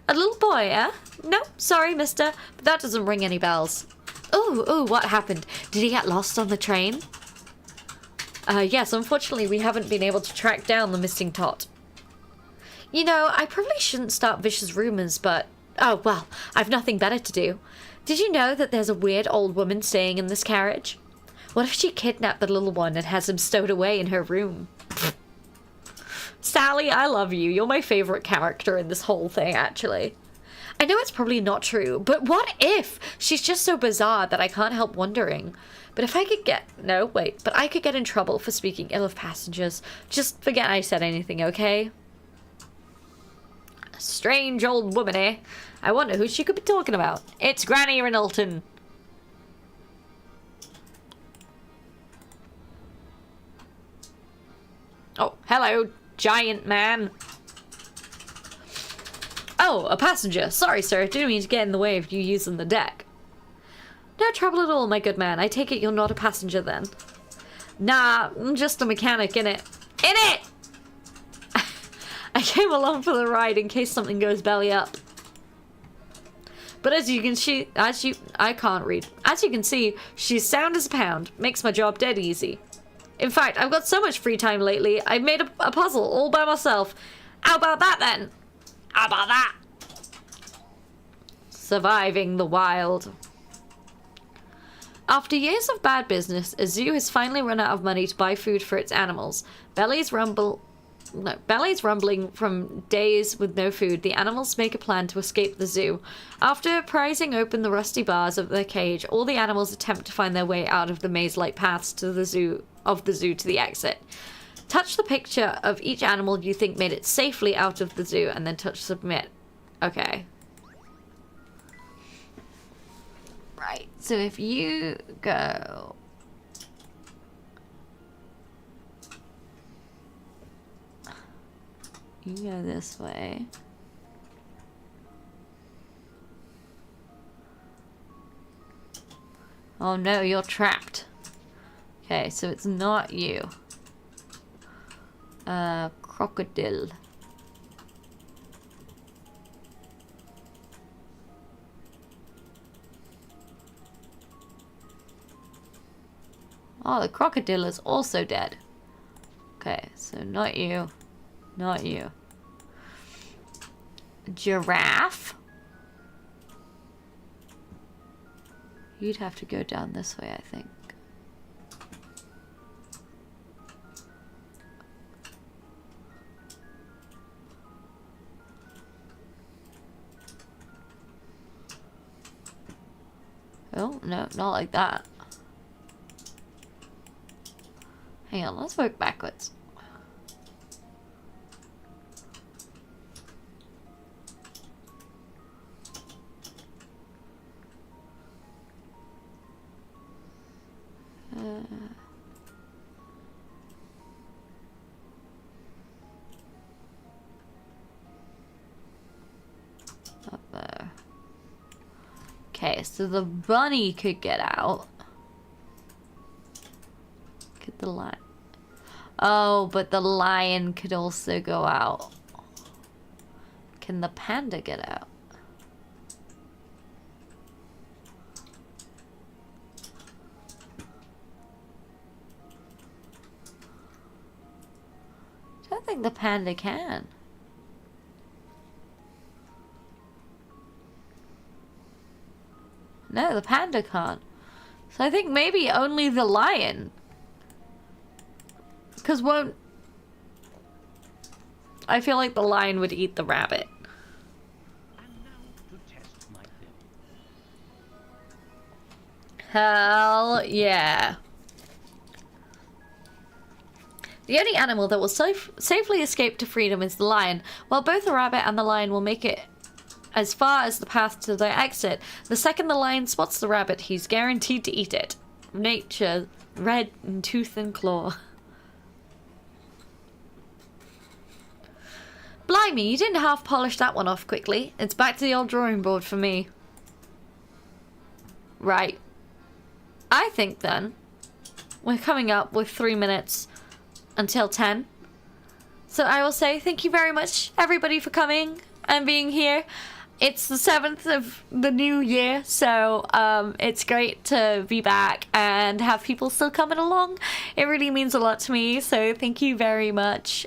A little boy, eh? No, sorry, mister, but that doesn't ring any bells. Oh, what happened? Did he get lost on the train? Yes, unfortunately we haven't been able to track down the missing tot. You know, I probably shouldn't start vicious rumors, but... Oh, well, I've nothing better to do. Did you know that there's a weird old woman staying in this carriage? What if she kidnapped the little one and has him stowed away in her room? Sally, I love you. You're my favorite character in this whole thing, actually. I know it's probably not true, but what if she's just so bizarre that I can't help wondering? But if I could get... No, wait. But I could get in trouble for speaking ill of passengers. Just forget I said anything, okay? Strange old woman, eh? I wonder who she could be talking about. It's Granny Renalton. Oh, hello, giant man. Oh, a passenger. Sorry, sir. Didn't mean to get in the way of you using the deck. No trouble at all, my good man. I take it you're not a passenger, then. Nah, I'm just a mechanic, innit? Innit! I came along for the ride in case something goes belly up. But as you can see, I can't read. As you can see, she's sound as a pound. Makes my job dead easy. In fact, I've got so much free time lately, I've made a puzzle all by myself. How about that, then? How about that? Surviving the wild. After years of bad business, a zoo has finally run out of money to buy food for its animals. Bellies rumbling from days with no food, the animals make a plan to escape the zoo. After prizing open the rusty bars of their cage, all the animals attempt to find their way out of the maze-like paths to the zoo to the exit. Touch the picture of each animal you think made it safely out of the zoo, and then touch submit. Okay. Right, so if you go... You go this way. Oh no, you're trapped. Okay, so it's not you. Crocodile. Oh, the crocodile is also dead. Okay, so not you. Not you. Giraffe? You'd have to go down this way, I think. Oh, no, not like that. Hang on, let's work backwards. Up there. Okay, so the bunny could get out. Could the lion? Oh, but the lion could also go out. Can the panda get out? I don't think the panda can. No, the panda can't. So I think maybe only the lion. Because won't... I feel like the lion would eat the rabbit. And now to test my theory. Hell yeah. The only animal that will safely escape to freedom is the lion. While both the rabbit and the lion will make it as far as the path to their exit, the second the lion spots the rabbit, he's guaranteed to eat it. Nature, red in tooth and claw. Blimey, you didn't half polish that one off quickly. It's back to the old drawing board for me. Right. I think then we're coming up with 3 minutes until 10. So I will say thank you very much, everybody, for coming and being here. It's the 7th of the new year, so it's great to be back and have people still coming along. It really means a lot to me, so thank you very much.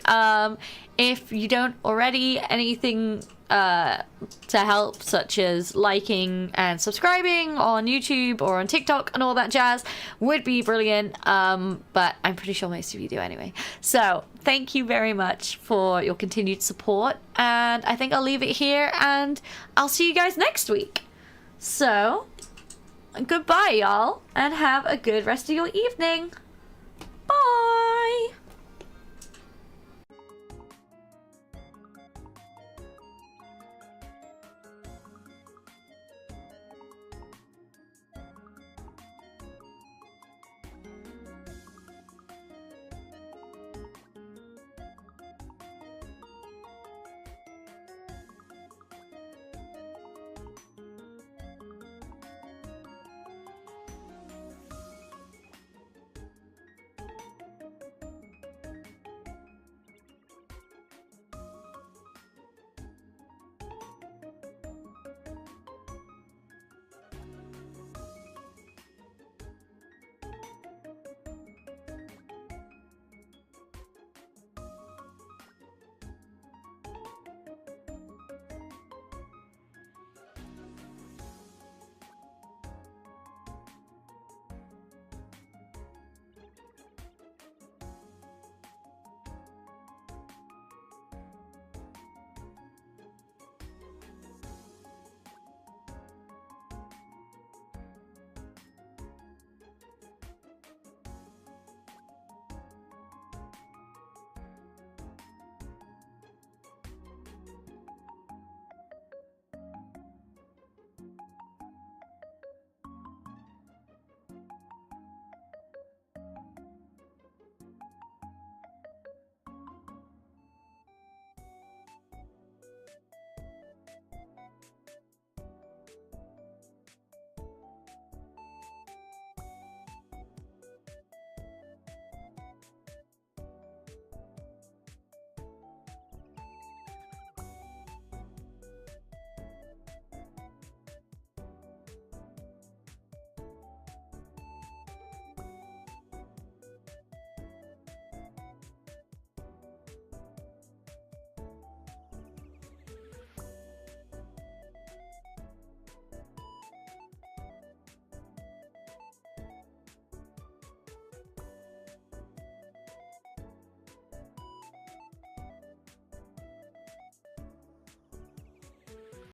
If you don't already, anything to help, such as liking and subscribing on YouTube or on TikTok and all that jazz, would be brilliant. But I'm pretty sure most of you do anyway. So thank you very much for your continued support, and I think I'll leave it here, and I'll see you guys next week. So goodbye, y'all, and have a good rest of your evening. Bye.